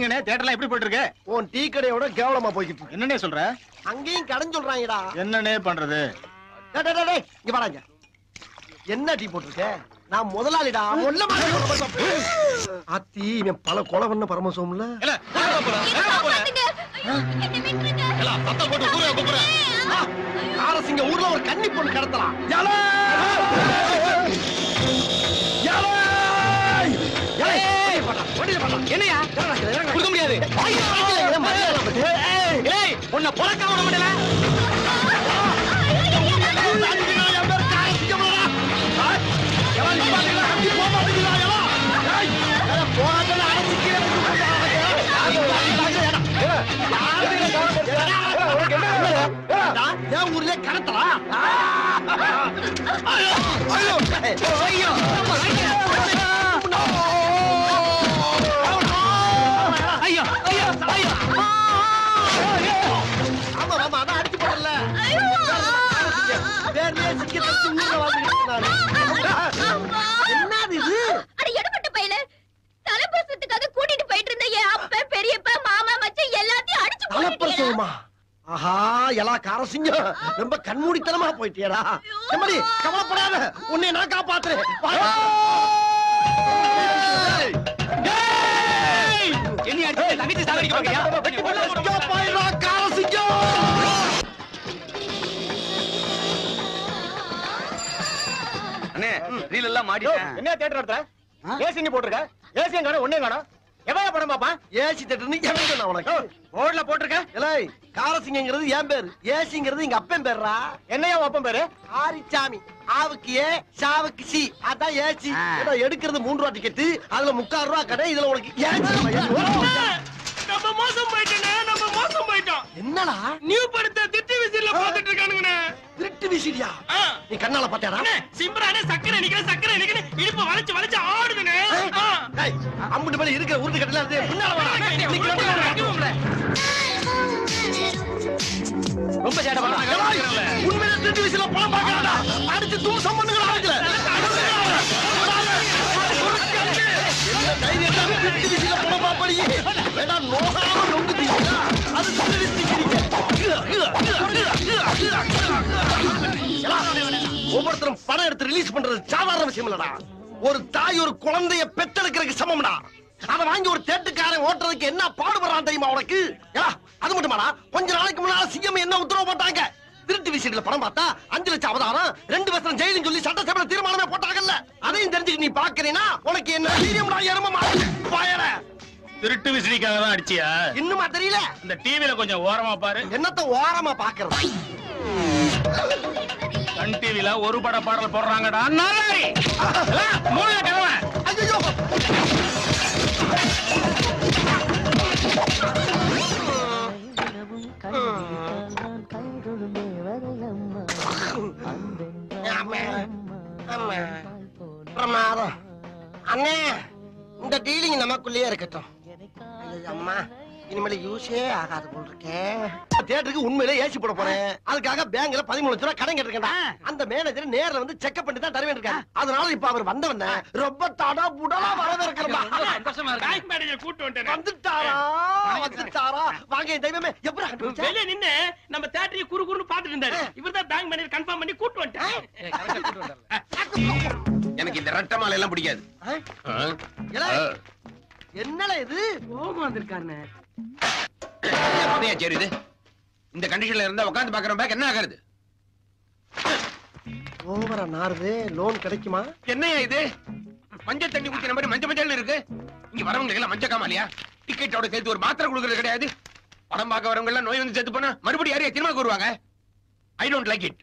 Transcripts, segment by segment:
பேசுங்கண்ணே. தியேட்டர்லாம் எப்படி போயிட்டு இருக்கு? உன் டீ கடையோட கேவலமா போய்கிட்டு இருக்கு. என்னண்ணே சொல்ற? அங்கேயும் கடன் சொல்றாங்கடா. என்னண்ணே பண்றது? இங்க வாடாங்க. என்ன டீ போட்டிருக்க? நான் முதலாளிடா. அத்தி இவன் பல கொலை பண்ண பரமசோம்ல. காரசிங்க ஊர்ல ஒரு கன்னி பொண்ணு கடத்தலாம். என்னையா கொடுக்க முடியாது. உன்னை பொறக்க விட முடியல. ஊர்ல கடத்தலாம். என்னது இது? எடுபட்ட பையல தலைப்பிரசத்துக்காக கூட்டிட்டு போயிட்டு இருந்த என் அப்பா பெரியப்பா மாமா மச்சான் எல்லாத்தையும் அடிச்சு தலைப்பிரசவமா? ஆஹா, எல்லா காரசிங்கம் ரொம்ப கண்மூடித்தனமா போயிட்டியடா. செம்மடி கவலைப்படாத, உன்னை நான் காப்பாத்துறேன். என்ன அடிச்சு தங்கச்சி சாகடிக்க பாக்கறியா? காரசிங்கம் அண்ணே ரீல் எல்லாம் மாட்டிட்டேன். என்ன தியேட்டர் நடத்துற? ஏசி நீ போட்டுருக்க. ஏசியும் காணோம், ஒண்ணே காணோம். எவையா படம் பாப்பா? ஏசி தியேட்டர்னு எவன் சொன்னா உனக்கு? போர்டுல போட்டுருக்க. ஏய், காரசிங்கங்கிறது என் பேரு, ஏசிங்கிறது எங்க அப்பன் பேர்ரா. என்னையா அப்பன் பேரு? ஆரிச்சாமி. ஆவுக்கு ஏ, சாவுக்கு சி, அதான் ஏசி. ஏதோ எடுக்கிறது 3 ரூபா டிக்கெட், அதுல 3/4 ரூபா கடை, இதுல உனக்கு ஏசி. நம்ம மோசம் போயிட்டோம், நம்ம மோசம் போயிட்டோம். என்னடா நியூ படத்தை திட்டி விசில பாத்துட்டு இருக்கானுங்கண்ணே. திருட்டு விசிடியா? நீ கண்ணால பாத்தியாடா? சிம்ரானே சக்கரை நிக்கிற இடுப்பு வளைச்சு வளைச்சு ஆடுதுனே. டேய், அம்புட்டு மேல இருக்கிற உருட்டு கட்டல இருந்து முன்னால வாடா. ரொம்ப சேட்டை பண்றாங்க. உண்மையிலே திருட்டு விசில படம் பார்க்கறடா. அடிச்சு தூசம் பண்ணுங்கடா அதுல. தைரியமா திருட்டு விசில படம் பாப்படியே. வேடா நோகாம நொங்குதீங்களா? அது திருடிட்டீங்க. ஒவ்வொருத்தரும் படம் எடுத்து ரிலீஸ் பண்றது சாதாரண விஷயம் இல்லடா. ஒரு தாய் ஒரு குழந்தைய பெத்தெடுக்கிறதுக்கு சமம்டா. அதை வாங்கி ஒரு தேட்டுக்காரன் ஓட்டுறதுக்கு என்ன பாடுபடுறான் தெரியுமா உனக்கு? அது மட்டுமாடா, கொஞ்ச நாளைக்கு முன்னால சிஎம் என்ன உத்தரவு போட்டாங்க? திருட்டு விசிட்ல படம் பார்த்தா 5 லட்சம் அவதாரம், 2 வருஷம் ஜெயிலுன்னு சொல்லி சட்டசபையில தீர்மானமே போட்டாங்கல்ல. அதையும் தெரிஞ்சுட்டு நீ பாக்குறீனா உனக்கு என்ன வீரியம் எரும பாயற? திருட்டு விசிறிக்காக தான் அடிச்சியா? இன்னுமா தெரியல? இந்த டிவில கொஞ்சம் ஓரமா பாரு. என்னத்த ஓரமா பாக்குறது? சன் டிவில ஒரு பட பாடல் போடுறாங்கடா. நாலாரி மூணு கதவை. ஐயோ, பிரமாதம். அண்ணே, இந்த டீலிங் நமக்குள்ளேயே இருக்கட்டும். அம்மா, இனிமேல யூஸே ஆகாது போல் இருக்கேன். தியேட்டருக்கு உண்மையிலே ஏசி போட போறேன். அதுக்காக பேங்க்ல 13 லட்சம் ரூபாய் கடன் கேட்டிருக்கேன். அந்த மேனேஜர் நேர்ல வந்து செக்அப் பண்ணி தான் தருவேன் இருக்காரு. அதனால இப்ப அவர் வந்தவன ரொம்ப தடா புடலா வரவேற்கிறமா. சந்தோஷமா இருக்கு. பேங்க் மேனேஜர் கூட்டி வந்துட்டாரா? வந்துட்டாரா? வாங்க தெய்வமே, எப்படி கண்டுபிடிச்ச? வெளிய நின்னு நம்ம தியேட்டரை குறுகுறுன்னு பாத்துட்டு இருந்தாரு. இவர்தான் பேங்க் மேனேஜர் கன்ஃபார்ம் பண்ணி கூட்டி வந்துட்டாரு. எனக்கு இந்த ரெட்ட மாலை எல்லாம் பிடிக்காது. என்னடா இது? கோபம் வந்திருக்காருன்னு. சரி, இது இந்த கண்டிஷன்ல இருந்தா உட்கார்ந்து பாக்குற பேக் என்ன ஆகுறது? ஓவரா நாருது. லோன் கிடைக்குமா? என்னையா இது? மஞ்சள் தண்ணி ஊத்தின மாதிரி மஞ்சள் மஞ்சள் இருக்கு. இங்க வரவங்களுக்கு எல்லாம் மஞ்சள் காமாலியா? டிக்கெட்டோட சேர்த்து ஒரு மாத்திரை கொடுக்கறது கிடையாது. படம் பார்க்க வரவங்க எல்லாம் நோய் வந்து சேர்த்து போனா மறுபடியும் யாரையா திரும்ப கூறுவாங்க? I don't like it.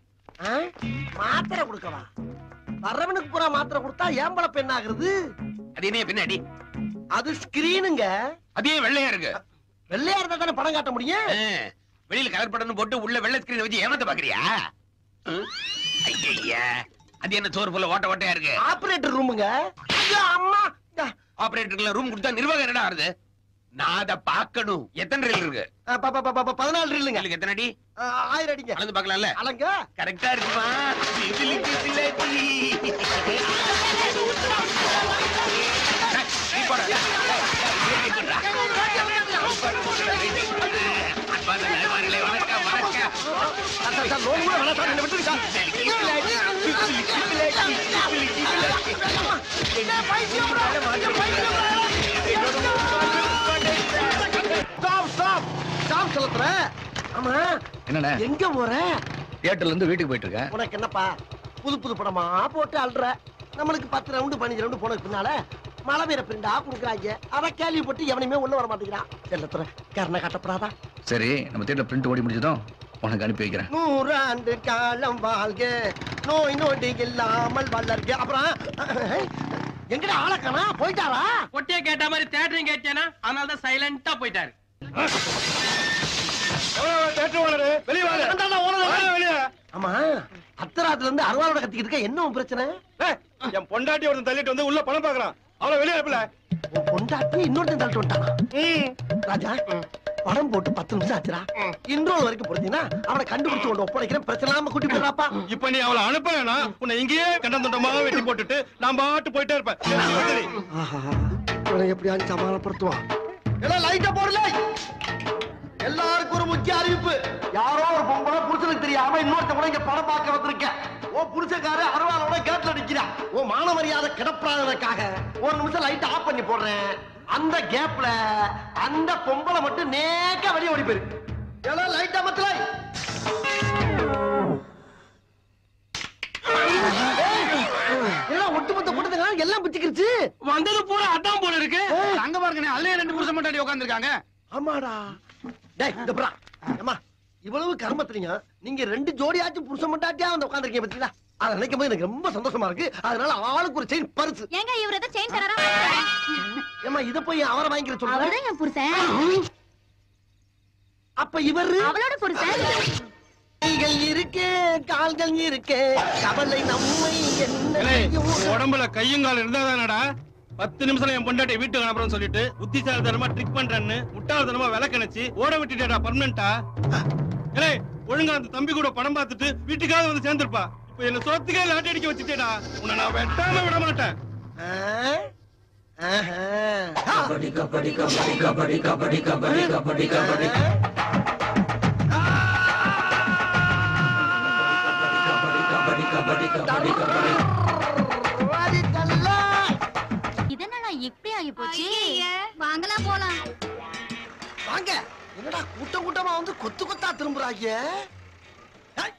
மாத்திரை கொடுக்கவா? வரவனுக்கு பூரா மாத்திரை கொடுத்தா ஏம்பள பெண் ஆகுறது. அது என்ன பின்னாடி? அது ஸ்கிரீனுங்க. அதே வெள்ளையா இருக்கு. வெள்ளையா இருந்தா தானே படம் காட்ட முடியும். வெளியில கலர் படம் போட்டு உள்ள வெள்ளை ஸ்கிரீன் வச்சு ஏமாத்த பாக்குறியா? ஐயா, அது என்ன சோறு போல ஓட்ட ஓட்டையா இருக்கு? ஆபரேட்டர் ரூமுங்க. அம்மா, ஆபரேட்டருக்கு ரூம் கொடுத்தா நிர்வாகம் என்னடா ஆகுது? நான் அதை பார்க்கணும். எத்தனை ரீல் இருக்கு? 14 ரீலுங்க. எத்தனை அடி? 1000 அடிங்க. அளந்து பார்க்கலாம்ல? அளங்க. கரெக்டா இருக்குமா? வேணாம் சார், என்னை விட்டுருங்க சார். ஸ்டாப் ஸ்டாப் ஸ்டாப் செலுத்துற. ஆமா என்னண்ணே எங்க போற? தியேட்டர்ல இருந்து வீட்டுக்கு போயிட்டு இருக்கேன். உனக்கு என்னப்பா புது புது படமா போட்டு அல்ற? நம்மளுக்கு 10 ரவுண்டு 15 ரவுண்டு போனதுக்கு பின்னால மழை பெய்ய பிரிண்டா குடுக்குறாங்க. அத கேள்விப்பட்டு எவனையுமே உள்ள வர மாட்டேங்கிறான். செல்லத்துற கரணை கட்டப்படாதா? சரி நம்ம தியேட்டர் பிரிண்ட் ஓடி முடிஞ்சதும் உனக்கு அனுப்பி வைக்கிறேன். 100 ஆண்டு காலம் வாழ்க, நோய் நொடி இல்லாமல் வளர்க. அப்புறம் எங்கடா ஆளக்கானா? போயிட்டாரா? பொட்டிய கேட்ட மாதிரி தேட்டரையும் கேட்டேனா, அதனால தான் சைலண்டா போயிட்டாரு. ஆமா அத்தராத்துல இருந்து அருவாளோட கத்திக்கிட்டு இருக்க, என்ன உன் பிரச்சனை? என் பொண்டாட்டி ஒருத்தன் தள்ளிட்டு வந்து உள்ள பணம் பாக்குறான். அவளை வெளியே அனுப்பல. உன் பொண்டாட்டி இன்னொருத்தன் தள்ளிட்டு வந்துட்டானா? ராஜா படம் போட்டு 10 நிமிஷம் ஆச்சுடா. இன்ட்ரோல் வரைக்கும் பொறுத்தீங்கன்னா அவனை கண்டுபிடிச்சு கொண்டு ஒப்படைக்கிறேன். பிரச்சனை இல்லாம கூட்டி போடுறாப்பா. இப்ப நீ அவளை அனுப்பலனா உன்னை இங்கேயே கண்டம் தொண்டமா வெட்டி போட்டுட்டு நான் பாட்டு போயிட்டே இருப்பேன். இவனை எப்படியாவது சமாளப்படுத்துவான். எல்லாம் லைட்டா போடல. எல்லாருக்கும் ஒரு முக்கிய அறிவிப்பு. யாரோ ஒரு பொம்பளை புருஷனுக்கு தெரியாம இன்னொருத்த கூட இங்க படம் பார்க்க வந்திருக்கேன். ஓ புருஷக்கார அருவாளோட கேட்ல நிக்கிறான். ஓ மான மரியாதை கிடப்பறாததுக்காக ஒரு நிமிஷம் லைட் ஆஃப் பண்ணி போடுறேன். அந்த கேப்ல அந்த பொம்பளை மட்டும் நேக்க வெளியே ஓடி போயிரு. எல்லாம் லைட் அமத்துல. எல்லாம் ஒட்டுமொத்த கூட்டத்துக்காக எல்லாம் பிச்சுக்கிருச்சு. வந்தது பூரா அதான் போல இருக்கு. அங்க பாருங்க அல்லே 2 புருஷன் முன்னாடி உட்கார்ந்திருக்காங்க. ஆமாடா. டேய் இந்த புறா. அம்மா இவ்வளவு கர்மத்திலீங்க நீங்க 2 ஜோடியாச்சும் புருஷன் மட்டாட்டியா வந்து உட்கார்ந்திருக்கீங்க பாத்தீங்களா? அத நினைக்கும் போது எனக்கு ரொம்ப சந்தோஷமா இருக்கு. அதனால ஆளுக்கு ஒரு செயின் பரிசு. ஏங்க இவர தான் செயின் தரறா? ஏமா இத போய் அவரை வாங்கிக்கிற சொல்றேன். அவர்தான் என் புருஷன். அப்ப இவரு அவளோட புருஷன். கைகள் இருக்கு கால்கள் இருக்கு கவலை நம்மை என்ன உடம்புல கையும் கால் இருந்தாதானடா 10 நிமிஷம் என் பொண்டாட்டி வீட்டுக்கு அனுப்புறேன்னு சொல்லிட்டு புத்திசாலித்தனமா ட்ரிக் பண்றேன்னு முட்டாள்தனமா விளக்கணிச்சு ஓட விட்டுட்டா பர்மனண்டா. ஏய் ஒழுங்கா அந்த தம்பி கூட படம் பார்த்துட்டு வீட்டுக்காக வந்து சேர்ந்துருப்பா. இப்ப என்ன சோத்துக்கே லாட்டி அடிக்க வச்சுட்டேடா. உன்னை நான் வெட்டாம விட மாட்டேன். கபடி கபடி கபடி கபடி கபடி கபடி கபடி கபடி இதென்னடா இப்படி ஆகி போச்சு? வாங்கலாம் போலாம். வாங்க. என்னடா கூட்டம் கூட்டமா வந்து கொத்து கொத்தா திரும்புறாங்க?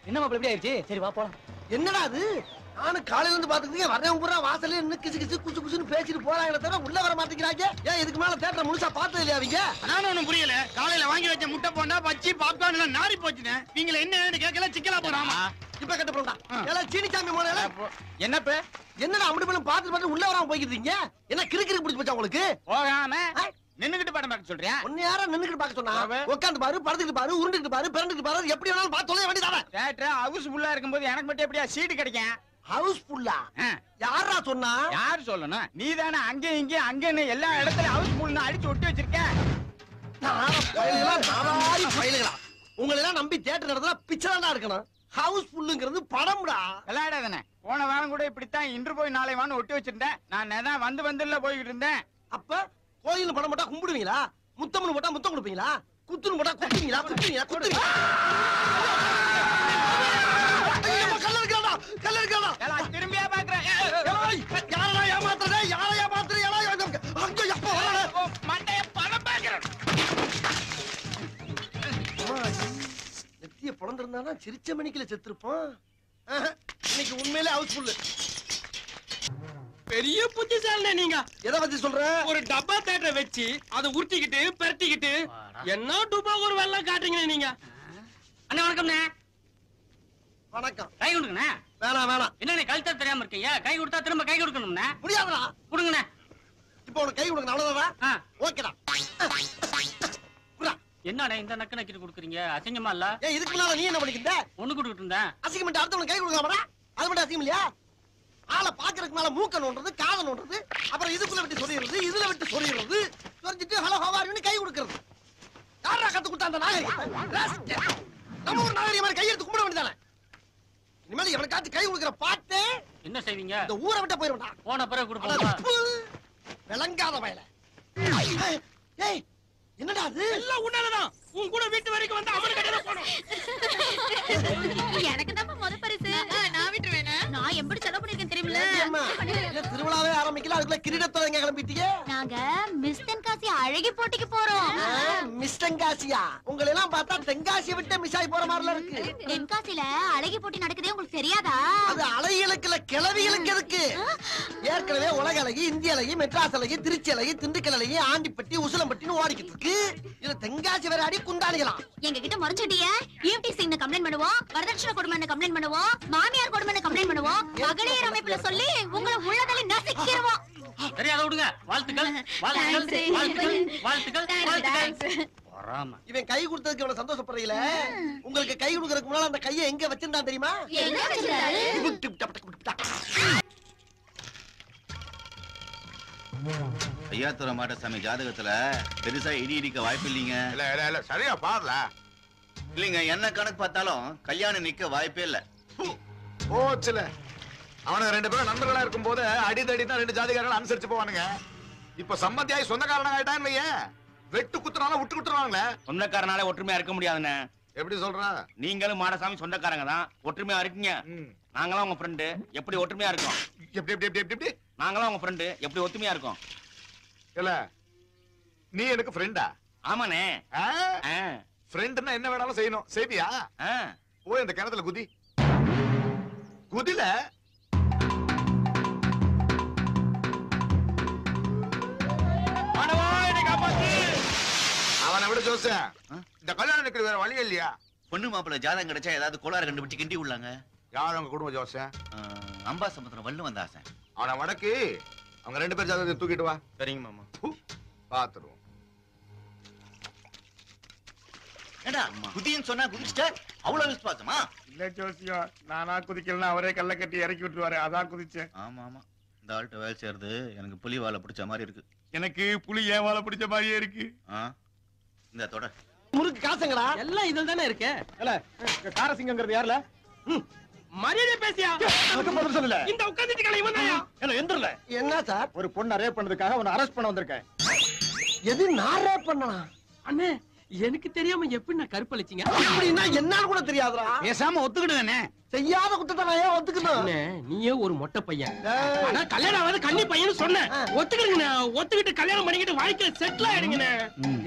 என்னமா இப்படி ஆயிடுச்சு? சரி வா போலாம். என்னடா அது? நானும் காலையில இருந்து பாத்துக்கிட்டே வரேன் பூரா வாசல்ல நின்னு கிசு கிசு குசு குசுன்னு பேசிட்டு போறாங்களே தவிர உள்ள வர மாட்டேங்கிறாங்க. ஏன் இதுக்கு மேல தேட்டரை முழுசா பார்த்தது இல்லையா அவங்க? நானும் ஒண்ணும் புரியல. காலையில வாங்கி வச்ச முட்டை போண்டா பச்சி பாப்கார்ன் எல்லாம் நாரி போச்சுனே. நீங்க என்னன்னு கேட்கல சிக்கலா போறாமா? இப்ப கட்ட போறா. எல்லாம் சீனிச்சாமி மோனல. என்னப்ப என்னடா அப்படி பண்ணி பாத்து உள்ள வராம போய்க்கிறீங்க? என்ன கிறுக்கிறு பிடிச்சு போச்சா உங்களுக்கு? போகாம நின்னுகிட்டு படம் பார்க்க சொல்றியா? ஒன்னு யாரா நின்னுக்கிட்டு பார்க்க சொன்னா? உட்கார்ந்து பாரு, படுத்துக்கிட்டு பாரு, உருண்டுக்கிட்டு பாரு, பிறண்டுக்கிட்டு பாரு, எப்படி வேணாலும் பார்த்து தொலைய வேண்டியதானே. தியேட்டர் ஹவுஸ் ஃபுல்லா இருக்கும்போது எனக்கு மட்டும் எப்படியா சீட் கிடைக்கும்? ஹவுஸ் ஃபுல்லா? யாரா சொன்னா? யார் சொல்லணும்? நீதானே அங்க இங்க அங்கன்னு எல்லா இடத்துலயும் ஹவுஸ் ஃபுல்னு அடிச்சு ஒட்டி வச்சிருக்க. உங்களை எல்லாம் நம்பி தியேட்டர் நடந்தா பிச்சைதான் இருக்கணும். ஹவுஸ் ஃபுல்லுங்கிறது படம்டா. விளையாடாதானே. போன வாரம் கூட இப்படித்தான் இன்று போய் நாளை வான்னு ஒட்டி வச்சிருந்தேன். நான் தான் வந்துல போய்கிட்டு இருந்தேன். அப்ப கோயில் படம் போட்டா கும்பிடுவீங்களா? முத்தம்னு போட்டா முத்தம் கொடுப்பீங்களா? குத்துன்னு போட்டா குத்துவீங்களா? குத்துவீங்களா? குத்துவீங்களா? கல்ல இருக்காடா, கல்ல இருக்காடா. திரும்பியா பாக்குறேன். யாரா ஏமாத்துறே? யாரா ஏமாத்துறே? அங்க எப்ப வரல? மண்டைய படம் பாக்குறேன். நெத்திய பொளந்திருந்தானா சிரிச்ச மணிக்குல செத்துருப்பான். இன்னைக்கு உண்மையிலே ஹவுஸ் ஃபுல். பெரிய புத்திசாலி நீங்க. எதை பத்தி சொல்ற? ஒரு டப்பா தேட்டரை வச்சு அதை உருட்டிக்கிட்டு பெரட்டிக்கிட்டு என்ன டூபா ஒரு வெள்ளம் காட்டுறீங்க நீங்க. அண்ணா வணக்கம்ண்ணே. வணக்கம். கை கொடுங்கண்ணே. வேணாம் வேணாம். என்ன கழுத்தா தெரியாம இருக்கீங்க? கை கொடுத்தா திரும்ப கை கொடுக்கணும்ண்ணே. முடியாதுடா. கொடுங்கண்ணே. இப்போ உனக்கு கை கொடுக்கணும் அவ்வளவுதானா? ஓகேடா. என்னண்ணே இந்த நக்கு நக்கிட்டு கொடுக்குறீங்க? அசிங்கமா இல்ல? ஏன் இதுக்கு முன்னால நீ என்ன பண்ணிக்கிட்ட? ஒண்ணு கொடுத்துட்டு இருந்தேன். அசிங்கமெண்ட் அடுத்தவனுக்கு கை கொடுக்கலாமா? அது மட்டும் அசிங்கம் இல்லையா? ஆளை பாக்குறதுக்கு மேல மூக்க நோண்டுறது, காதை நோண்டுறது, அப்புறம் இதுக்குள்ள விட்டு சொல்லிடுறது, இதுல விட்டு சொல்லிடுறது, சொல்லிட்டு ஹலோ ஹவ் ஆர் யூன்னு கை கொடுக்கறது. யாரா கத்து கொடுத்தா அந்த நாகரிகத்தை? நம்ம ஒரு நாகரிகம் மாதிரி கையெடுத்து கும்பிட வேண்டியதானே? இனிமேல் எவனுக்காச்சும் கை கொடுக்கிற பாட்டு என்ன செய்வீங்க? இந்த ஊரை விட்ட போயிருவா. போன பிறகு கொடுப்போம். விளங்காத வயல. ஏய் என்னடா அது? எல்லாம் உன்னாலதான். உன் கூட வீட்டு வரைக்கும் வந்து அவன கடையில போணும். எனக்கு தான் முத பரிசு. நான் விட்டுருவேனா? நான் எப்படி செலவு பண்ணிருக்கேன் தெரியுமில? ஏம்மா, இல்ல திருவிழாவே ஆரம்பிக்கல அதுக்குள்ள கிரீடத்தோட கிளம்பிட்டீங்க. நாங்க மிஸ் தென்காசி அழகி போட்டிக்கு போறோம். மிஸ் தென்காசியா? உங்களை எல்லாம் பார்த்தா தென்காசியை விட்டு மிஸ் ஆகி போற மாதிரில இருக்கு. தென்காசில அழகி போட்டி நடக்குதே உங்களுக்கு தெரியாதா? அது அழகிகளுக்கு இல்ல கிளவிகளுக்கு எதுக்கு? ஏற்கனவே உலக அழகி, இந்திய அழகி, மெட்ராஸ் அழகி, திருச்சி அழகி, திண்டுக்கல் அழகி, ஆண்டிப்பட்டி, உசிலம்பட்டின்னு ஓடிக்கிட்டு இருக்கு. இதுல தென்காசி வேற அடி குண்டாடிக்கலாம். எங்க கிட்ட முறைச்சிட்டிய ஈவ்டி சிங் கம்ப்ளைண்ட் பண்ணுவோம், வரதட்சணை கொடுமைன்னு கம்ப்ளைண்ட் பண்ணுவோம், மாமியார் கொடுமைன்னு கம்ப்ளைண்ட் பண்ணுவோம், மகளிர் அமைப்புல சொல்லி உங்களை உள்ளதலை நசுக்கிடுவோம். தெரியாத விடுங்க. வாழ்த்துக்கள் வாழ்த்துக்கள் வாழ்த்துக்கள் வாழ்த்துக்கள் வாழ்த்துக்கள். இவன் கை கொடுத்ததுக்கு இவ்வளவு சந்தோஷப்படுறீங்கள? உங்களுக்கு கை கொடுக்கறதுக்கு முன்னால அந்த கையை எங்க வச்சிருந்தான் தெரியுமா? எங்க வச்சிருக்காரு? ஐயாத்துறை மாடசாமி ஜாதகத்துல பெருசா இடி இடிக்க வாய்ப்பு இல்லைங்க. இல்ல சரியா பாருல. இல்லைங்க, என்ன கணக்கு பார்த்தாலும் கல்யாணம் நிக்க வாய்ப்பே இல்ல. போச்சுல. அவனுக்கு 2 பேரும் நண்பர்களா இருக்கும் போது அடிதடி தான் 2 ஜாதிகாரர்கள் அனுசரிச்சு போவானுங்க. இப்ப சம்பந்தியாய் சொந்தக்காரனா ஆயிட்டான்னு வையேன், வெட்டு குத்துனால விட்டு குத்துறாங்களே. சொந்தக்காரனால ஒற்றுமையா இருக்க முடியாதுண்ணே. எப்படி சொல்ற? நீங்களும் மாடசாமி சொந்தக்காரங்க தான், ஒற்றுமையா இருக்கீங்க. நாங்களாம் உங்க ஃப்ரெண்டு, எப்படி ஒற்றுமையா இருக்கோம்? எப்படி எப்படி எப்படி எப்படி? நாங்களாம் உங்க ஃப்ரெண்டு, எப்படி ஒற்றுமையா இருக்கோம்? இல்ல நீ எனக்கு ஃப்ரெண்டா? ஆமாண்ணே. ஃப்ரெண்ட்னா என்ன வேணாலும் செய்யணும். செய்வியா? போய் அந்த கிணத்துல குதி. குதில அவனை விட ஜோச. இந்த கல்யாணம் நிக்கிற வேற வழி இல்லையா? பொண்ணு மாப்பிள்ள ஜாதகம் கிடைச்சா ஏதாவது கோளாறு கண்டுபிடிச்சு கிண்டி விடலாங்க. யார் அவங்க குடும்ப ஜோச? அம்பா சமுத்திரம் வல்லு வந்த ஆசை. அவனை வடக்கு அவங்க 2 பேர் ஜாதகத்தை தூக்கிட்டு வா. சரிங்க மாமா. பாத்துருவோம். ஏடா குதின்னு சொன்னா குதிச்சிட்ட, அவ்வளவு விசுவாசமா? இல்ல ஜோசியம், நானா குதிக்கலன்னா அவரே கல்ல கட்டி இறக்கி விட்டுருவாரு, அதான் குதிச்சேன். ஆமா ஆமா, இந்த ஆள்கிட்ட வேலை செய்யறது எனக்கு புலி வாழை பிடிச்ச மாதிரி இருக்கு. எனக்கு புலி ஏன் வாழை பிடிச்ச மாதிரியே இருக்கு. இந்த தொட முறுக்கு காசுங்கடா. எல்லாம் இதுல தானே இருக்கு. காரசிங்கிறது யாருல? மரியாதை பேசியா? சொல்லல. இந்த உட்கார்ந்துட்டு இருக்க இவன் தான்யா. என்ன எந்திரல? என்ன சார்? ஒரு பொண்ண ரேப் பண்ணதுக்காக அவனை அரெஸ்ட் பண்ண வந்திருக்கேன். எது நான் ரேப் பண்ணனா? அண்ணே, எனக்கு தெரியாம எப்படி நான் கருப்பளிச்சீங்க? அப்படின்னா என்னன்னு கூட தெரியாதுடா. பேசாம ஒத்துக்கிடுங்கண்ணே. செய்யாத குத்தத்தை நான் ஏன் ஒத்துக்கணும்? அண்ணே, நீயே ஒரு மொட்டை பையன். ஆனா கல்யாணம் ஆகாத கன்னி பையன்னு சொன்னேன். ஒத்துக்கிடுங்கண்ணே. ஒத்துக்கிட்டு கல்யாணம் பண்ணிக்கிட்டு வாழ்க்கையில செட்டில் ஆயிடுங்கண்ணே.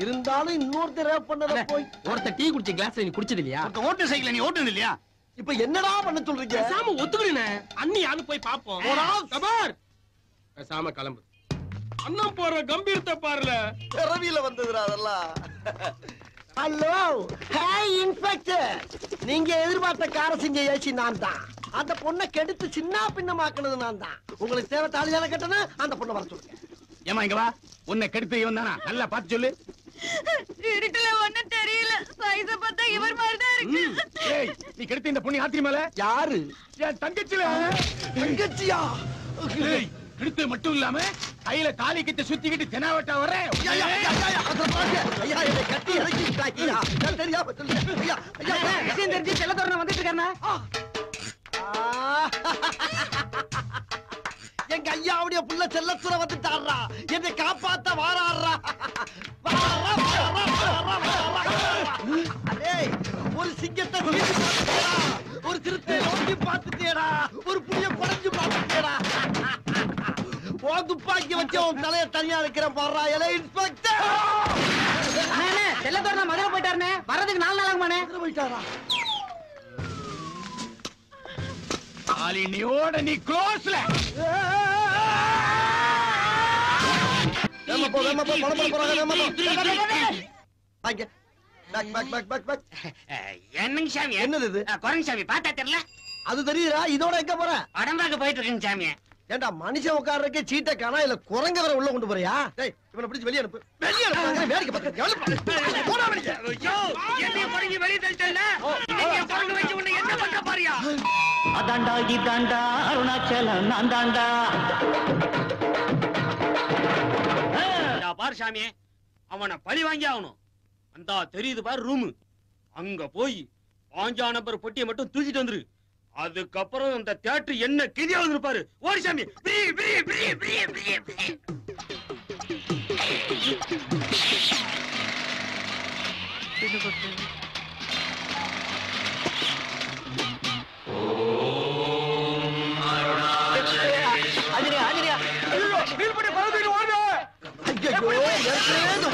இருந்தாலும் இன்னொருத்தர் ரேப் பண்ணத போய் ஒருத்த டீ குடிச்ச கிளாஸ் நீ குடிச்சது இல்லையா? ஓட்டு சைக்கிள் நீ ஓட்டுனது இல்லையா? இப்ப என்னடா பண்ண சொல்றீங்க? பேசாம ஒத்துக்கிடுங்கண்ணே. அண்ணி யாரு போய் பாப்போம். கபார், பேசாம கிளம்பு. அண்ணன் போற கம்பீரத்தை பாருல. பிறவியில வந்ததுடா அதெல்லாம். Hello, hi inspector. நீங்க எதிர்பார்த்த காரசிங்க ஏசி நான் தான். அந்த பொண்ணை கெடுத்து சின்ன பின்னமாக்குனது நான் தான். உங்களுக்கு தேவை தாலி தானே கட்டணும், அந்த பொண்ணை வர சொல்லுங்க. ஏமா இங்க வா. உன்னை கெடுத்து இவன் தானா? நல்லா பார்த்து சொல்லு. இருட்டுல ஒண்ணும் தெரியல. சைஸ பார்த்தா இவர் மாதிரி தான் இருக்கு. ஏய், நீ கெடுத்து இந்த பொண்ணு ஆத்திரி மேல யாரு? என் தங்கச்சில. தங்கச்சியா? ஏய், கெடுத்து மட்டும் இல்லாம கையில தாலி கிட்ட சுத்திக்கிட்டு தெனாவட்டா வர. ஐயா, அத பாருங்க. ஐயா, இதை கட்டி இறக்கிட்டாக்கியா? நான் தெரியாம சொல்லுங்க. ஐயா, ஐயா, விஷயம் தெரிஞ்சு செல்லத்தோரன வந்துட்டு இருக்கானே. எங்க ஐயாவுடைய புள்ள செல்லத்துற வந்துட்டாரா. என்னை காப்பாத்த வாராரா. அடே, ஒரு சிங்கத்தை வீசி பார்த்துட்டேடா, ஒரு சிறுத்தை நோக்கி பார்த்துட்டேடா, ஒரு புளிய குறைஞ்சு பார்த்துட்டேடா. ஓ துப்பாக்கி வச்சு உன் தலைய தனியா இருக்கிறேன் பாடுறா. எலே இன்ஸ்பெக்டர், செல்லத்தோரன மதுரை போயிட்டாருனே. வரதுக்கு 4 நாள் ஆகுமானே. போயிட்டாரா? ஆலினியோட நீ க்ளோஸ்ல. வேமா போ, வேமா போ, பழம் போறாங்க. வேமா போ. வாங்க. பேக். என்னங்க சாமி? என்னது இது? குரங்கு சாமி பார்த்தா தெரியல. அது தெரியுதா? இதோட எங்க போற? உடம்பாக்க போயிட்டு இருக்குங்க சாமி. ஏண்டா மனுஷன் உட்கார்றதுக்கு சீட்டை காணா, இல்ல குரங்க வர உள்ள கொண்டு போறியா? டேய், இவனை பிடிச்சு வெளிய அனுப்பு. வெளிய அனுப்பு. வேடிக்கை பார்க்க போடா வெளிய. ஐயோ, என்னைய குரங்கு வெளிய தள்ளிட்டல. இன்னைக்கு என் குரங்கு வச்சு உன்னை என்ன பண்ண பாரியா? அதாண்டா இதாண்டா அருணாச்சலம் நான் தாண்டா. பார் சாமி, அவனை பழி வாங்கி ஆகணும். அந்த தெரியுது பாரு ரூமு, அங்க போய் 5 நம்பர் பொட்டியை மட்டும் தூக்கிட்டு வந்துரு. அதுக்கப்புறம் அந்த தியேட்டர் என்ன கிரியா வந்துருப்பாரு. ஓடி சாமி.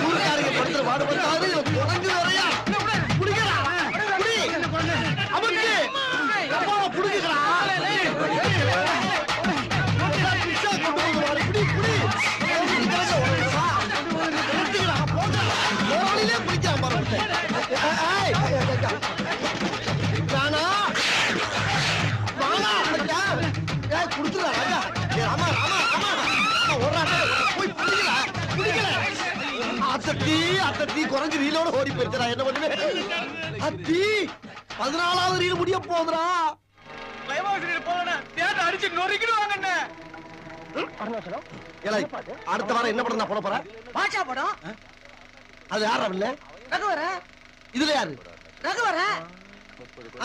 ஊருக்காரங்க படுத்துற பாடு பார்த்தாது குறைஞ்சு வரையா அத்தி குறைஞ்சு ரீலோட ஓடி போயிருச்சா என்ன பண்ணுவேன் அத்தி 14வது ரீல் முடிய போகுதுடா அடிச்சு நொறுக்கிடுவாங்க அடுத்த வாரம் என்ன படம் நான் போட போறேன் பாஷா படம் அது யாரா இல்ல ரகுவர இதுல யாரு ரகுவர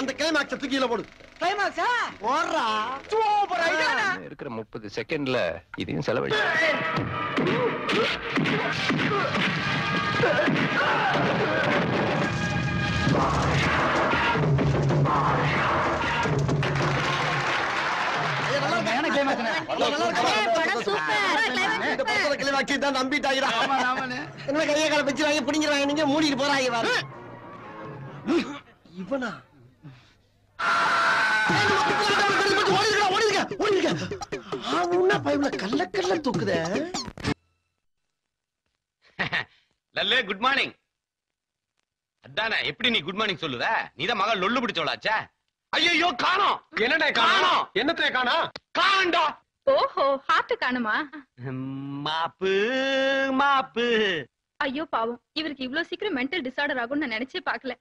அந்த கிளைமாக்ஸ் தூக்கில போடு கிளைமாக்ஸா ஓடுறா சூப்பர் ஐடியா இருக்கிற 30 செகண்ட்ல இதையும் செலவழி நம்பிட்டாங்க என்ன கையை கால வச்சுறாங்க பிடிங்கிறாங்க நீங்க மூடிட்டு போறாங்க பாரு இவனா கல்ல கல்ல தூக்குத லல்லே குட் மார்னிங். அதானே எப்படி நீ குட் மார்னிங் சொல்லுவ? நீதான் மகள் லொல்லு பிடிச்சவளாச்சே. ஐயோ காணோம். என்னடா காணோம்? என்னத்தை காணோம்? காண்டா. ஓஹோ ஹார்ட் காணுமா? மாப்பு மாப்பு. ஐயோ பாவம், இவருக்கு இவ்ளோ சீக்கிரம் மென்டல் டிசார்டர் ஆகும்னு நான் நினைச்சே பார்க்கல.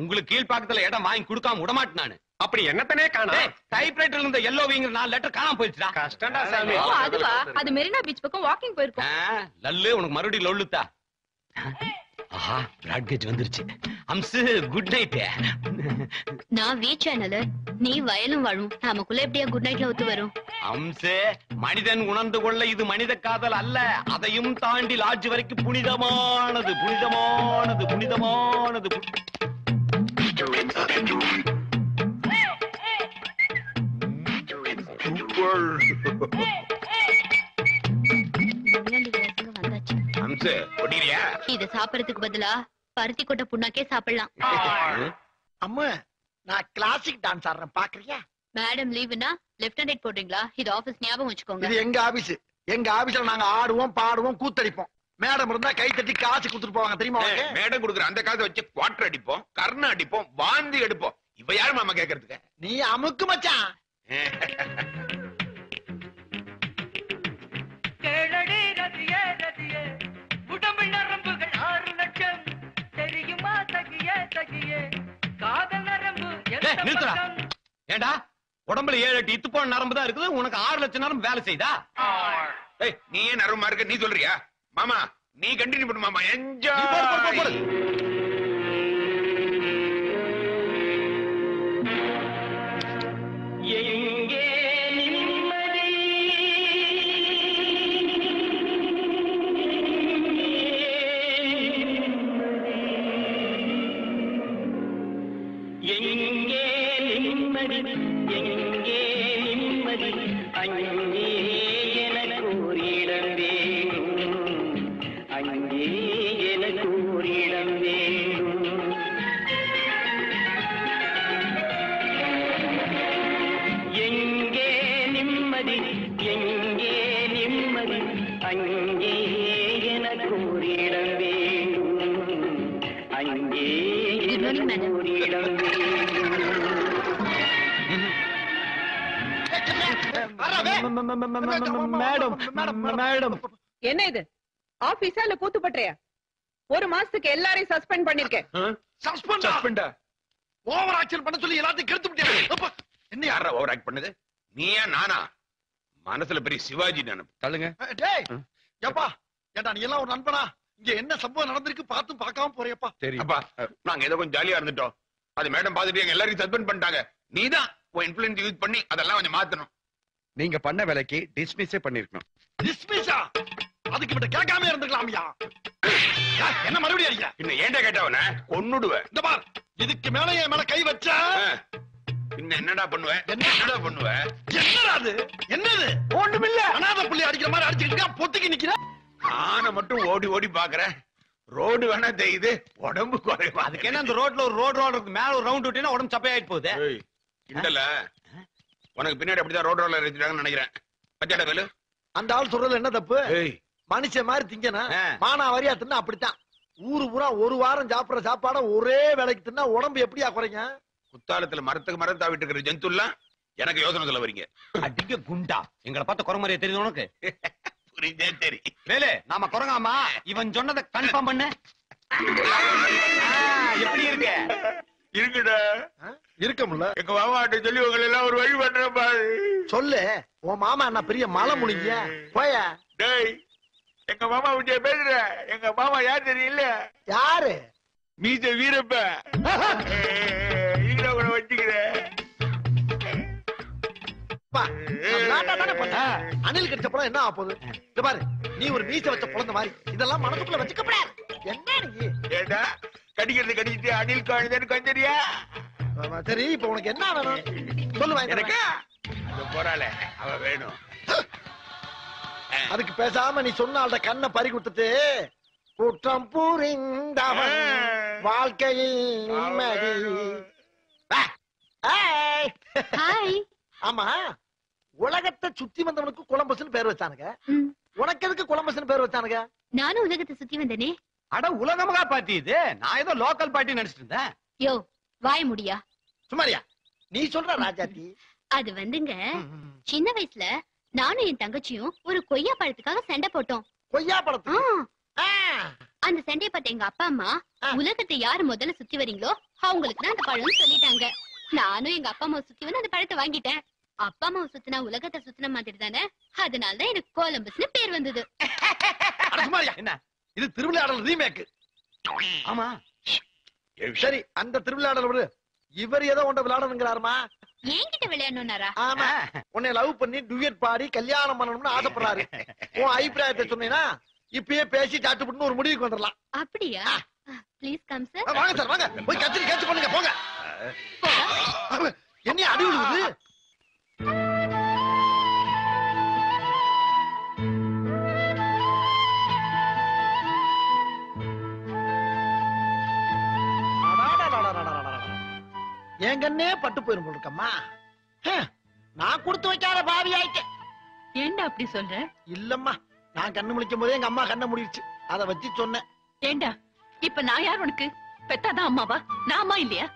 உங்களுக்கு கீழ் பக்கத்துல இடம் வாங்கி கொடுக்காம விடமாட்டேன் நானு. அப்படி என்னத்தனே காணோம்? டைப்ரைட்டர்ல இருந்த எல்லோவிங்கிற 4 லெட்டர் காணாம போயிடுச்சுடா. கஷ்டம்டா சாமி. ஓ அதுவா? அது மெரினா பீச் பக்கம் வாக்கிங் போயிருக்கோம். லல்லு உனக்கு மறுபடியும் லொல்லுதா? ஆஹா பிராட்கேஜ் வந்துருச்சு. Amsu good night. நான் வி சேனல், நீ வயலும் வாழும், நமக்குள்ள எப்படியா குட் நைட்ல ஒத்து வரும்? அம்சு மனிதன் உணர்ந்து கொள்ள இது மனித காதல் அல்ல, அதையும் தாண்டி லாட்ஜ் வரைக்கும் புனிதமானது புனிதமானது புனிதமானது. வந்தாச்சு. இத சாப்பிடறதுக்கு பதிலா பருத்தி கொட்டை புண்ணாக்கே சாப்பிடலாம். அம்மா நான் கிளாசிக் டான்ஸ் ஆடுறேன் பாக்குறியா? மேடம் லீவுனா லெஃப்ட் ஹேண்ட் போடுறீங்களா? இது ஆபீஸ் ஞாபகம் வச்சுக்கோங்க. இது எங்க ஆபீஸ். எங்க ஆபீஸ்ல நாங்க ஆடுவோம் பாடுவோம் கூத்தடிப்போம். மேடம் இருந்தா கை தட்டி காசு கொடுத்துட்டு போவாங்க தெரியுமா? மேடம் கொடுக்குற அந்த காசை வச்சு குவார்டர் அடிப்போம், கர்ண அடிப்போம், வாந்தி எடுப்போம். இப்ப யாரு மாமா கேக்குறதுக்கு? நீ அமுக்கு மச்சான். கேளடி ரதியே ரதியே உடம்பு நரம்புகள் 6 லட்சம் தெரியுமா தகியே தகியே காதல் நரம்பு நிறுத்துறா. ஏண்டா உடம்புல 7-8 இத்து போன நரம்பு தான் இருக்குது, உனக்கு 6 லட்சம் நரம்பு வேலை செய்தா? நீ ஏன் நரம்பா இருக்க நீ சொல்றியா? மாமா நீ கண்டினியூ பண்ணு மாமா. என்ஜாய். எங்கே நிம்மதி எங்கே நிம்மதி எங்கே நிம்மதி அங்கே எனக்கு ஒரு இடம் வேணும், அங்கே எனக்கு ஒரு இடம் வேணும். எங்கே நிம்மதி எங்கே நிம்மதி அங்கே எனக்கு ஒரு இடம் வேணும், அங்கே எனக்கு ஒரு இடம் மேடம் என்ன இது ஆபீஸா இல்ல கூத்து பண்றியா? 1 மாசத்துக்கு எல்லாரையும் சஸ்பெண்ட் பண்ணிருக்கேன். சஸ்பெண்ட் ஓவர் ஆக்ஷன் பண்ண சொல்லி எல்லாத்தையும் கெடுத்து விட்டீங்க. என்ன யாரா ஓவர் ஆக்ட் பண்ணது? நீயா நானா? மனசுல பெரிய சிவாஜி நினைப்பு. தள்ளுங்க. டேய் ஏப்பா ஏண்டா நீ எல்லாம் ஒரு நண்பனா? இங்க என்ன சம்பவம் நடந்திருக்கு பார்த்து பார்க்காம போறியப்பா? அப்பா நாங்க ஏதோ கொஞ்சம் ஜாலியா இருந்துட்டோம். அது மேடம் பாத்துட்டு எங்க எல்லாரையும் சஸ்பெண்ட் பண்ணிட்டாங்க. நீதான் உன் இன்ஃப்ளூயன்ஸ் யூஸ் பண்ணி அதெல்லாம் கொஞ்சம் மாத்தணும். நீங்க பண்ண வேலைக்கு டிஸ்மிஸே பண்ணிருக்கணும். டிஸ்மிஸா? அதுக்கு விட்டு கேட்காம இருந்துக்கலாம்யா. என்ன மறுபடியும் அடிக்க? இன்னும் ஏன்டா கேட்டவன கொன்னுடுவேன். இந்த பார், இதுக்கு மேல என் மேல கை வச்ச இன்னும் என்னடா பண்ணுவேன்? என்னடா பண்ணுவேன்? என்னடா அது? என்னது? ஒண்ணுமில்ல. அனாதை புள்ளி அடிக்கிற மாதிரி அடிச்சுக்கிட்டு பொத்துக்கி நிக்கிற. நான மட்டும் ஓடி ஓடி பாக்குறேன். ரோடு வேணா தெரியுது, உடம்பு குறைவா. அதுக்கு என்ன அந்த ரோட்ல ஒரு ரோடு இருக்கு, மேல ஒரு ரவுண்ட் விட்டீங்கன்னா உடம்பு சப்பையாயிட்டு போகுது. இல்ல உனக்கு பின்னாடி அப்படிதான் ரோடு ரோலர் வச்சிருக்காங்கன்னு நினைக்கிறேன். பச்சாடா வேலு, அந்த ஆள் சொல்றதுல என்ன தப்பு? மனுஷன் மாதிரி திங்கனா மானா வரியா தின்னா அப்படித்தான். ஊரு பூரா ஒரு வாரம் சாப்பிடுற சாப்பாட ஒரே வேலைக்கு தின்னா உடம்பு எப்படியா குறைங்க? குத்தாலத்துல மரத்துக்கு மரம் தாவிட்டு இருக்கிற ஜந்துலாம் எனக்கு யோசனை சொல்ல வரீங்க. அடிக்க குண்டா, எங்களை பார்த்த குரமறைய தெரியுது உனக்கு? புரிஞ்சே சரி. வேலு, நாம குரங்காமா? இவன் சொன்னதை கன்ஃபார்ம் பண்ண. எப்படி இருக்கு? இருக்குடா. இருக்கமுல்ல. எங்க மாமாட்ட சொல்லி உங்களை எல்லாம் ஒரு வழி பண்றேன் பாரு. சொல்லு. உன் மாமா என்ன பெரிய மலை முனிங்க? போய. டேய், எங்க மாமா விஜய பேசுற. எங்க மாமா யார் தெரியல? யாரு? மீச வீரப்ப. இங்க கூட வச்சுக்கிறேன். அணில் கடிச்ச பழம் என்ன ஆகுது? இந்த பாரு, நீ ஒரு மீச வச்ச குழந்தை மாதிரி இதெல்லாம் மனசுக்குள்ள வச்சுக்கப்படாது. என்ன நீ? ஏடா கடிக்கிறது கடிச்சிட்டு அணில் காணுதேன்னு கொஞ்சரியா? சரி, இப்ப உனக்கு என்ன வேணும் சொல்லு. எனக்கு போறாள அவ வேணும். அதுக்கு பேசாம நீ சொன்ன ஆள்ட கண்ணை பறி கொடுத்துட்டு குற்றம் புரிந்தவன் வாழ்க்கையில் நிம்மதி. ஆமா, உலகத்தை சுத்தி வந்தவனுக்கு கொலம்பஸ்னு பேர் வச்சானுங்க. உனக்கு எதுக்கு கொலம்பஸ்னு பேர் வச்சானுங்க? நானும் உலகத்தை சுத்தி வந்தனே. அட உலகமகா பாட்டி இது. நான் ஏதோ லோக்கல் பாட்டி நினைச்சிட்டு இருந்தேன். யோ, வாய முடியா? சுமாரியா, நீ சொல்ற ராஜாத்தி. அது வந்துங்க, சின்ன வயசுல நானும் என் தங்கச்சியும் ஒரு கொய்யா பழத்துக்காக சண்டை போட்டோம். கொய்யா பழத்து? அந்த சண்டையை பார்த்த எங்க அப்பா அம்மா, உலகத்தை யாரு முதல்ல சுத்தி வரீங்களோ அவங்களுக்கு தான் அந்த பழம்னு சொல்லிட்டாங்க. நானும் எங்க அப்பா அம்மாவை சுத்தி வந்து அந்த பழத்தை வாங்கிட்டேன். அப்பா அம்மாவை சுத்தினா உலகத்தை சுத்தின மாதிரி தானே, அதனாலதான் எனக்கு கோலம்பஸ்னு பேர் வந்தது. என்ன இது? திருவிளையாடல் ரீமேக். ஆமா, சரி, அந்த திருவிளையாடல் விடு. இவர் ஏதோ ஒன்றை விளையாடணுங்கிறாருமா? என்கிட்ட விளையாடணும்னாரா? ஆமா, உன்னை லவ் பண்ணி டுயட் பாடி கல்யாணம் பண்ணணும்னு ஆசைப்படுறாரு. உன் அபிப்பிராயத்தை சொன்னீங்கன்னா இப்பயே பேசி சாட்டுப்பட்டு ஒரு முடிவுக்கு வந்துடலாம். அப்படியா? Please come sir. வாங்க சார், வாங்க. போய் கத்திரி கேட்ச் பண்ணுங்க, போங்க. என்ன அடி விழுகுது? என் கண்ணே பட்டு போயிரும் போல இருக்கம்மா. நான் கொடுத்து வைக்காத பாவி ஆயிட்டேன். ஏண்டா அப்படி சொல்ற? இல்லம்மா, நான் கண்ணு முழிக்கும் போதே எங்க அம்மா கண்ணை முடிச்சு, அதை வச்சு சொன்னேன். ஏண்டா, இப்ப நான் யார் உனக்கு? பெத்தாதான் அம்மாவா? நான் அம்மா இல்லையா?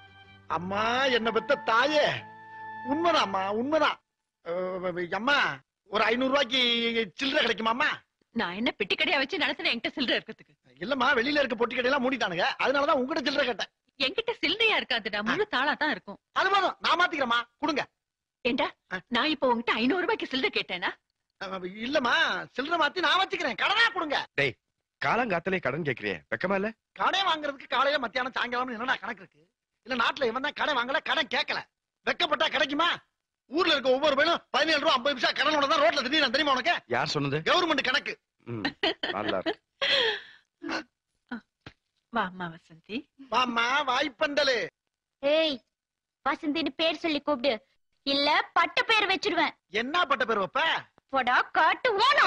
அம்மா என்ன பெத்த தாயே. உண்மைதான் அம்மா, உண்மைதான். அம்மா, ஒரு 500 ரூபாய்க்கு சில்லறை கிடைக்குமாம்மா? நான் என்ன பெட்டி கடையா வச்சு நடத்தின என்கிட்ட சில்லறை இருக்கிறதுக்கு? இல்லம்மா, வெளியில இருக்க பொட்டி கடையெல்லாம் மூடிட்டானுங்க, அதனாலதான் உங்ககிட்ட சில்லறை கேட்டேன். என்கிட்ட சில்லறையா இருக்காதுடா, முழு தாளா தான் இருக்கும். அது போதும், நான் மாத்திக்கிறேம்மா, கொடுங்க. ஏண்டா, நான் இப்ப உங்ககிட்ட 500 ரூபாய்க்கு சில்லறை கேட்டேனா? இல்லம்மா, சில்லறை மாத்தி நான் வச்சுக்கிறேன், கடனா கொடுங்க. டேய், காலங்காத்தலே கடன் கேக்குறியே, வெக்கமா இல்ல? கடை வாங்குறதுக்கு காலையில மத்தியானம் சாயங்காலம் என்னடா கணக்கு இருக்கு? இல்ல நாட்டுல இவன் தான் கடை வாங்கல, கடன் கேட்கல. வெக்கப்பட்டா கிடைக்குமா? ஊர்ல இருக்க ஒவ்வொரு பையனும் 17 ரூபா 50 பைசா கடனோட தான் ரோட்ல திடீர்னு தெரியுமா உனக்கு? யார் சொன்னது? கவர்மெண்ட் கணக்கு. நல்லா இருக்கு. வாம்மா வசந்தி. வாம்மா, வாய்ப்பண்டலே. ஏய், வசந்தின்னு பேர் சொல்லி கூப்பிடு, இல்ல பட்ட பேர் வச்சிருவேன். என்ன பட்ட பேர் வைப்ப? போடா காட்டு ஓனா.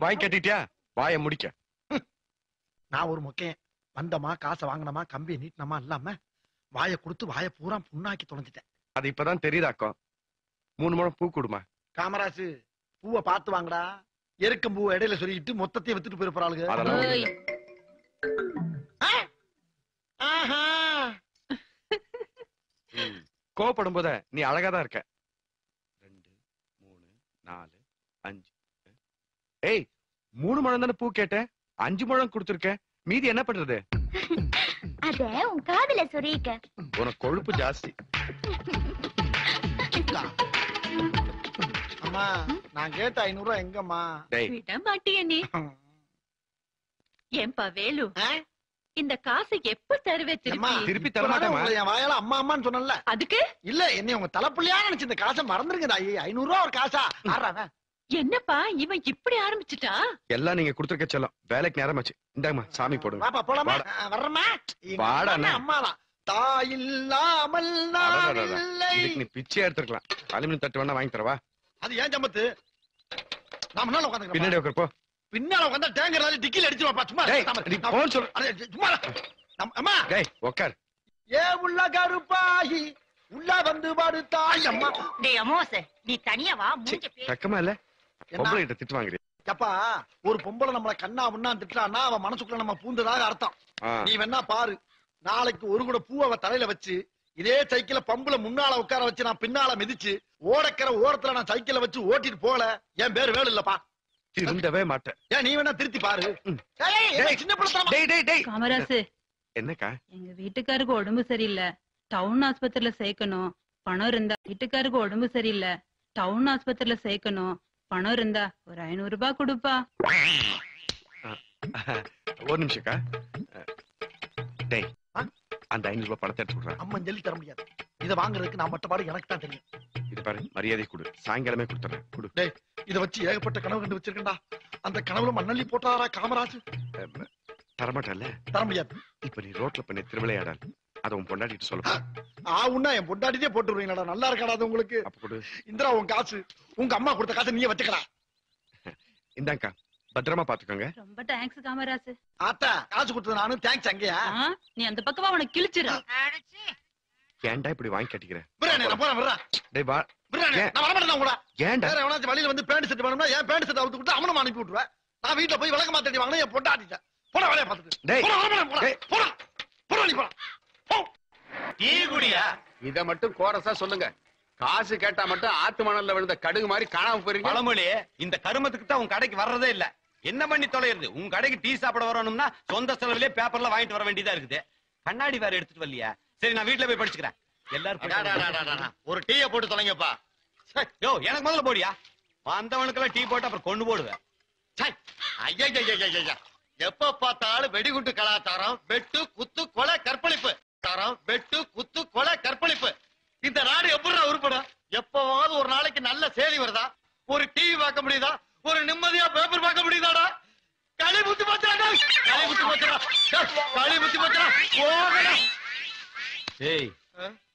வாய் கட்டிட்டியா? வாயை முடிக்க. நான் ஒரு முக்கியம் வந்தமா, காசை வாங்கினமா, கம்பியை நீட்டினமா இல்லாம வாயை கொடுத்து வாயை பூரா புண்ணாக்கி தொலைஞ்சிட்டேன். அது இப்பதான் தெரியுதாக்கும். 3 முழம் பூ கொடுமா. காமராசு, பூவை பார்த்து வாங்கடா. எருக்கம் பூவை இடையில சொல்லிட்டு மொத்தத்தையும் வித்துட்டு போயிருப்பாளுங்க. கோவப்படும் போத நீ அழகாதான் இருக்க. 2 3 4 5. ஏய், 3 முழம் தானே பூ கேட்டேன், 5 முழம் கொடுத்துருக்க. மீதி என்ன பண்றது? அத உன் காதுல சொருகிக்க. உனக்கு கொழுப்பு ஜாஸ்தி. அம்மா, நான் கேட்ட 500 ரூபாய் எங்கம்மா? விட மாட்டிய நீ. ஏன்பா வேலு, இந்த காசை எப்ப தருவே? திருப்பி தர மாட்டேன். என் வாயால அம்மா அம்மான்னு சொன்னல. அதுக்கு இல்ல, என்னை உங்க தலைப்புள்ளையா நினைச்சு இந்த காசை மறந்துருங்க தாயி. 500 ரூபாய் ஒரு காசா? என்னப்பா இவன் இப்படி ஆரம்பிச்சுட்டா? எல்லாம் நீங்க கொடுத்துருக்க செல்லம். வேலைக்கு நேரமாச்சு. இந்தாங்கம்மா சாமி போடுங்க. வாப்பா போலாமா? வர்றமா? வாடா அண்ணா. அம்மாவா? தாயில்லாமல் நான் இல்லை. இதுக்கு நீ பிச்சை எடுத்துக்கலாம். அலுமினியம் தட்டு வேணா வாங்கி தரவா? அது ஏன் ஜம்பத்து? நான் முன்னால உட்காந்துக்கிறேன். பின்னாடி உட்கார் போ. பின்னால உட்காந்தா டேங்கர் டிக்கில அடிச்சிருவாப்பா. சும்மா டேய், நீ போன்னு சொல்லு. சும்மா அம்மா. டேய் உட்கார். ஏ உள்ள கருப்பாயி உள்ள வந்து படுத்தாய் அம்மா. டேய் அமோஸ், நீ தனியா வா. மூஞ்ச பேர் தக்கமா இல்ல? பொம்பளை கிட்ட திட்டு வாங்குறீ. அப்பா ஒரு பொம்பளை நம்மள கண்ணா முன்னா திட்டானா அவ மனசுக்குள்ள நம்ம பூந்ததாக அர்த்தம். நீ வேணா பாரு, நாளைக்கு ஒரு கூட பூ அவ தலையில வச்சு இதே சைக்கிள பம்புல முன்னால உட்கார வச்சு நான் பின்னால மிதிச்சு ஓடக்கிற ஓரத்துல நான் சைக்கிள வச்சு ஓட்டிட்டு போல என் பேரு வேலு இல்லப்பா. திருந்தவே மாட்டேன். ஏன் நீ வேணா திருத்தி பாரு. சின்ன பிள்ளை காமராசு, என்னக்கா? எங்க வீட்டுக்காருக்கு உடம்பு சரியில்லை, டவுன் ஆஸ்பத்திரியில சேர்க்கணும். பணம் இருந்தா. வீட்டுக்காருக்கு உடம்பு சரியில்லை, டவுன் ஆஸ்பத்திரியில சேர்க்கணும். பணம் இருந்தா ஒரு 500 ரூபாய் கொடுப்பா. ஒரு நிமிஷம்க்கா. டேய் அந்த 500 ரூபாய் பணத்தை எடுத்து கொடுறேன். அம்மா சொல்லி தர முடியாது. இத வாங்குறதுக்கு நான் மட்ட பாடு எனக்கு தான் தெரியும். இது பாரு, மரியாதை கொடு. சாயங்காலமே கொடுத்துறேன். கொடு. டேய் இத வச்சு ஏகப்பட்ட கனவு கண்டு வச்சிருக்கேன்டா. அந்த கனவுல மண்ணள்ளி போட்டாரா காமராஜ்? தரமாட்டல்ல? தர முடியாது. இப்ப நீ ரோட்ல பண்ணி திருவிளையாடல். அத உன் பொண்டாட்டிட்டு சொல்ல. உன்னா என் பொண்டாட்டியே போட்டு விடுறீங்களா? நல்லா இருக்காடா உங்களுக்கு? அப்ப கொடு. இந்திரா உன் காசு, உங்க அம்மா கொடுத்த காசு நீயே வச்சுக்கலாம். இந்தாங்கா, பத்திரமா பாத்துக்கோங்க. ரொம்ப தேங்க்ஸ் காமராசு. ஆத்தா காசு கொடுத்தது நானும் தேங்க்ஸ். அங்கயா நீ அந்த பக்கமா அவனை கிழிச்சிரு. ஏன்டா இப்படி வாங்கி கட்டிக்கிறேன்? நான் போறேன். டேய் வா. நான் வரமாட்டேன் கூட. ஏன்டா? வேற எவனாச்சும் வழியில வந்து பேண்ட் செட் வேணும்னா என் பேண்ட் செட் அவுத்து கொடுத்து அவனும் அனுப்பி விட்டுருவேன். நான் வீட்டுல போய் விளக்க மாத்தடி வாங்கினா என் பொண்டாட்டிட்டேன். போட வேலையை பார்த்துட்டு. டேய் போடா போடா நீ போடா. டீ குடியா? இத மட்டும் கோரஸா சொல்லுங்க. காசு கேட்டா மட்டும் ஆத்து மணல்ல விழுந்த கடுகு மாதிரி காணாம போறீங்க. பழமொழி, இந்த கருமத்துக்கு தான் உன் கடைக்கு வர்றதே இல்ல. என்ன பண்ணி தொலைறது? உன் கடைக்கு டீ சாப்பிட வரணும்னா சொந்த செலவுலயே பேப்பர்ல வாங்கிட்டு வர வேண்டியதா இருக்குது. கண்ணாடி வேற எடுத்துட்டு வரலையா? சரி நான் வீட்டுல போய் படிச்சுக்கிறேன். எல்லாரும் ஒரு டீயை போட்டு தொலைங்கப்பா. யோ எனக்கு முதல்ல போடியா. வந்தவனுக்கெல்லாம் டீ போட்டு அப்புறம் கொண்டு போடுவேன். ஐயா எப்ப பார்த்தாலும் வெடிகுண்டு கலாச்சாரம், வெட்டு குத்து கொலை கற்பழிப்பு. வெட்டு குத்து கொலை கற்பழிப்பு. இந்த நாடு எப்படி உருப்படும்? எப்பவாவது ஒரு நாளைக்கு நல்ல செய்தி வருதா? ஒரு டிவி பார்க்க முடியுதா? ஒரு நிம்மதியா பேப்பர் பார்க்க முடியுதாடா? களி புத்தி போச்சுடா. களி புத்தி போச்சுடா. களி புத்தி போச்சுடா. போகடா. ஏய்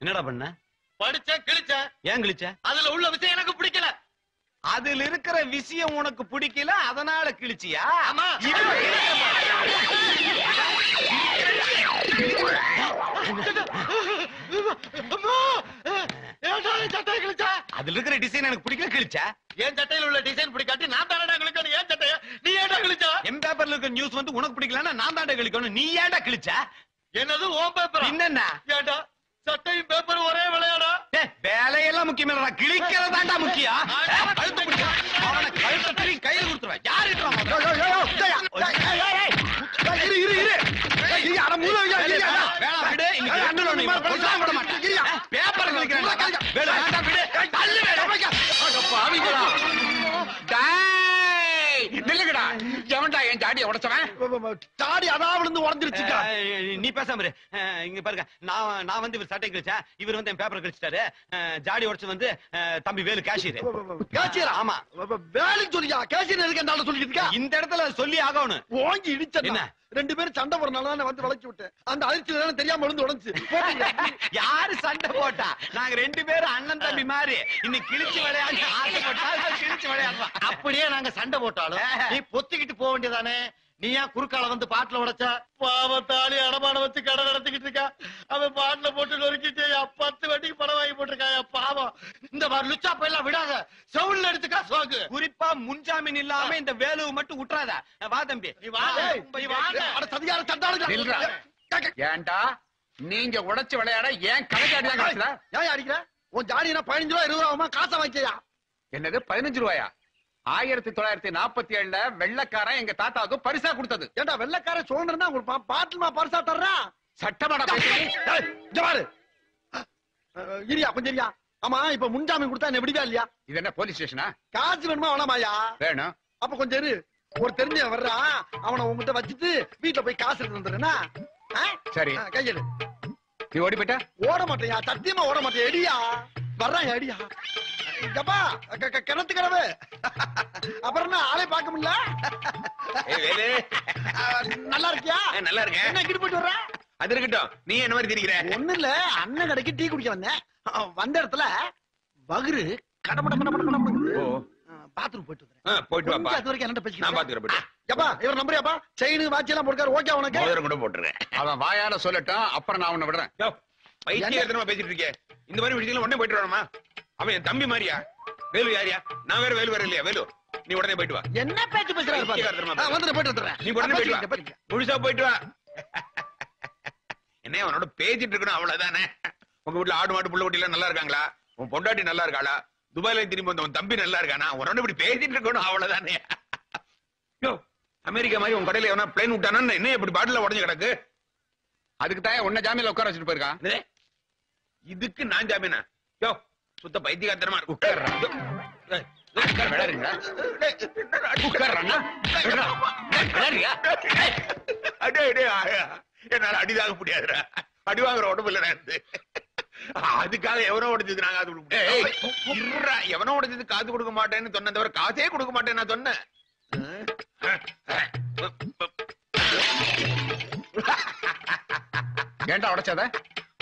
என்னடா பண்ண? படிச்சேன் கிழிச்சேன். ஏன் கிழிச்ச? அதுல உள்ள விஷயம் எனக்கு பிடிக்கல. அதுல இருக்கிற விஷயம் உனக்கு பிடிக்கல, அதனால கிழிச்சியா? ஆமா. அதுல இருக்கிற டிசைன் எனக்கு பிடிக்கல, கிழிச்சா? என் சட்டையில உள்ள டிசைன் பிடிக்காட்டி நான் தானடா கிழிக்கணும். ஏன் சட்டைய நீ ஏன்டா கிழிச்சா? என் பேப்பர்ல இருக்கிற நியூஸ் வந்து உனக்கு பிடிக்கலன்னா நான் தாண்டா கிழிக்கணும். நீ ஏன்டா கிழிச்சா? என்னது ஓ பேப்பர்? என்னன்னா ஏன்டா சட்டையும் பேப்பர் ஒரே விளையாடா? வேலையெல்லாம் முக்கியம் இல்லடா, கிழிக்கிறதாண்டா முக்கியம். கழுத்து பிடிச்சா அவனை கழுத்தை கையில கொடுத்துருவேன். யாரு பேப்பர் நில்லுங்கடா. எவன்டா என் ஜாடியை உடைச்சவன்? ஜாடி அதான் விழுந்து உடஞ்சிருச்சுக்கா. நீ பேசாம இரு. இங்க பாருங்க, நான் வந்து இவர் சட்டை கிழிச்சேன், இவர் வந்து என் பேப்பர் கிழிச்சிட்டாரு. ஜாடி உடைச்சு வந்து தம்பி வேலு கேஷியர். கேஷியர்? ஆமா. வேலைக்கு சொல்லியா? கேஷியர் எதுக்கு என்னால சொல்லிட்டு இருக்கா? இந்த இடத்துல சொல்லி ஆகணும். ஓங்கி இடிச்ச என்ன? ரெண்டு பேரும் சண்டை போறனால தான் வந்து வளைச்சு விட்டேன். அந்த அதிர்ச்சியில தெரியாம விழுந்து உடைச்சு. யாரு சண்டை போட்டா? நாங்க ரெண்டு பேரும் அண்ணன் தம்பி மாதிரி இன்னைக்கு கிழிச்சு விளையாடி ஆசைப்பட்டா கிழிச்சு விளையாடுறோம். அப்படியே நாங்க சண்டை போட்டாலும் நீ பொத்திக்கிட்டு போக வேண்டியதானே? நீ ஏன் குறுக்கால வந்து பாட்டுல உடைச்சா? பாவத்தாளி அடமான வச்சு கடை நடத்திக்கிட்டு இருக்கா. அவன் பாட்டுல போட்டு நொறுக்கிட்டு 10 வட்டிக்கு படம் வாங்கி போட்டிருக்கா. பாவம். இந்த மாதிரி லுச்சா போயெல்லாம் விடாத. செவுல்ல எடுத்துக்கா சோக்கு. குறிப்பா முன்ஜாமீன் இல்லாம இந்த வேலுவை மட்டும் விட்டுறாத. வா தம்பி. ஏன்டா நீங்க உடைச்சு விளையாட ஏன் கணக்கு ஏன் அடிக்கிற? உன் ஜாடினா 15 ரூபா 20 ரூபா காசை வாங்கியா? என்னது 15 ரூபாயா? 1947 வெள்ளக்காரன் எங்க தாத்தாவுக்கு பரிசா கொடுத்தது. ஏண்டா வெள்ளக்காரன் சோழனா ஒரு பாட்டுமா பரிசா தர்றான்? சட்டமாடா பாரு. இரியா கொஞ்சம் இரியா. ஆமா இப்ப முன்ஜாமீன் கொடுத்தா என்ன விடுவா இல்லையா? இது என்ன போலீஸ் ஸ்டேஷனா? காசு வேணுமா வேணாமாயா? வேணும். அப்ப கொஞ்சம் இரு. ஒரு தெரிஞ்ச வர்றான், அவனை உங்ககிட்ட வச்சுட்டு வீட்டுல போய் காசு எடுத்து வந்துடுறேன்னா? சரி கையெடு. நீ ஓடி போயிட்ட? ஓட மாட்டேயா, சத்தியமா ஓட மாட்டேன். எடியா வர்றாங்க அடியா. எப்பா கிணத்து கிடவு. அப்புறம் என்ன ஆளே பார்க்க முடியல. நல்லா இருக்கியா? நல்லா இருக்கேன். என்ன கிட்ட போயிட்டு வர்ற? அது இருக்கட்டும், நீ என்ன மாதிரி திரிக்கிற? ஒண்ணு இல்ல, அண்ணன் கடைக்கு டீ குடிக்க வந்தேன். வந்த இடத்துல வகுரு கடமட பாத்ரூம் போயிட்டு வரேன். போயிட்டு வாப்பா. அது வரைக்கும் என்ன பேசிக்கிறேன்? நான் பாத்துக்கிறேன். எப்பா இவர் நம்பறியாப்பா? செயின் வாட்ச் எல்லாம் போட்டுக்காரு. ஓகே உனக்கு? மோதிரம் கூட போட்டுறேன். அவன் வாயால சொல்லட்டும், அப்புறம் நான் உன்னை விடுறேன். பைத்தியமா பேசிட்டு இருக்கேன். இந்த மாதிரி விஷயத்துல உடனே போயிட்டு வரணுமா? அவன் என் தம்பி மாதிரியா? வேலு யாரியா? நான் வேற வேலு வேற இல்லையா? வேலு நீ உடனே போயிட்டு வா. என்ன பேச்சு பேசுறாரு? வந்து போயிட்டு வந்துடுறேன். நீ உடனே போயிட்டு வா. முழுசா போயிட்டு வா. என்ன அவனோட பேசிட்டு இருக்கணும், அவ்வளவுதானே. உங்க வீட்டுல ஆடு மாடு புள்ள குட்டி எல்லாம் நல்லா இருக்காங்களா? உன் பொண்டாட்டி நல்லா இருக்காளா? துபாயில திரும்பி வந்த உன் தம்பி நல்லா இருக்கானா? உன்னோட இப்படி பேசிட்டு இருக்கணும், அவ்வளவுதானே. அமெரிக்கா மாதிரி உன் கடையில எவனா பிளேன் விட்டானா என்ன இப்படி பாட்டில உடஞ்சு கிடக்கு? அதுக்கு தான் உன்னை ஜாமீன்ல உட்கார வச்சுட்டு போயிருக்கான். இதுக்கு நான் ஜாமீனா? யோ சுத்த பைத்தியகாரமா உட்கார்றா. என்னால அடிதாக முடியாதுடா. அடி வாங்குற உடம்பு இல்ல. அதுக்காக எவனோ உடைஞ்சது நாங்க காது கொடுக்க எவனோ உடைஞ்சது காது கொடுக்க மாட்டேன்னு சொன்ன தவிர காசே கொடுக்க மாட்டேன்னு நான் சொன்னேன். ஏன்டா உடைச்சத?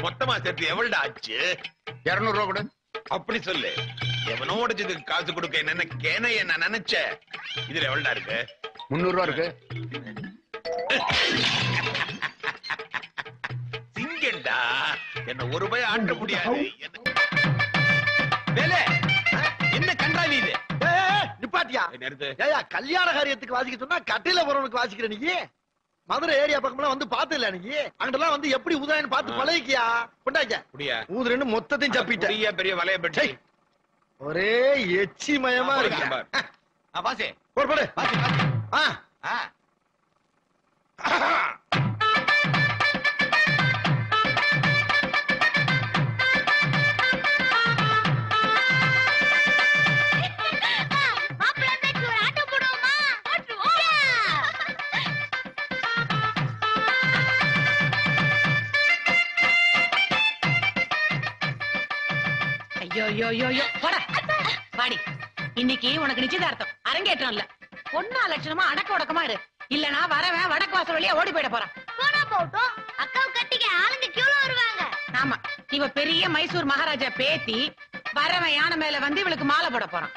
மொத்தமா சேர்த்து எவ்வளவு ஆச்சு? 200 ரூபா கொடு. அப்படி சொல்லு. எவனோ உடைச்சதுக்கு காசு கொடுக்க என்ன நான் நினைச்சேன். இதுல எவ்வளவு இருக்கு? 300 ரூபா இருக்கு. சிங்கண்டா என்ன ஒரு ரூபாய் ஆட்ட முடியாது. என்ன கண்டாவி இது? நிப்பாட்டியா? ஏயா கல்யாண காரியத்துக்கு வாசிக்க சொன்னா கட்டில போறவனுக்கு வாசிக்கிற நீ? மதுரை ஏரியா பக்கம்லாம் வந்து பாத்து இல்ல நீ? அங்கெல்லாம் வந்து எப்படி உதாரணம் பார்த்து பழகிக்கியா? கொண்டாக்க முடியா ஊதுறன்னு மொத்தத்தையும் சப்பிட்ட. பெரிய வலைய பெட்டி ஒரே எச்சி மயமா இருக்கு. வாசி போடு போடு. வாடி, இன்னைக்கு உனக்கு நிச்சயதார்த்தம், அரங்கேற்றம் இல்ல. பொண்ணா லட்சணமா அடக்க உடக்கமா இரு, இல்லனா வரவன் வடக்கு வாசல் வழியா ஓடி போயிட போறான். போனா போட்டும், அக்காவை கட்டிக்க ஆளுங்க கியூல வருவாங்க. ஆமா, இவ பெரிய மைசூர் மகாராஜா பேத்தி, வரவன் யானை மேல வந்து இவளுக்கு மாலை போட போறான்.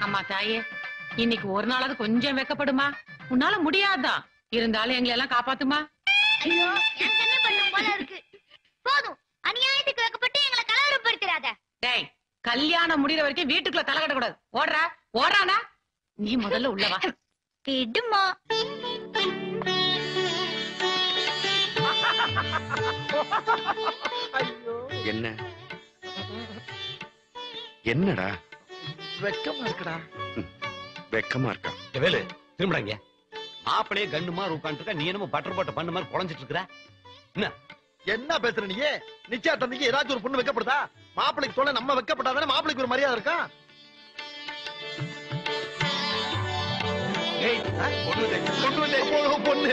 அம்மா தாயே, இன்னைக்கு ஒரு நாளாவது கொஞ்சம் வெக்கப்படுமா? உன்னால முடியாதான், இருந்தாலும் எங்களை எல்லாம் காப்பாத்துமா. ஐயோ, எனக்கு என்ன பண்ணும் போல இருக்கு. போதும், அநியாயத்துக்கு வெக்கப்பட்டு எங்களை கலவரப்படுத்திராத. டேய், கல்யாணம் முடிகிற வரைக்கும் வீட்டுக்குள்ள தலை கட்டக்கூடாது. ஓடுறா ஓடுறானா? நீ முதல்ல உள்ளவா. இடுமா என்ன என்னடா வெக்கமா இருக்குடா. வெக்கமா இருக்கா? வேலு திரும்படாங்க. மாப்பிளையே கண்ணுமா உட்காந்துருக்க, நீ என்னமோ பட்டர் போட்ட பண்ணு மாதிரி குழஞ்சிட்டு இருக்கிற. என்ன பேசுற நீ? நிச்சயத்தன்னைக்கு ஏதாச்சும் ஒரு பொண்ணு வைக்கப்படுதா? மாப்பிளைக்கு சொல்ல நம்ம வைக்கப்பட்டாதானே மாப்பிளைக்கு ஒரு மரியாதை இருக்கா? பொண்ணு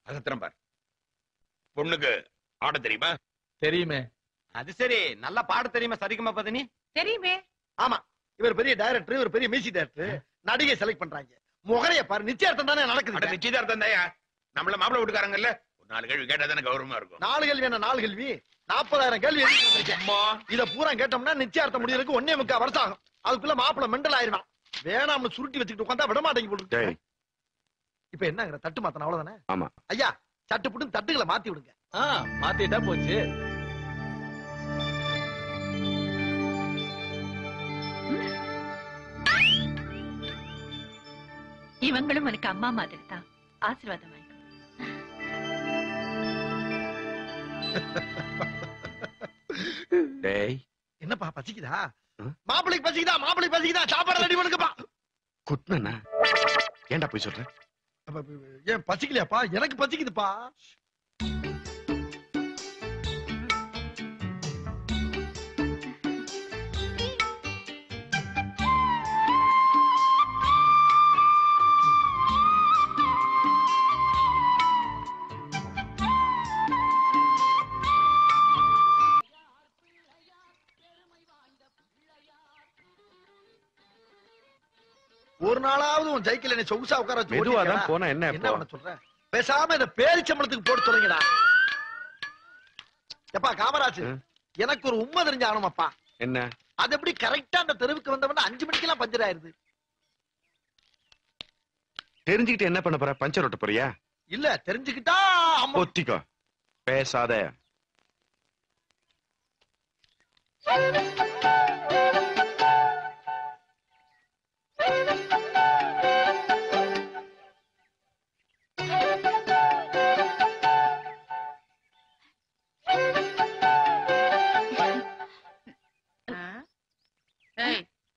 அசத்திரம் பார். பொண்ணுக்கு ஆட தெரியுமா? தெரியுமே. அது சரி, நல்லா பாட தெரியுமா? சரிக்குமா பதனி? தெரியுமே. ஆமா, இவர் பெரிய டைரக்டர், இவர் பெரிய மியூசிக் டைரக்டர். நடிகை செலக்ட் பண்றாங்க. முகரைய பாரு, நிச்சயார்த்தம் தானே நடக்குது. நிச்சயதார்த்தம் தாயா? நம்மள மாப்பிள வீட்டுக்காரங்கல்ல, ஒரு 4 கேள்வி கேட்டா தானே கௌரவமா இருக்கும். 4 கேள்வி என்ன? 4 கேள்வி 40,000 கேள்வி. இத பூரா கேட்டோம்னா நிச்சயார்த்தம் முடியறதுக்கு 1.25 வருஷம் ஆகும். அதுக்குள்ள மாப்பிள மெண்டல் ஆயிருவான். வேணாம்னு சுருட்டி வச்சுக்கிட்டு உட்காந்தா விட மாட்டேங்க போட்டு. இப்ப என்னங்கிற தட்டு மாத்தன அவ்வளவுதானே? ஆமா ஐயா, சட்டு புட்டு தட்டுகளை மாத்தி விடுங்க. மாத்திட்டா போச்சு. இவங்களும் உனக்கு அம்மா மாதிரி தான். ஆசீர்வாதம் வாங்கிக்கோ. டேய், என்னப்பா பசிக்குதா? மாப்பிளைக்கு பசிக்குதா? மாப்பிளைக்கு பசிக்குதா? சாப்பாடு ரெடி பண்ணுங்கப்பா. குட்னா ஏன்டா போய் சொல்ற? ஏன் பசிக்கலையாப்பா? எனக்கு பசிக்குதுப்பா. ஒரு நாளாவது உன் சைக்கிள் என்ன சொகுசா உட்கார வச்சு மெதுவா ஓட்டிருக்கேடா. தான் போனா என்ன என்ன இப்போ? பண்ண சொல்ற? பேசாம இந்த பேரிச்சம்பளத்துக்கு போட்டு சொல்லுங்கடா. எப்பா காமராஜ், எனக்கு ஒரு உண்மை தெரிஞ்சாகணுமாப்பா. என்ன? அது எப்படி கரெக்டா அந்த தெருவுக்கு வந்தவன 5 மணிக்கெல்லாம் பஞ்சர் ஆயிருது? தெரிஞ்சுக்கிட்டு என்ன பண்ண போற? பஞ்சர் ஓட்ட போறியா? இல்ல தெரிஞ்சுக்கிட்டா அம்மா. ஒத்திக்கோ, பேசாத.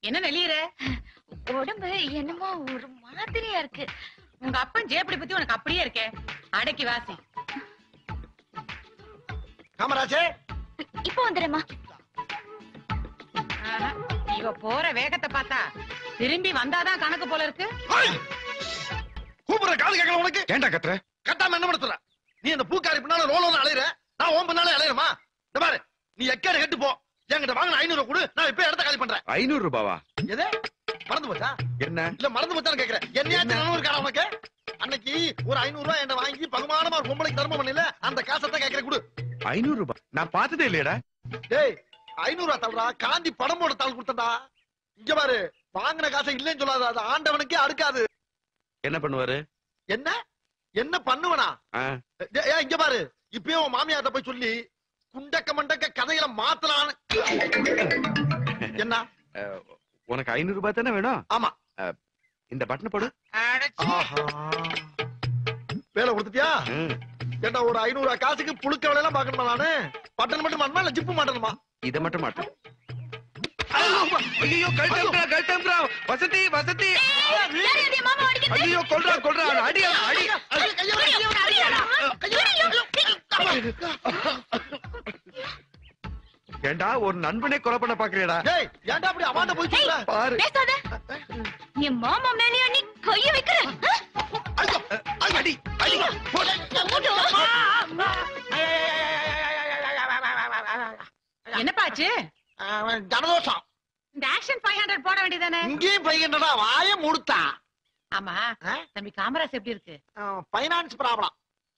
என்ன நெளியற? உடம்பு என்னமோ ஒரு மாதிரியா இருக்கு. உங்க அப்பன் ஜேப்படி பத்தி உனக்கு அப்படியே இருக்கே. அடக்கி வாசி. காமராஜே, இப்போ வந்துடுமா? இவ போற வேகத்தை பார்த்தா திரும்பி வந்தாதான் கணக்கு போல இருக்கு. கூப்பிடுற காது கேட்கல உனக்கு? ஏன்டா கத்துற? கட்டாம என்ன படுத்துற? நீ அந்த பூக்காரி பின்னால ரோலோன்னு அலையிற, நான் ஓம் பின்னால அலையிறமா? இந்த பாரு, நீ எக்கேடு கெட்டு போ. என்கிட்ட வாங்கின 500 கொடு, நான் இப்ப இடத்த காலி பண்றேன். 500 ரூபாவா? எது மறந்து போச்சா? என்ன இல்ல மறந்து போச்சான்னு கேக்குறேன். என்னையாச்சும் நினைவு இருக்காடா உனக்கு? அன்னைக்கு ஒரு 500 ரூபாய் என்ன வாங்கி பகுமானமா ஒரு பொம்பளைக்கு தர்மம் பண்ணல, அந்த காசத்தான் கேக்குறேன் கொடு. 500 ரூபாய்? நான் பார்த்ததே இல்லையடா. டேய் 500 ரூபாய் தள்ளுடா, காந்தி படம் போட தாள் கொடுத்தா. இங்க பாரு, வாங்கின காசை இல்லைன்னு சொல்லாத, அது ஆண்டவனுக்கே அடுக்காது. என்ன பண்ணுவாரு? என்ன என்ன பண்ணுவனா? இங்க பாரு, இப்பயும் உன் மாமியார்ட்ட போய் சொல்லி குண்டக்க மண்டக்க கதையில மாத்தலான்னு. என்ன உனக்கு 500 ரூபாய் தானே வேணும்? ஆமா. இந்த பட்டனை போடு. வேலை கொடுத்துட்டியா? ஏண்டா ஒரு 500 ரூபாய் காசுக்கு புழுக்க வேலையெல்லாம் பாக்கணுமா? நானு பட்டன் மட்டும் மாட்டணுமா இல்ல ஜிப்பு மாட்டணுமா? இதை மட்டும் மாட்டேன். ஐயோ கல்டம்ரா வசதி வசதி. ஐயோ கொல்றா அடி அடி. ஏண்டா ஒரு நண்பனே கொலை பண்ண பாக்குறியடா? டேய் ஏண்டா அப்படி அவாண்ட போய் சொல்ற? பாரு பேசாத. என் மாமா மேலயா நீ கைய வைக்கிற? ஐயோ அடி அடி. என்னப்பாச்சு? ஜனதோஷம். இந்த ஆக்ஷன் 500 போட வேண்டியதானே? இங்கேயும் 500 வாய முடுத்தா. ஆமா தம்பி காமராஜ் எப்படி இருக்கு? Finance problem.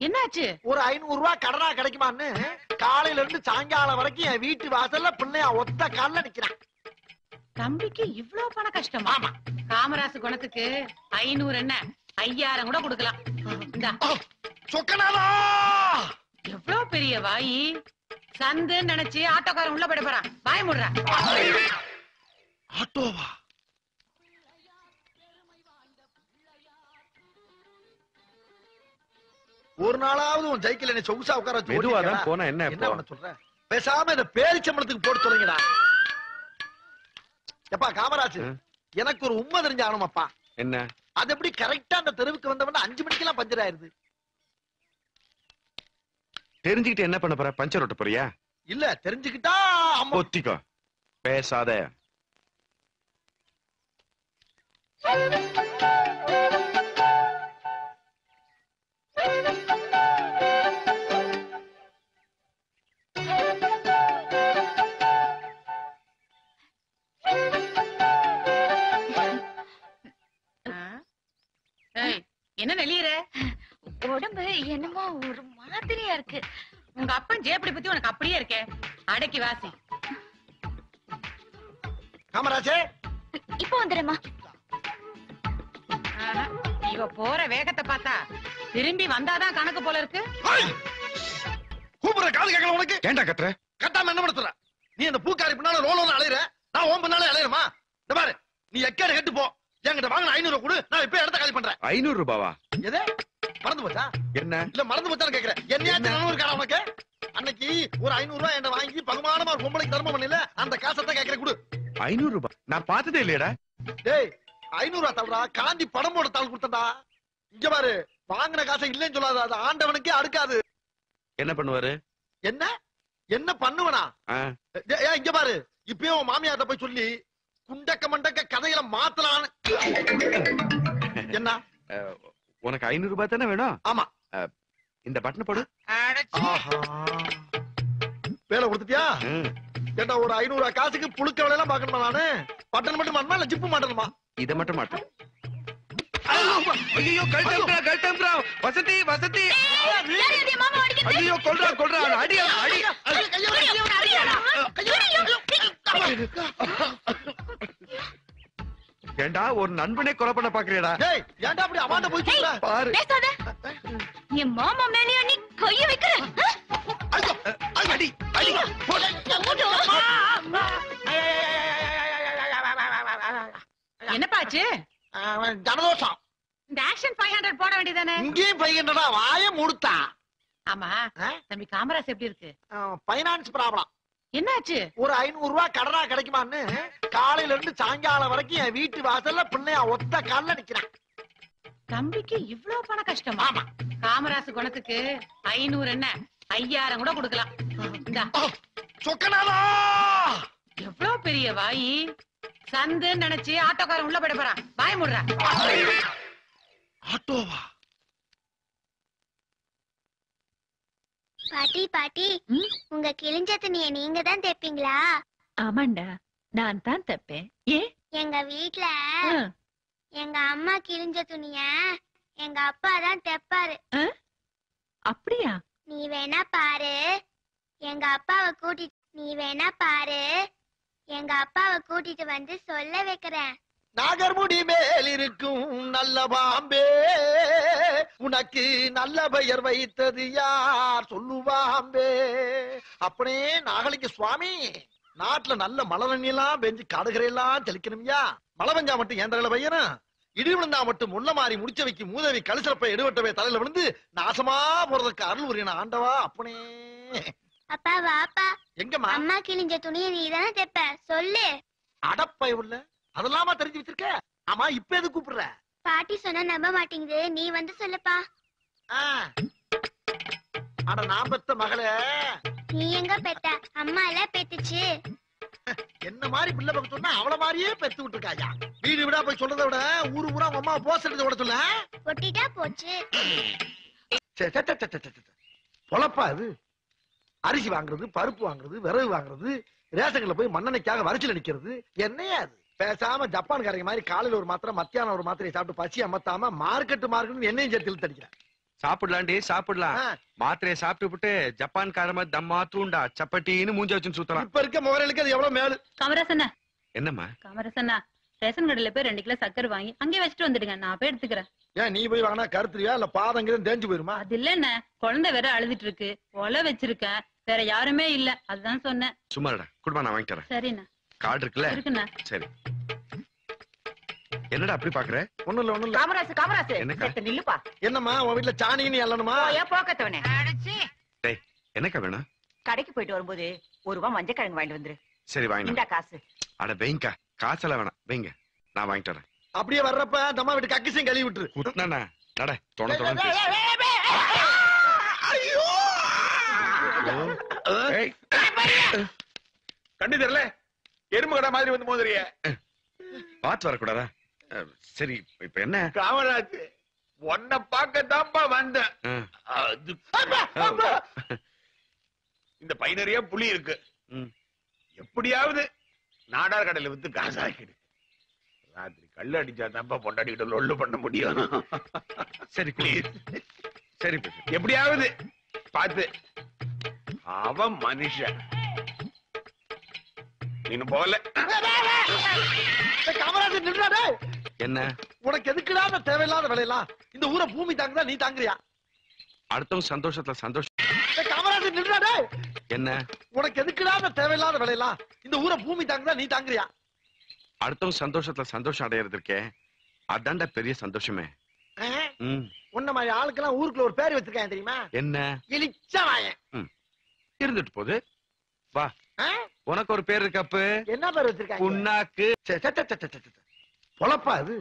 என்னாச்சு? ஒரு 500 ரூபாய் கடனா கிடைக்குமான்னு காலையில இருந்து சாயங்காலம் வரைக்கும் என் வீட்டு வாசல்ல பிள்ளையா ஒத்த கால்ல நிக்கிறான். தம்பிக்கு இவ்வளவு பண கஷ்டமா? ஆமா. காமராசு குணத்துக்கு 500 என்ன 5000 கூட கொடுக்கலாம். இந்தா சொக்கனாலா. எவ்வளவு பெரிய வாயி. சந்துன்னு நினைச்சு ஆட்டோக்காரன் உள்ள போட போறான். வாய மூடுற. ஆட்டோவா? ஒரு நாளாவது உன் சைக்கிள் என்ன சொகுசா உட்கார வச்சு மெதுவா தான் போனா என்ன என்ன பண்ண சொல்ற? பேசாம இந்த பேரிச்சம்பளத்துக்கு போட்டு சொல்லுங்கடா. எப்பா காமராஜ், எனக்கு ஒரு உண்மை தெரிஞ்சாகணுமாப்பா. என்ன? அது எப்படி கரெக்டா அந்த தெருவுக்கு வந்தவன 5 மணிக்கெல்லாம் பஞ்சர் ஆயிருது? தெரிஞ்சுக்கிட்டு என்ன பண்ண போற? பஞ்சர் ஓட்ட போறியா? இல்ல தெரிஞ்சுக்கிட்டா அம்மா. ஒத்திக்கோ, பேசாத. என்ன நெளியற? உடம்பு என்னமோ ஒரு மாதிரியா இருக்கு. உங்க அப்பன் ஜேப்படி பத்தி உனக்கு அப்படியே இருக்கே. அடக்கி வாசி. காமராஜே, இப்போ வந்துடுமா? இவ போற வேகத்தை பார்த்தா திரும்பி வந்தாதான் கணக்கு போல இருக்கு. கூப்பிடுற காது கேட்கல உனக்கு? ஏன்டா கத்துற? கட்டாம என்ன படுத்துற? நீ அந்த பூக்காரி பின்னால ரோலோன்னு அலையிற, நான் ஓம் பின்னால அலையிறமா? இந்த பாரு, நீ எக்கேடு கெட்டு போ. என்கிட்ட வாங்கின 500 கொடு, நான் இப்ப இடத்த காலி பண்றேன். 500 ரூபாவா? எது மறந்து போச்சா? என்ன? இல்ல மறந்து போச்சான்னு கேக்குறேன். என்னையாச்சும் நினைவு இருக்காடா உனக்கு? அன்னைக்கு ஒரு 500 ரூபாய் என்ன வாங்கி பகுமானமா ஒரு பொம்பளைக்கு தர்மம் பண்ணல, அந்த காசத்தான் கேக்குறேன் கொடு. 500 ரூபாய்? நான் பார்த்ததே இல்லையடா. டேய் 500 ரூபாய் தள்ளுடா, காந்தி படம் போட தாள் கொடுத்தா. இங்க பாரு, வாங்கின காசை இல்லைன்னு சொல்லாத, அது ஆண்டவனுக்கே அடுக்காது. என்ன பண்ணுவாரு? என்ன என்ன பண்ணுவனா? இங்க பாரு, இப்பயும் உன் மாமியார்ட்ட போய் சொல்லி குண்டக்க மண்டக்க கதையில மாத்தலான்னு. என்ன உனக்கு 500 ரூபாய் தானே வேணும்? ஆமா. இந்த பட்டனை போடு. வேலை கொடுத்துட்டியா? ஏண்டா ஒரு 500 ரூபாய் காசுக்கு புழுக்க வேலையெல்லாம் பாக்கணுமா? நானு பட்டன் மட்டும் மாட்டணுமா இல்ல ஜிப்பு மாட்டணுமா? இத மட்டும் மாட்டு. ஐயோ கழட்டம்டா வசதி வசதி. ஐயோ கொல்றா அடி அடி. ஏண்டா ஒரு நண்பனே கொலை பண்ண பாக்குறியடா? டேய் ஏன்டா அப்படி அவாண்ட போய் சொல்ற? பாரு பேசாத. என் மாமா மேலயா நீ கைய வைக்கிற? ஐயோ அடி அடி. என்னப்பாச்சு? ஜனதோஷம். இந்த ஆக்ஷன் 500 போட வேண்டியதானே? இங்கேயும் 500 வாய மூடுத்தா. ஆமா தம்பி காமராஜ் எப்படி இருக்கு? Finance problem. என்னாச்சு? ஒரு 500 ரூபாய் கடனா கிடைக்குமான்னு காலையில இருந்து சாயங்காலம் வரைக்கும் என் வீட்டு வாசல்ல பிள்ளையா ஒத்த கால்ல நிக்கிறான். தம்பிக்கு இவ்வளவு பண கஷ்டமா? காமராஜ் குணத்துக்கு 500 என்ன 5000 கூட கொடுக்கலாம். இந்தா சொக்கனாதா. எவ்வளவு பெரிய வாயி. சந்துன்னு நினைச்சு ஆட்டோக்காரன் உள்ள போயிட போறான். வாய மூடுறா. ஆட்டோவா? பாட்டி பாட்டி உங்க கிழிஞ்ச துணியை நீங்க தான் தைப்பீங்களா? ஆமாண்டா நான் தான் தைப்பேன். ஏன்? எங்க வீட்ல எங்க அம்மா கிழிஞ்ச துணிய எங்க அப்பா தான் தைப்பாரு. அப்படியா? நீ வேணா பாரு எங்க அப்பாவை கூட்டிட்டு வந்து சொல்ல வைக்கிறேன். நாகர்முடி மேல் இருக்கும் நல்ல பாம்பே, உனக்கு நல்ல பெயர் வைத்தது யார் சொல்லுவாம்பே. அப்படியே நாகலிங்க சுவாமி, நாட்டுல நல்ல மழை தண்ணியெல்லாம் பெஞ்சு காடுகரையெல்லாம் தெளிக்கணும்யா. மழை பெஞ்சா மட்டும் ஏன் தலையில பையனும், இடி விழுந்தா மட்டும் முள்ள மாறி முடிச்ச வைக்கி மூதவி கழுசலப்ப எடுவட்டவே தலையில விழுந்து நாசமா போறதுக்கு அருள் புரியணும் ஆண்டவா. அப்பனே அப்பா வாப்பா. எங்கம்மா? அம்மா கிழிஞ்ச துணியை நீ தானே தைப்ப, சொல்லு. அடப்பை உள்ள அதெல்லாமா தெரிஞ்சு வச்சிருக்க? ஆமா இப்ப எது கூப்பிடுற? பாட்டி சொன்னா நம்ப மாட்டேங்குது, நீ வந்து சொல்லுப்பா. அட நான் பெத்த மகளே. நீ எங்க பெத்த? அம்மா எல்லாம் பெத்துச்சு. என்ன மாதிரி பிள்ளை பக்கம் சொன்னா அவள மாதிரியே பெத்து விட்டுருக்காயா. வீடு வீடா போய் சொல்றதை விட ஊரு ஊரா உங்க அம்மா போஸ் எடுத்து விட சொல்ல. பொட்டிட்டா போச்சு. பொழப்பா இது? அரிசி வாங்குறது, பருப்பு வாங்குறது, விறகு வாங்குறது, ரேஷன்ல போய் மண்ணெண்ணைக்காக வரிசையில் நிக்கிறது. என்னையா அது? பேசாம ஜப்பான்காரங்க மாதிரி காலையில ஒரு மாத்திரை மத்தியானம் ஒரு மாத்திரையை சாப்பிட்டு பசி அமத்தாம மார்க்கெட் என்னையும் சேர்த்து இழுத்து அடிக்கிறேன். சாப்பிடலாண்டி சாப்பிடலாம். மாத்திரையை சாப்பிட்டு விட்டு ஜப்பான் காரமா தம்மா தூண்டா சப்பட்டின்னு மூஞ்ச வச்சுன்னு சுத்தலாம். இப்ப இருக்க முகரலுக்கு அது எவ்வளவு மேலு. காமராசண்ணா என்னம்மா? காமராசண்ணா ரேஷன் கடையில போய் 2 கிலோ சக்கரை வாங்கி அங்கே வச்சுட்டு வந்துடுங்க, நான் போய் எடுத்துக்கிறேன். ஏன் நீ போய் வாங்கினா கருத்துறியா இல்ல பாதங்கிறது தேஞ்சு போயிருமா? அது இல்ல என்ன, குழந்தை வேற அழுதுட்டு இருக்கு, ஒலை வச்சிருக்கேன், வேற யாருமே இல்ல, அதுதான் சொன்னேன். சும்மாடா குடும்பம் நான் வாங்கிக்கிறேன். சரிண்ணா. கார்டு இருக்குல்ல? இருக்குண்ணா. சரி. என்னடா அப்படி பாக்குற? ஒண்ணும் இல்ல. காமராஜ் என்னக்கா? நில்லுப்பா. என்னம்மா உன் வீட்டுல சாணின்னு எல்லணுமா? போக்கத்தவனே டேய் என்னக்கா வேணும்? கடைக்கு போயிட்டு வரும்போது 1 ரூபாய் மஞ்சள் கிழங்கு வாங்கிட்டு வந்துரு. சரி வாங்கினா. இந்தா காசு. அட வைங்கா, காசெல்லாம் வேணாம் வைங்க, நான் வாங்கிட்டு வரேன். அப்படியே வர்றப்ப தம்மா வீட்டு கக்கிசையும் கழுவி விட்டுரு. குத்துனா நட தொண தொண. கண்ணு தெரியல, எறும்பு கடை மாதிரி வந்து மோதுறிய. பாத்து வரக்கூடாதா? சரி இப்ப என்ன? காமராஜ் உன்னை பார்க்கத்தான்ப்பா வந்தேன். இந்த பை நிறைய புளி இருக்கு, எப்படியாவது நாடார் கடையில வித்து காசாக்கிடு. ராத்திரி கல்லு அடிச்சா தான்ப்பா பொண்டாடிக்கிட்ட லொல்லு பண்ண முடியும். சரி ப்ளீஸ். சரி எப்படியாவது பார்த்து. அவன் மனுஷன் நீனு போல. காமராஜ் நின்றாடே. என்ன உனக்கு எதுக்குடா அந்த தேவையில்லாத வேலையெல்லாம்? இந்த ஊரை பூமி தாங்குதா நீ தாங்குறியா? அடுத்தவங்க சந்தோஷத்துல சந்தோஷம். காமராஜ் நின்றாடே. என்ன உனக்கு எதுக்குடா அந்த தேவையில்லாத வேலையெல்லாம்? இந்த ஊரை பூமி தாங்குதா நீ தாங்குறியா? அடுத்தவங்க சந்தோஷத்துல சந்தோஷம் அடையிறது இருக்கே, அதான்டா பெரிய சந்தோஷமே. உன்ன மாதிரி ஆளுக்கெல்லாம் ஊருக்குள்ள ஒரு பேர் வச்சிருக்காங்க தெரியுமா? என்ன? இளிச்சவாயன். இருந்துட்டு போகுது, வா உனக்கு ஒரு பேர் இருக்கு. அப்ப என்ன பேர் வச்சிருக்காங்க? புண்ணாக்கு. பொழப்பா இது?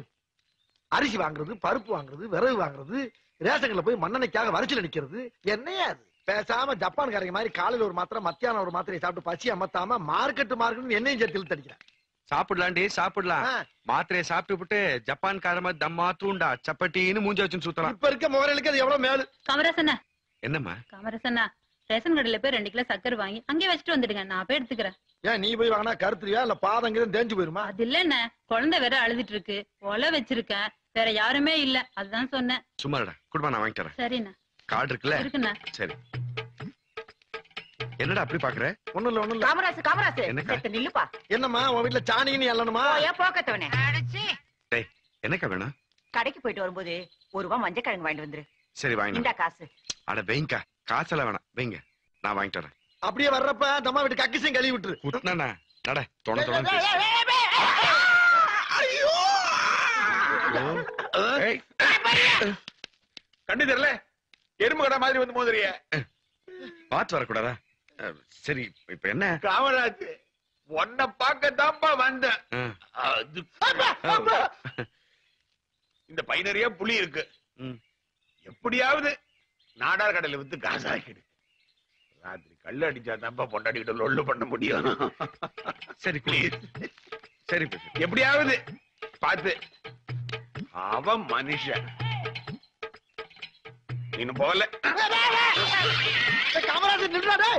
அரிசி வாங்குறது, பருப்பு வாங்குறது, விறகு வாங்குறது, ரேஷன்ல போய் மண்ணெண்ணைக்காக வரிசையில் நிக்கிறது. என்னையா அது? பேசாம ஜப்பான்காரங்க மாதிரி காலையில ஒரு மாத்திரை மத்தியானம் ஒரு மாத்திரையை சாப்பிட்டு பசி அமத்தாம மார்க்கெட் என்னையும் சேர்த்து இழுத்து அடிக்கிறேன். சாப்பிடலாண்டி சாப்பிடலாம். மாத்திரையை சாப்பிட்டு விட்டு ஜப்பான் காரமா தம்மா தூண்டா சப்பட்டின்னு மூஞ்ச வச்சுன்னு சுத்தலாம். இப்ப இருக்க முகரலுக்கு அது எவ்வளவு மேலு. காமராசண்ணா என்னம்மா? காமராசண்ணா ரேஷன் கடையில போய் 2 கிலோ சக்கரை வாங்கி அங்கே வச்சுட்டு வந்துடுங்க, நான் போய் எடுத்துக்கிறேன். ஏன் நீ போய் வாங்கினா கருத்துறியா இல்ல பாதங்கிறது தேஞ்சு போயிருமா? அது இல்ல என்ன, குழந்தை வேற அழுதுட்டு இருக்கு, ஒலை வச்சிருக்கேன், வேற யாருமே இல்ல, அதுதான் சொன்னேன். சும்மாடா, குடும்பம் நான் வாங்கி தரேன். சரிண்ணா. கார்டு இருக்குல்ல? இருக்குண்ணா. சரி. என்னடா அப்படி பாக்குற? ஒண்ணும் இல்ல. காமராசு என்னக்கா? நில்லுப்பா. என்னம்மா உன் வீட்டுல சாணின்னு எல்லணுமா? போக்கத்தவனே. டேய், என்னக்கா வேணும்? கடைக்கு போயிட்டு வரும்போது ₹1 மஞ்சக்கிழங்கு வாங்கிட்டு வந்துரு. சரி வாங்கினா. இந்த காசு. அட வைங்கா, காசெல்லாம் வேணாம், வைங்க, நான் வாங்கிட்டு வரேன். அப்படியே வர்றப்ப தம்மா வீட்டு கக்கிசையும் கழுவி விட்டுரு. குத்துனா நட, தொண தொண. ஐயோ! கண்ணு தெரியல, எறும்பு கடை மாதிரி வந்து மோதுறிய. பாத்து வரக்கூடாதா? சரி, இப்ப என்ன? காமராஜ், உன்னை பார்க்கத்தான்ப்பா வந்தேன். இந்த பை நிறைய புளி இருக்கு, எப்படியாவது நாடார் கடையில வித்து காசாக்கிடு. ராத்திரி கல்லு அடிச்சா தான்ப்பா பொண்டாடிக்கிட்ட லொல்லு பண்ண முடியும். சரி ப்ளீஸ். சரி எப்படியாவது பார்த்து. அவன் மனுஷன், இன்னும் போல. காமராஜ் நின்றாடே.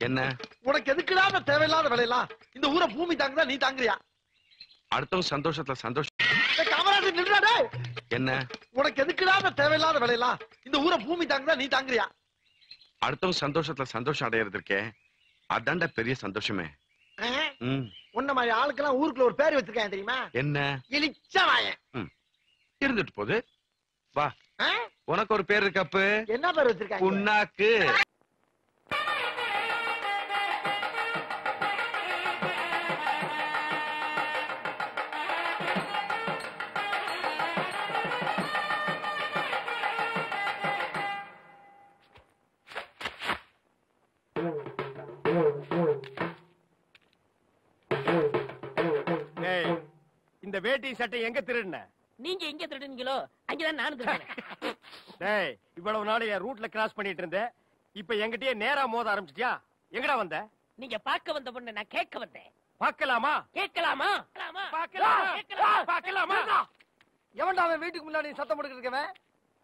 என்ன உனக்கு எதுக்குடா தேவையில்லாத வேலையெல்லாம்? இந்த ஊரை பூமி தாங்குதா, நீ தாங்குறியா? அடுத்தவங்க சந்தோஷத்துல சந்தோஷம். காமராஜ் நின்றாடே. என்ன உனக்கு எதுக்குடா தேவையில்லாத வேலையெல்லாம்? இந்த ஊரை பூமி தாங்குதா, நீ தாங்குறியா? அடுத்தவங்க சந்தோஷத்துல சந்தோஷம் அடையிறது இருக்கே, அதான்டா பெரிய சந்தோஷமே. உன்ன மாதிரி ஆளுக்கெல்லாம் ஊருக்குள்ள ஒரு பேர் வச்சிருக்காங்க தெரியுமா? என்ன? இளிச்சவாயன். இருந்துட்டு போகுது, வா. உனக்கு ஒரு பேர் இருக்கு. அப்ப என்ன பேர் வச்சிருக்காங்க? புண்ணாக்கு. இந்த வேட்டி சட்டை எங்க திருடுன? நீங்க எங்க திருடுனீங்களோ அங்கதான் நானும் திருடுனேன். டேய், இவ்வளவு நாள் என் ரூட்ல கிராஸ் பண்ணிட்டு இருந்தேன், இப்ப என்கிட்டயே நேரா மோத ஆரம்பிச்சிட்டியா? எங்கடா வந்த? நீங்க பார்க்க வந்த பொண்ணு நான் கேட்க வந்தேன். பார்க்கலாமா? கேட்கலாமா? பார்க்கலாமா? எவன்டா அவன் வீட்டுக்கு முன்னாடி சத்தம் போட்டுக்கிட்டு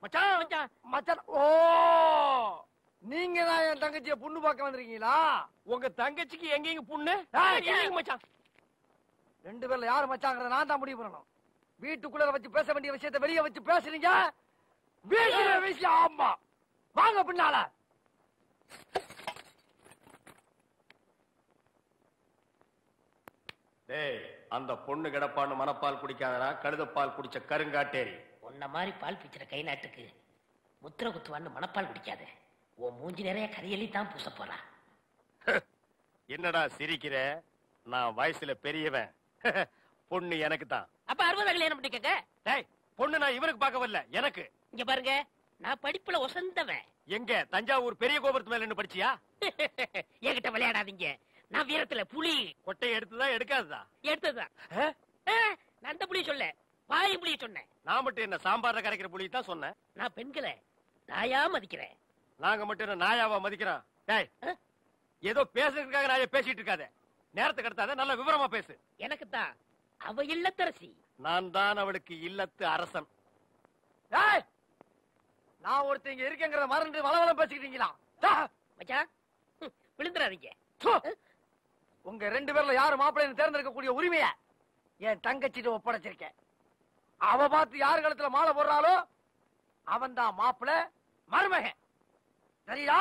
மச்சான்? மச்சான், ஓ, நீங்க தான் என் தங்கச்சிய புண்ணு பார்க்க வந்திருக்கீங்களா? உங்க தங்கச்சிக்கு எங்க புண்ணு? மச்சான், ரெண்டு பேர்ல யாரு மச்சாங்கிறத நான் தான் முடிவு பண்ணணும். வீட்டுக்குள்ள வச்சு பேச வேண்டிய விஷயத்தை வெளியே வச்சு பேசுறீங்க. விஷயம் ஆமா, வாங்க பின்னால. டேய், அந்த பொண்ணு கிடப்பான்னு மனப்பால் குடிக்காதனா கழுதப்பால் குடிச்ச கருங்காட்டேரி. உன்ன மாதிரி பால் பிச்சுற கை நாட்டுக்கு முத்திர குத்துவான்னு மனப்பால் குடிக்காத. உன் மூஞ்சி நிறைய கரியலி தான் பூச போறா. என்னடா சிரிக்கிற? நான் வயசுல பெரியவன், பொண்ணு எனக்கு தான். அப்ப 60 கல்யாணம் பண்ணிக்கங்க. டேய், பொண்ணு நான் இவனுக்கு பார்க்க வரல, எனக்கு. இங்க பாருங்க, நான் படிப்புல ஒசந்தவன். எங்க தஞ்சாவூர் பெரிய கோபுரத்து மேல என்ன படிச்சியா? என்கிட்ட விளையாடாதீங்க, நான் வீரத்துல புலி. கொட்டையை எடுத்துதான் எடுக்காதுதா? எடுத்ததுதான். நான் அந்த புலி சொல்ல, பாய் புலி சொன்னேன். நான் மட்டும் என்ன சாம்பார்ல கரைக்கிற புலி தான் சொன்னேன். நான் பெண்களை தாயா மதிக்கிறேன். நாங்க மட்டும் என்ன நாயாவா மதிக்கிறோம்? டேய், ஏதோ பேசுறதுக்காக நாய பேசிட்டு இருக்காத, நேரத்தை கடத்தாத, நல்ல விவரமா பேசு. எனக்கு தான் அவ இல்லத்தரசி, நான் தான் அவளுக்கு இல்லத்து அரசன். டேய், நான் ஒருத்தங்க இருக்கேங்கிறத மறந்து வளவளம் பேசிக்கிட்டீங்களா? மச்சான், விழுந்துறாதீங்க. உங்க ரெண்டு பேர்ல யாரு மாப்பிள்ளைன்னு தேர்ந்தெடுக்கக்கூடிய உரிமைய என் தங்கச்சிட்டு ஒப்படைச்சிருக்கேன். அவ பார்த்து யாரு கழுத்துல மாலை போடுறாளோ அவன் தான் மாப்பிள்ள மருமகன். சரியா?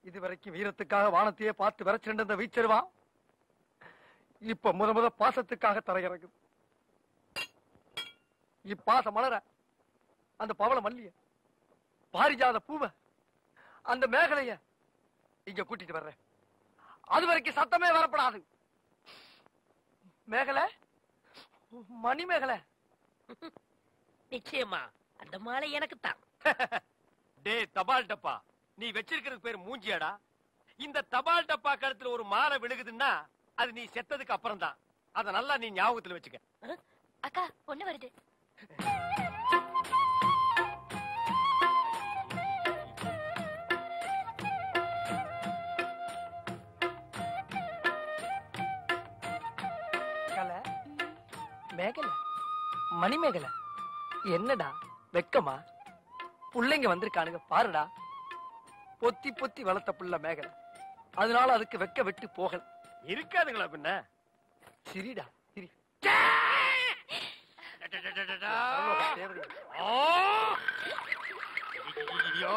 இதுவரைக்கும் வீரத்துக்காக வானத்தையே பார்த்து விரைச்சிருந்த வீச்சருவா இப்ப முத பாசத்துக்காக தரையிறங்குது. இப்பாசம் மலர அந்த பவள மல்லிய, பாரிஜாத பூவ, அந்த மேகலைய இங்க கூட்டிட்டு வர்றேன். அது வரைக்கும் சத்தமே வரப்படாது. மேகலை, மணி மேகலை. நிச்சயமா அந்த மாலை எனக்கு தான். டே தபால் டப்பா, நீ வச்சிருக்கிறது பேர் மூஞ்சியாடா? இந்த தபால் டப்பா கழுத்துல ஒரு மாலை விழுகுதுன்னா அது நீ செத்ததுக்கு அப்புறம் தான். அத நல்லா நீ ஞாபகத்துல வச்சுக்க. அக்கா, பொண்ணு வருது. மேகலை, மணிமேகலை, என்னடா வெக்கமா? புள்ளைங்க வந்திருக்கானுங்க பாருடா. பொத்தி பொத்தி வளர்த்த புள்ள மேகலை, அதனால அதுக்கு வெக்க விட்டு போகல. இருக்காதுங்களா பின்ன? சிரிடா சிரி. ஐயோ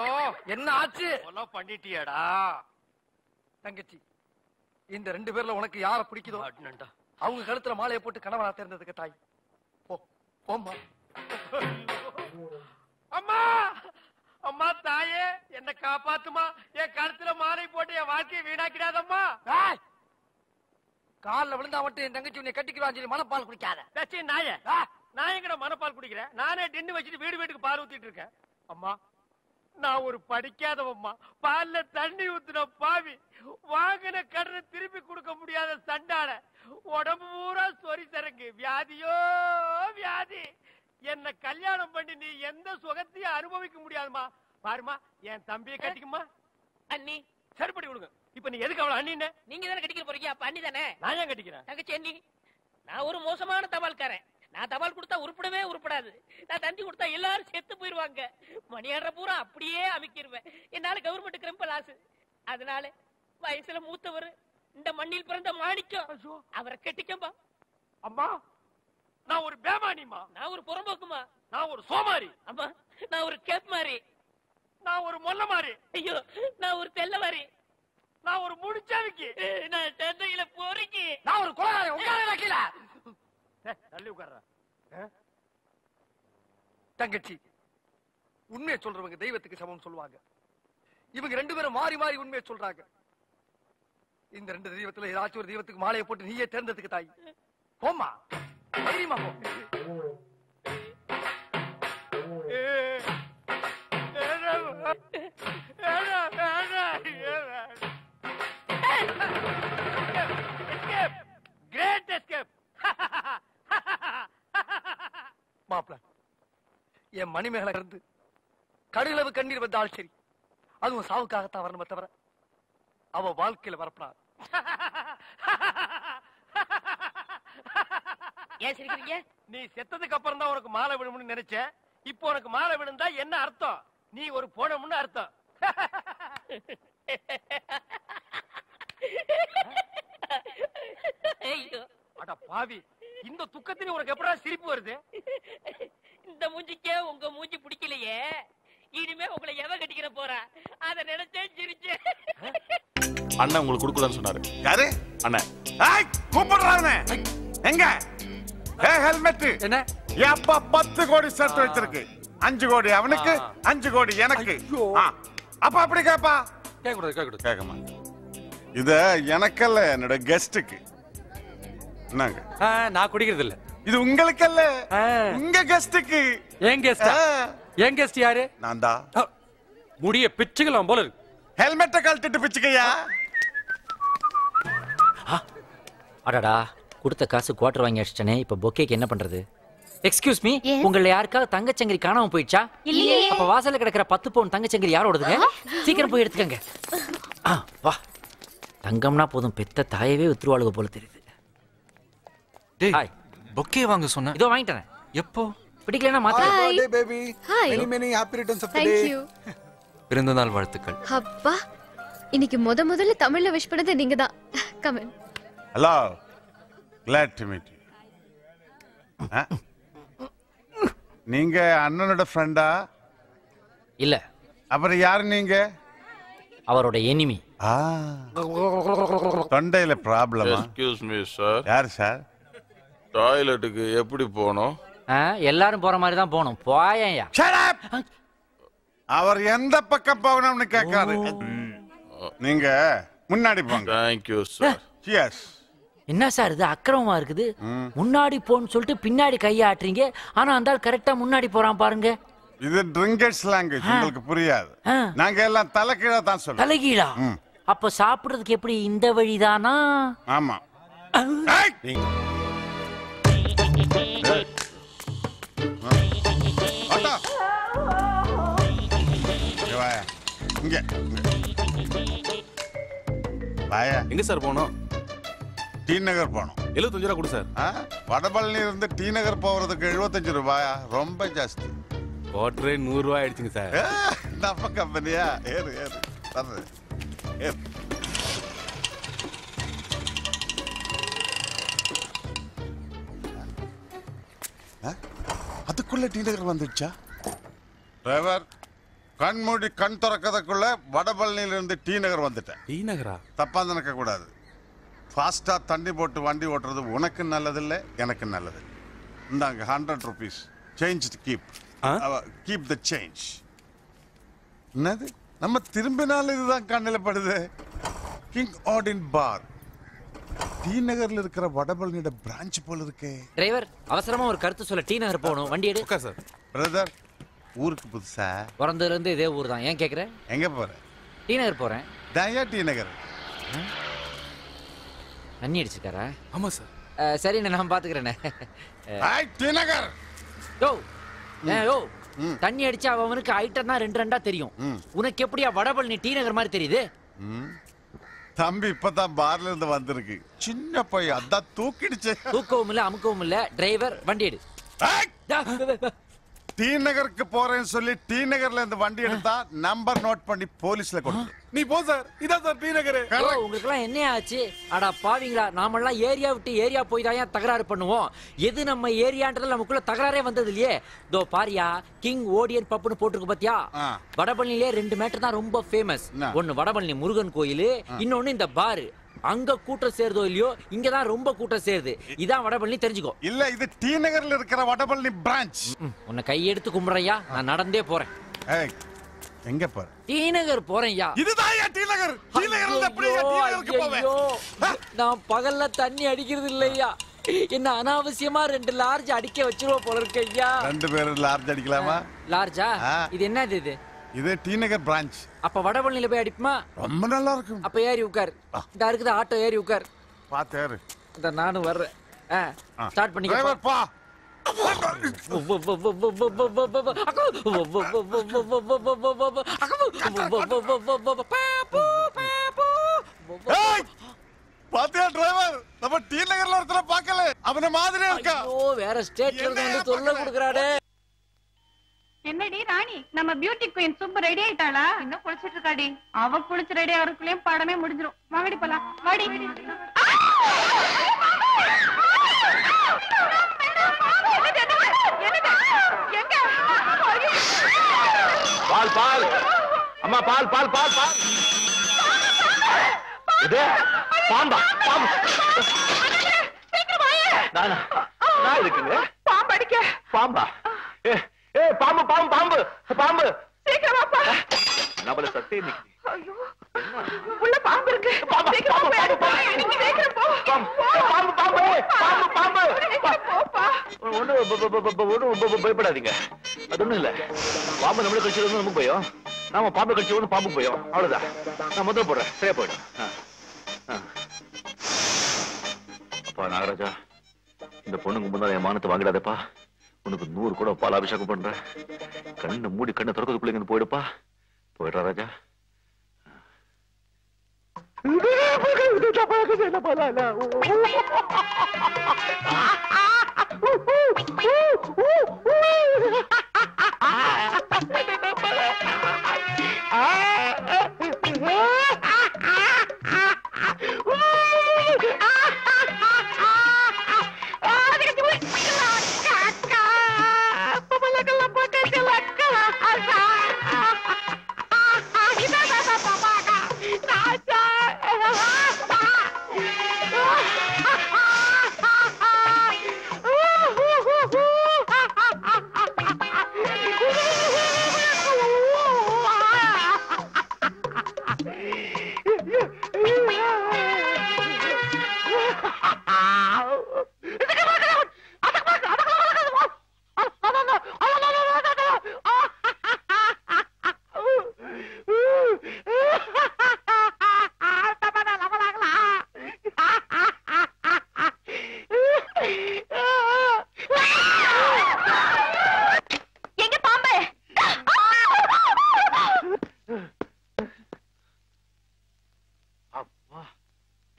என்ன ஆச்சு? பண்ணிட்டியாடா தங்கச்சி. இந்த 2 பேர்ல உனக்கு யார பிடிக்குதோ அவங்க கழுத்துல மாலையை போட்டு கணவனா தேர்ந்ததுக்கு தாய். போ போம்மா. அம்மா அம்மா தாயே என்ன காப்பாத்துமா. என் கழுத்துல மாலை போட்டு என் வாழ்க்கையை வீணாக்கிடாதம்மா. காலில் விழுந்தா மட்டும் என் தங்கச்சி உன்னை கட்டிக்கிறான் சொல்லி மனப்பால் குடிக்காத நாய. நான் எங்கட மனப்பால் குடிக்கிறேன்? நானே டின்னு வச்சுட்டு வீடு வீட்டுக்கு பால் ஊத்திட்டு இருக்கேன். அம்மா நான் ஒரு படிக்காதவம்மா. பால்ல தண்ணி ஊத்துன பாவி. வாங்கின கடனை திருப்பி கொடுக்க முடியாத சண்டால உடம்பு பூரா சொறி சரங்கு. வியாதியோ வியாதி. என்ன கல்யாணம் பண்ணி நீ எந்த சுகத்தையும் அனுபவிக்க முடியாதுமா. பாருமா என் தம்பியை கட்டிக்குமா. அண்ணி சரிப்படி கொடுங்க. இப்ப நீ எதுக்கு அவளை அண்ணி? நீங்க தானே கட்டிக்க போறீங்க. அப்ப அண்ணி தானே. நான் ஏன் கட்டிக்கிறேன்? தங்கச்சி அண்ணி. நான் ஒரு மோசமான தபால்காரன். நான் தபால் கொடுத்தா உருப்படவே உருப்படாது. நான் தந்தி கொடுத்தா எல்லாரும் செத்து போயிருவாங்க. மணியாடுற பூரா அப்படியே அமைக்கிருவேன். என்னால கவர்மெண்ட்டுக்கு ரொம்ப லாஸ். அதனால வயசுல மூத்தவர் இந்த மண்ணில் பிறந்த மாணிக்கம் அவரை கட்டிக்கம்பா. அம்மா நான் ஒரு பேமானிமா. நான் ஒரு புறம்போக்குமா. நான் ஒரு சோமாரி. அம்மா நான் ஒரு கேப் மாறி. நான் ஒரு மொல்ல மாறி. ஐயோ நான் ஒரு தெல்ல மாறி. நான் ஒரு முடிச்சாவிக்கு. நான் தந்தையில போறீங்க. நான் ஒரு கோளாறு. உட்கார கீழ தள்ளி உட்கார்ற. தங்கச்சி உண்மையை சொல்றவங்க தெய்வத்துக்கு சமம் சொல்லுவாங்க. இவங்க 2 பேரும் மாறி மாறி உண்மையை சொல்றாங்க. இந்த 2 தெய்வத்துல ஏதாச்சும் ஒரு தெய்வத்துக்கு மாலையை போட்டு நீயே தேர்ந்ததுக்கு தாய். போமா தைரியமா போ. Great escape. மாப்ள என் மணிமேகலை இருந்து கடுகளவு கண்ணீர் வந்தால் சரி, அதுவும் சாவுக்காகத்தான் வரணுமே தவிர அவ வாழ்க்கையில வரப்படாது. ஏன் சிரிக்கிறீங்க? நீ செத்ததுக்கு அப்புறம் தான் உனக்கு மாலை விழும்னு நினைச்சேன். இப்போ உனக்கு மாலை விழுந்தா என்ன அர்த்தம்? நீ ஒரு போனமுன்னு அர்த்தம். அட பாவி, இந்த துக்கத்தில உனக்கு எப்படா சிரிப்பு வருது? இந்த மூஞ்சிக்கே உங்க மூஞ்சி பிடிக்கலையே, இனிமே உங்களை எவ கட்டிக்கிற போறா அத நினைச்சே சிரிச்சேன். அண்ணன் உங்களுக்கு கொடுக்கலாம்னு சொன்னாரு. யாரு? அண்ணன். ஏய் கூப்பிடுறானே. எங்க? ஹெல்மெட் என்ன? எப்ப 10 கோடி சேர்த்து வச்சிருக்கு. 5 கோடி அவனுக்கு, 5 கோடி எனக்கு. அப்ப அப்படி கேப்பா? கேட்கமா? இது எனக்கல்ல, என்னோட கெஸ்டுக்கு. என்னங்க? நான் குடிக்கிறது இல்ல. இது உங்களுக்கு அல்ல, உங்க கெஸ்டுக்கு. ஏன் கெஸ்ட்? ஏன் கெஸ்ட் யாரு? நான் தான். முடிய பிச்சுக்கலாம் போல இருக்கு. ஹெல்மெட்டை கழட்டிட்டு பிச்சுக்கையா? அடடா, கொடுத்த காசு குவார்டர் வாங்கி அடிச்சிட்டனே. இப்ப பொக்கேக்கு என்ன பண்றது? எக்ஸ்கியூஸ் மீ, உங்கள யாருக்காவது தங்கச்சங்கிரி காணாம போயிடுச்சா? அப்ப வாசல்ல கிடக்குற 10 பவுன் தங்கச்சங்கிரி யாரோடதுங்க? சீக்கிரம் போய் எடுத்துக்கங்க. வா, தங்கம்னா போதும் பெத்த தாயவே வித்துருவாளுக போல தெரியுது. டேய், பொக்கே வாங்க சொன்ன. இதோ வாங்கிட்டேன். எப்போ? பிடிக்கலனா மாத்த. Hi baby. Hi. Many happy returns of the day. Thank you. பிறந்த நாள் வாழ்த்துக்கள். அப்பா, இன்னைக்கு முதல்ல தமிழ்ல விஷ் பண்ணது நீங்க தான். Come in. Hello. Glad to meet you. நீங்க அண்ணனோட ஃப்ரெண்டா? இல்ல. அப்புறம் யாரு நீங்க? அவரோட எனிமி. தொண்டையில ப்ராப்ளமா? Excuse me sir. யார் சார்? டாய்லெட்டுக்கு எப்படி போனோம்? எல்லாரும் போற மாதிரி தான் போணும். போயா. அவர் எந்த பக்கம் போகணும்னு கேட்காரு. நீங்க முன்னாடி போங்க. Thank you sir. Yes. என்ன சார் இது அக்கிரமமா இருக்குது? முன்னாடி போன்னு சொல்லிட்டு பின்னாடி கையாட்டுறீங்க. ஆனா அந்த ஆள் கரெக்டா முன்னாடி போறான் பாருங்க. இது ட்ரிங்கர்ஸ் லாங்குவேஜ், உங்களுக்கு புரியாது. நாங்க எல்லாம் தலைகீழா தான் சொல்றோம். தலைகீழா? அப்ப சாப்பிடுறதுக்கு எப்படி இந்த வழிதானா? ஆமா. இங்க வாயா. எங்க சார் போனோம்? டி நகர் போனோம். 75 ரூபா கொடு சார். வடபழனி இருந்து டி நகர் போறதுக்கு 75 ரூபாயா? ரொம்ப ஜாஸ்தி. குவார்டரே 100 ரூபாய் ஆயிடுச்சுங்க சார். நம்ம கம்பெனியா? ஏறு ஏறு தர்றேன். ஏறு. அதுக்குள்ள டி நகர் வந்துடுச்சா? டிரைவர், கண் மூடி கண் திறக்கிறதுக்குள்ள வடபழனியில இருந்து டி நகர் வந்துட்டேன். டி நகரா? தப்பா நினைக்க கூடாது. ஃபாஸ்டா தண்ணி போட்டு வண்டி ஓட்டுறது உனக்கு நல்லதில்லை, எனக்கு நல்லது. இந்தாங்க 100 rupees change to keep the change. என்னது நம்ம திரும்பினாலும் இதுதான் கண்ணில் படுது. கிங் ஆடின் பார் டி நகர்ல இருக்கிற வடபழனியோட பிரான்ச் போல இருக்கே. டிரைவர், அவசரமா ஒரு கருத்து சொல்ல டி நகர் போகணும். வண்டி எடு. Okay sir. பிரதர், ஊருக்கு புதுசா? பிறந்ததுல இருந்து இதே ஊர் தான். ஏன் கேக்குற? எங்க போற? டி நகர் போறேன். தயா டி நகர். தண்ணி அடிச்சிருக்காரா? ஆமா சார். சரி, நான் பாத்துக்கிறேன். டி நகர் யோ யோ, தண்ணி அடிச்சா அவனுக்கு ஐட்டம் தான் 2 தெரியும். உனக்கு எப்படியா வடபழனி டி நகர் மாதிரி தெரியுது? தம்பி இப்பதான் பார்ல இருந்து வந்திருக்கு. சின்ன பையன் அதான் தூக்கிடுச்சு. தூக்கவும் இல்ல அமுக்கவும் இல்ல. டிரைவர், வண்டி எடு. டி நகருக்கு போறேன்னு சொல்லி டி நகர்ல இருந்து வண்டி எடுத்தா நம்பர் நோட் பண்ணி போலீஸ்ல கொடு. நீ போ சார், இதான் சார் டி நகர். உங்களுக்கு எல்லாம் என்ன ஆச்சு? அடா பாவீங்களா, நாமெல்லாம் ஏரியா விட்டு ஏரியா போய் தான் தகராறு பண்ணுவோம். எது நம்ம ஏரியான்றதுல நமக்குள்ள தகராறே வந்தது இல்லையே. தோ பாரியா, கிங் ஓடியன் பப்னு போட்டுருக்கு பாத்தியா? வடபழனிலே 2 மேட்டர் தான் ரொம்ப ஃபேமஸ். ஒன்னு வடபழனி முருகன் கோயில், இன்னொன்னு இந்த பாரு. அங்க கூட்டம் சேருதோ இல்லையோ, இங்கதான் ரொம்ப கூட்டம் சேருது. இதான் வடபழனி, தெரிஞ்சுக்கோ. இல்ல, இது டி நகர்ல இருக்கிற வடபழனி பிரான்ச். உன்னை கையெடுத்து கும்பிடுறையா, நான் நடந்தே போறேன். எங்க போற? டி நகர் போறேன்யா. இதுதான் டி நகர். டி நகர்ல எப்படி டி நகருக்கு போவேன்? நான் பகல்ல தண்ணி அடிக்கிறது இல்லையா. என்ன அனாவசியமா 2 லார்ஜ் அடிக்க வச்சிருவோம் போல இருக்கு ஐயா. 2 பேரும் லார்ஜ் அடிக்கலாமா? லார்ஜா? இது என்னது இது? இது டி நகர் பிரான்ச். அப்ப வடபழனில போய் அடிப்புமா? ரொம்ப நல்லா இருக்கும். அப்ப ஏறி உட்கார். இந்த இருக்குது ஆட்டோ, ஏறி உட்கார். பாத்து ஏறு. இந்த நானும் வர்றேன். ஸ்டார்ட் பண்ணிக்க. டிரைவர் பா. பாத்தியா டிரைவர், நம்ம டி நகர்ல ஒருத்தர பார்க்கல, அவன மாதிரி இருக்கா. ஓ, வேற ஸ்டேட்ல இருந்து வந்து தொல்லை கொடுக்கறானே. என்னடி ராணி, நம்ம பியூட்டி குயின் சுப்பு ரெடி ஆயிட்டாளா? இன்னும் குளிச்சிட்டு இருக்காடி. அவ குளிச்சு ரெடி ஆகிறதுக்குள்ளேயும் படமே முடிஞ்சிரும். வாங்கடி போலாம். வாடி. பால் பால் அம்மா, பால் பால் பால் பால். இது பாம்பா? பாம்பு நானா? நான் இருக்குங்க. பாம்பு அடிக்க. பாம்பா? ஏ பாம்பு பாம்பு பாம்பு பாம்பு. சீக்கிரம் வாப்பா. நம்மள சட்டை நிக்குது. ஐயோ, உள்ள பாம்பு இருக்கு. சீக்கிரம் போ. நீங்க சீக்கிரம் போ. பாம்பு பாம்பு பாம்பு பாம்பு. போப்பா. ஒண்ணு பயப்படாதீங்க. அது ஒண்ணும் இல்ல. பாம்பு நம்மள கடிச்சது நமக்கு பயம். நாம பாம்பு கடிச்சது பாம்பு பயம். அவ்வளவுதான். நான் முதல்ல போடுறேன். சரியா போயிடும். அப்பா நாகராஜா, இந்த பொண்ணுக்கு முன்னால என் மானத்தை வாங்கிடாதப்பா. உனக்கு 100 கூட பால் அபிஷேகம் பண்றேன். கண்ணை மூடி கண்ணை திறக்கிறதுக்குள்ள இங்க போயிடுப்பா. போயிடுறா ராஜா.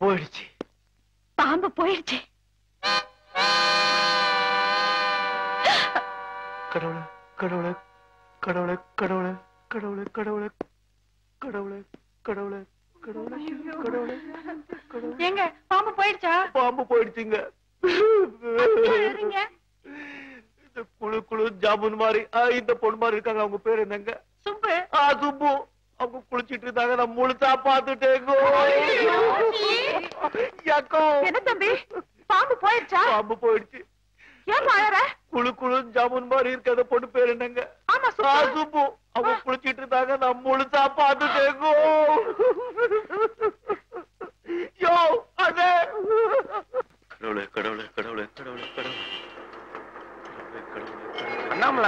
போயிடுச்சு. பாம்பு போயிடுச்சு. கடவுளே கடவுளே கடவுளே கடவுளே கடவுளே கடவுளே கடவுளே கடவுளே கடவுளே கடவுளே கடவுளே. எங்க பாம்பு போயிடுச்சா? பாம்பு போயிடுச்சுங்க. ஜாமுன் மாதிரி இந்த பொண்ணு மாதிரி இருக்காங்க. அவங்க பேர் என்னங்க? சுப்பு. சுப்பு. அவங்க குளிச்சிட்டு இருந்தாங்க. நான் முழுசா பாத்துட்டேங்க. என்ன தம்பி பாம்பு போயிடுச்சா? பாம்பு போயிடுச்சு. ஏன் அழற? குழு குழு ஜாமுன் மாதிரி இருக்கு. அந்த பொண்ணு பேர் என்னங்க? ஆமா சுப்பு. அவங்க குளிச்சிட்டு இருந்தாங்க. நான் முழுசா பாத்துட்டேங்க. யோ அண்ணே. கடவுளே கடவுளே கடவுளே கடவுளே கடவுளே. அண்ணாமல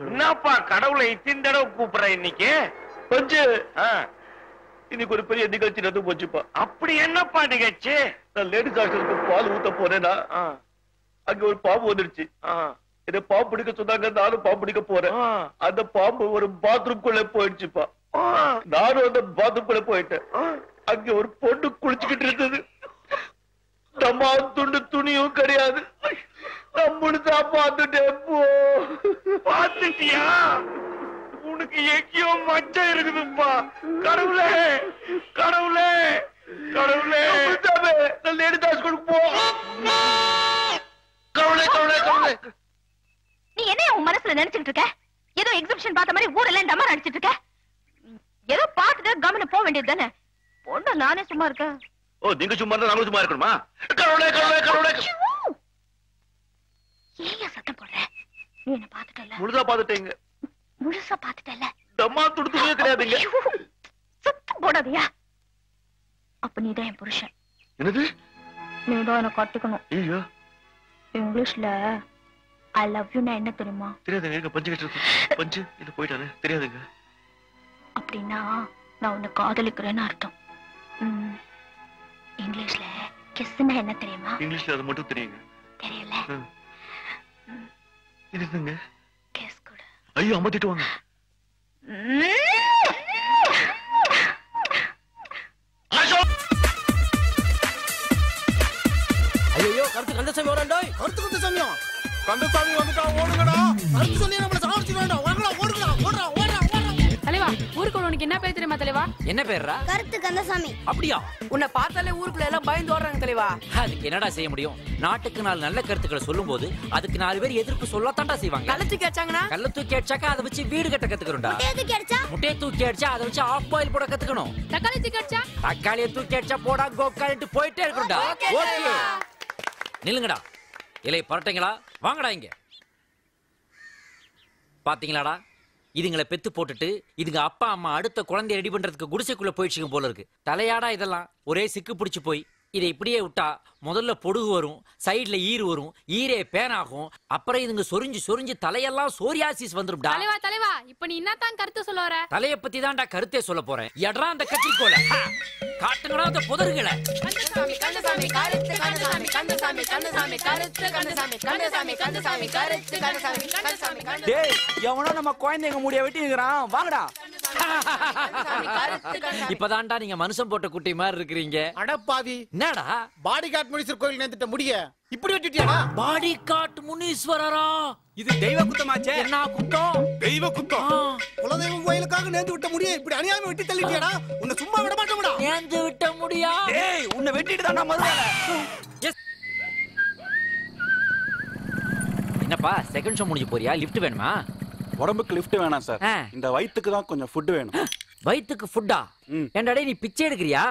என்னப்பா கடவுளை இத்தனை தடவை கூப்பிடுற இன்னைக்கு? பஞ்சு இன்னைக்கு ஒரு பெரிய நிகழ்ச்சி நடந்து போச்சுப்பா. அப்படி என்னப்பா நிகழ்ச்சி? நான் லேடிஸ் ஹாஸ்டலுக்கு பால் ஊத்த போறேன்னா அங்க ஒரு பாம்பு வந்துருச்சு. என்ன பாம்பு பிடிக்க சொன்னாங்க. நானும் பாம்பு பிடிக்க போறேன். அந்த பாம்பு ஒரு பாத்ரூம்குள்ள போயிடுச்சுப்பா. நானும் அந்த பாத்ரூம்குள்ள போயிட்டேன். அங்க ஒரு பொண்ணு குளிச்சுக்கிட்டு இருந்தது. நம்ம துண்டு துணியும் கிடையாது. நான் முழுசா பாத்துட்டேன். பாத்துட்டியா? உனக்கு எங்கேயோ மச்சம் இருக்குதுப்பா. கடவுளே கடவுளே கடவுளே. நான் லேடிஸ் ஹாஸ்டலுக்கு போ. கடவுளே கடவுளே கடவுளே. நீ என்ன உன் மனசுல நினைச்சிட்டு இருக்க? ஏதோ எக்ஸிபிஷன் பார்த்த மாதிரி ஊரெல்லாம் டமா நடிச்சிட்டு இருக்க. ஏதோ பார்த்துட்டு கவனம் போக வேண்டியது தானே. பொண்ணு நானே சும்மா இருக்கேன். நீங்க சும்மா இருந்தா நாங்களும் சும்மா இருக்கணுமா? கடவுளே கடவுளே கடவுளே. ஏன் சத்தம் போடுற? நீ என்ன பாத்துட்டல? முழுசா பாத்துட்டீங்க. முழுசா பாத்துட்டல? தம்மா துடுத்துவே கிடையாதுங்க. சத்தம் போடாதயா. அப்ப நீதான் என் புருஷன். என்னது? நீதான் என்ன கட்டிக்கணும். ஐயோ இங்கிலீஷ்ல ஐ லவ் யூ என்ன தெரியுமா? தெரியாதுங்க. எங்க பஞ்சு கிட்ட இருக்கு. பஞ்சு இது போயிட்டானே. தெரியாதுங்க. அப்படின்னா நான் உன்னை காதலிக்கிறேன்னு அர்த்தம். இங்கிலீஷ்ல கிஸ்னா என்ன தெரியுமா? இங்கிலீஷ்ல அது மட்டும் தெரியுங்க. தெரியல. இதுங்க கிஸ் கூட. ஐயோ அம்மா திட்டுவாங்க. ஐயோ கருத்து கந்தசாமி வரண்டா. கருத்து கந்தசாமியா? கந்தசாமி வந்துட்டா ஓடுங்கடா. கருத்து சொல்லி நம்மள சாவடிச்சிடுவான்டா. வாங்கடா ஓடுடா ஓடுடா ஓடுடா ஓடுடா. தலைவா ஊருக்கு உனக்கு என்ன பேர் தெரியுமா தலைவா? என்ன பேர்ரா? கருத்து கந்தசாமி. அப்படியா? உன்னை பார்த்தாலே ஊருக்குள்ள எல்லாம் பயந்து ஓடுறாங்க தலைவா. அதுக்கு என்னடா செய்ய முடியும்? நாட்டுக்கு 4 நல்ல கருத்துக்களை சொல்லும்போது அதுக்கு 4 பேர் எதிர்ப்பு சொல்லத்தான்டா செய்வாங்க. கள்ள தூக்கி அடிச்சாங்கன்னா? கள்ள தூக்கி அடிச்சாக்கா அதை வச்சு வீடு கட்ட கத்துக்கணும்டா. முட்டையை தூக்கி அடிச்சா அதை வச்சு ஆஃப் பாயில் போட கத்துக்கணும். தக்காளி தூக்கி அடிச்சா? தக்காளியை தூக்கி அடிச்சா போடா கோக்காலிட்டு போயிட்டே இருக்கணும்டா. ஓகே நில்லுங்கடா. இலை பரட்டைங்களா வாங்கடா இங்க. பாத்தீங்களாடா இதுங்களை பெத்து போட்டுட்டு இதுங்க அப்பா அம்மா அடுத்த குழந்தைய ரெடி பண்றதுக்கு குடிசைக்குள்ள போயிடுச்சுங்க போல இருக்கு. தலையாடா இதெல்லாம் ஒரே சிக்கு பிடிச்சு போய் இதை இப்படியே விட்டா முதல்ல பொடுகு வரும், சைடுல ஈறு வரும், ஈரே பேனாகும், அப்புறம் இதுங்க சொரிஞ்சு சொரிஞ்சு தலையெல்லாம் சோரியாசிஸ் வந்துரும்டா. தலைவா தலைவா இப்ப நீ என்னதான் கருத்து சொல்ல வர? தலைய பத்தி தான்டா கருத்தே சொல்ல போறேன். எடரா அந்த கத்திரிக்கோல காட்டுங்கடா அந்த புதர்களை. கந்தசாமி கந்தசாமி கருத்து கந்தசாமி கந்தசாமி கந்தசாமி கருத்து கந்தசாமி கந்தசாமி கந்தசாமி கருத்து கந்தசாமி கந்தசாமி கந்தசாமி. டேய் எவனோ நம்ம குழந்தைங்க முடிய வெட்டி நிக்கறான். வாங்கடா. இப்பதான்டா நீங்க மனுஷன் போட்ட குட்டி மாதிரி இருக்கிறீங்க. அடப்பாவி என்னடா பாடி காட் முனீஸ்வரர் கோயில் நேத்துட்ட முடிய இப்படி வெட்டிட்டியாடா? பாடி காட் முனீஸ்வரரா? இது தெய்வ குத்தமாச்சே. என்ன குத்தம்? தெய்வ குத்தம். குலதெய்வம் கோயிலுக்காக நேந்து விட்ட முடிய இப்படி அநியாயமா வெட்டி தள்ளிட்டியாடா? உன்னை சும்மா விட மாட்டோம்டா. நேந்து விட்ட முடியா? டேய் உன்னை வெட்டிட்டு தான்டா முதல்ல. என்னப்பா செகண்ட் ஷோ முடிஞ்சு போறியா? லிஃப்ட் வேணுமா? உடம்புக்கு லிஃப்ட் வேணாம் சார். இந்த வயித்துக்கு தான் கொஞ்சம் ஃபுட் வேணும். வயித்துக்கு ஃபுட்டா? ஏன்டா நீ பிச்சை எடுக்கிறியா?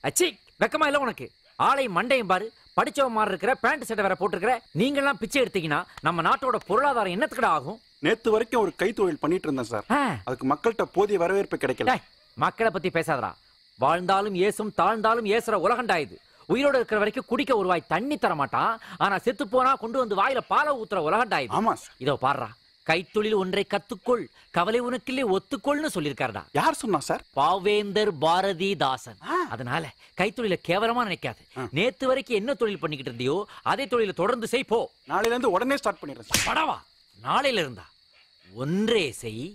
அச்சி வெக்கமா இல்ல உனக்கு? ஆளை மண்டையும் பாரு, படிச்சவ மாதிரி இருக்கிற, பேண்ட் சட்டை வேற போட்டுருக்கிற. நீங்க எல்லாம் பிச்சை எடுத்தீங்கன்னா நம்ம நாட்டோட பொருளாதாரம் என்னத்துக்குடா ஆகும்? நேத்து வரைக்கும் ஒரு கைத்தொழில் பண்ணிட்டு இருந்தேன் சார். அதுக்கு மக்கள்கிட்ட போதிய வரவேற்பு கிடைக்கல. மக்களை பத்தி பேசாதடா. வாழ்ந்தாலும் ஏசும் தாழ்ந்தாலும் ஏசுற உலகண்டா இது. உயிரோட இருக்கிற வரைக்கும் குடிக்க ஒரு வாய் தண்ணி தர மாட்டான். ஆனா செத்து போனா கொண்டு வந்து வாயில பாலை ஊத்துற உலகண்டா இது. ஆமா இதோ பாடுறா. கைத்தொழில் ஒன்றை கத்துக்கொள், கவலை உனக்கில்லை ஒத்துக்கொள்னு சொல்லிருக்காருடா. யார் சொன்னா சார்? பாவேந்தர் பாரதிதாசன். அதனால கைத்தொழில கேவலமா நினைக்காது. நேத்து வரைக்கும் என்ன தொழில் பண்ணிக்கிட்டு இருந்தியோ அதே தொழில தொடர்ந்து செய் போ. நாளையில இருந்து உடனே ஸ்டார்ட் பண்ணிடுறேன். படவா நாளையில இருந்தா ஒன்றே செய்,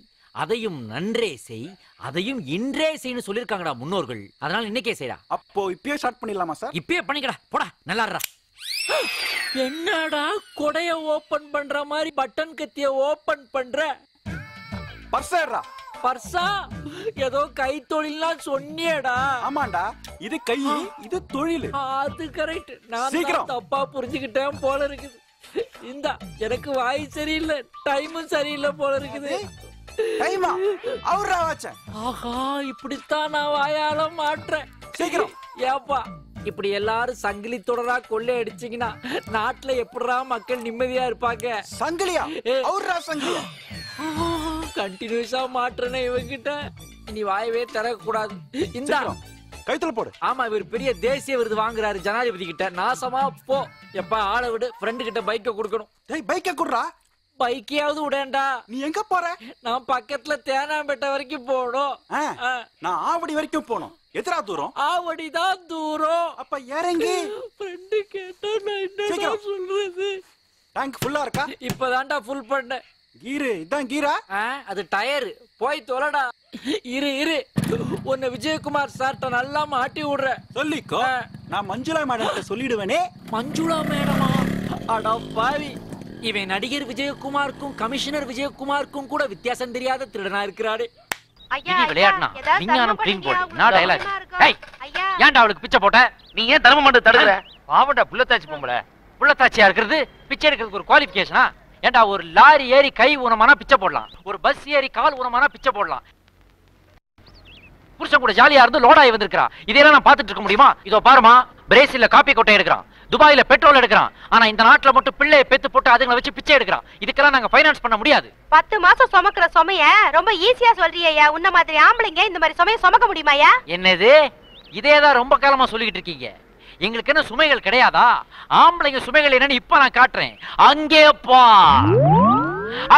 அதையும் நன்றே செய், அதையும் இன்றே செய்யு சொல்லிருக்காங்கடா முன்னோர்கள். அதனால இன்னைக்கே செய்யடா. அப்போ இப்பயே ஸ்டார்ட் பண்ணிடலாமா சார்? இப்பயே பண்ணிக்கடா. போடா நல்லாடுறா. என்னடா கொடைய ஓபன் பண்ற மாதிரி பட்டன் கத்திய ஓபன் பண்ற? பர்ஸேறா பர்சா ஏதோ கைத்தொழில்லாம் சொன்னியேடா. ஆமாண்டா, இது கை, இது தொழில். அது கரெக்ட். நான் சீக்கிரம். தப்பா புரிஞ்சுக்கிட்டேன் போல இருக்குது. இந்தா எனக்கு வாய் சரியில்லை, டைமும் சரியில்லை போல இருக்குது. டைமா அவரா வாச்ச. ஆஹா, இப்படித்தான் நான் வாயால மாற்றேன். சீக்கிரம். ஏப்பா இப்படி எல்லாரும் சங்கிலி தொடரா கொள்ளை அடிச்சீங்கன்னா நாட்டுல எப்படிடா மக்கள் நிம்மதியா இருப்பாங்க? சங்கிலியா? அவரா சங்கிலியா? கண்டினியூஸா மாற்றனே இவங்கிட்ட. இனி வாயவே திறக்கூடாது. இந்த கைத்துல போடு. ஆமா, இவர் பெரிய தேசிய விருது வாங்குறாரு ஜனாதிபதி கிட்ட. நாசமா போ. எப்ப ஆளை விடு, ஃப்ரெண்டு கிட்ட பைக்க கொடுக்கணும். பைக்க குடுறா. பைக்கையாவது விடேன்டா. நீ எங்க போற? நான் பக்கத்துல தேனாம்பேட்டை வரைக்கும் போகணும். நான் ஆவடி வரைக்கும் போகணும். எத்தனை தூரம்? ஆவடிதான் தூரம். அப்ப இறங்கி ஃப்ரெண்டு கேட்டா நான் என்ன சொல்றது? டேங்க் ஃபுல்லா இருக்கா? இப்பதான்டா ஃபுல் பண்ணேன். கீரு இதான் கீரா? அது டயர். போய் தொலைடா. இரு உன்னை விஜயகுமார் சார்ட்ட நல்லா மாட்டி விடுறேன். சொல்லிக்கோ. நான் மஞ்சுளா மேடம் சொல்லிடுவேனே. மஞ்சுளா மேடமா? அட பாவி, இவன் நடிகர் விஜயகுமாருக்கும் கமிஷனர் விஜயகுமாருக்கும் கூட வித்தியாசம் தெரியாத திருடனா இருக்கிறாரு. விளையாடுனா விஞ்ஞானம் ட்ரீம் போடு. நான் டயலாக். ஏன்டா அவளுக்கு பிச்சை போட்ட? நீ ஏன் தர்மம் பண்ண தடுக்கிற? பாவண்டா புள்ளத்தாச்சி பொம்பளை. புள்ளத்தாச்சியா இருக்கிறது பிச்சை எடுக்கிறதுக்கு ஒரு குவாலிஃபிகேஷனா? ஏன்டா ஒரு லாரி ஏறி கை ஊனமானா பிச்சை போடலாம், ஒரு பஸ் ஏறி கால் ஊனமானா பிச்சை போடலாம். புருஷன் கூட ஜாலியா இருந்து லோடாய் வந்திருக்கா. இதெல்லாம் நான் பாத்துட்டு இருக்க முடியுமா? இதோ பாருமா, பிரேசில்ல காப்பி கொட்டை எடுக்கிறான், துபாயில பெட்ரோல் எடுக்கிறான். ஆனா இந்த நாட்டுல மட்டும் பிள்ளையை பெத்து போட்டு அதுங்களை வச்சு பிச்சை எடுக்கிறான். இதுக்கெல்லாம் நாங்க ஃபைனான்ஸ் பண்ண முடியாது. 10 மாசம் சுமக்கிற சுமைய ரொம்ப ஈஸியா சொல்றியா? உன்ன மாதிரி ஆம்பளைங்க இந்த மாதிரி சுமைய சுமக்க முடியுமாயா? என்னது? இதேதான் ரொம்ப காலமா சொல்லிக்கிட்டு இருக்கீங்க. எங்களுக்கு என்ன சுமைகள் கிடையாதா? ஆம்பளைங்க சுமைகள் என்னன்னு இப்ப நான் காட்டுறேன். அங்கே பா,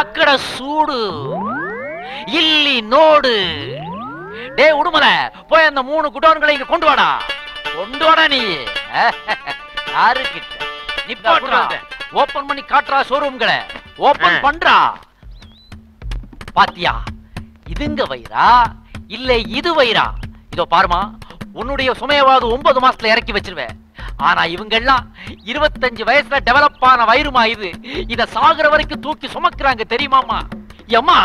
அக்கட சூடு இல்லி நோடு. டே உடுமல, போய் அந்த 3 குடோன்களை இங்க கொண்டு வாடா. கொண்டு வாடா. நீ யாருக்கிட்ட நிப்பாட்டுறா? ஓபன் பண்ணி காட்டுறா. ஷோரூம்களை ஓபன் பண்றா. பாத்தியா, இதுங்க வயிறா இல்ல இது வயிறா? இதோ பாருமா, உன்னுடைய சுமையவாது 9 மாசத்துல இறக்கி வச்சிருவேன். ஆனா இவங்க எல்லாம் 25 வயசுல டெவலப் ஆன வயிறுமா இது. இத சாகுற வரைக்கும் தூக்கி சுமக்குறாங்க தெரியுமாமா? அம்மா,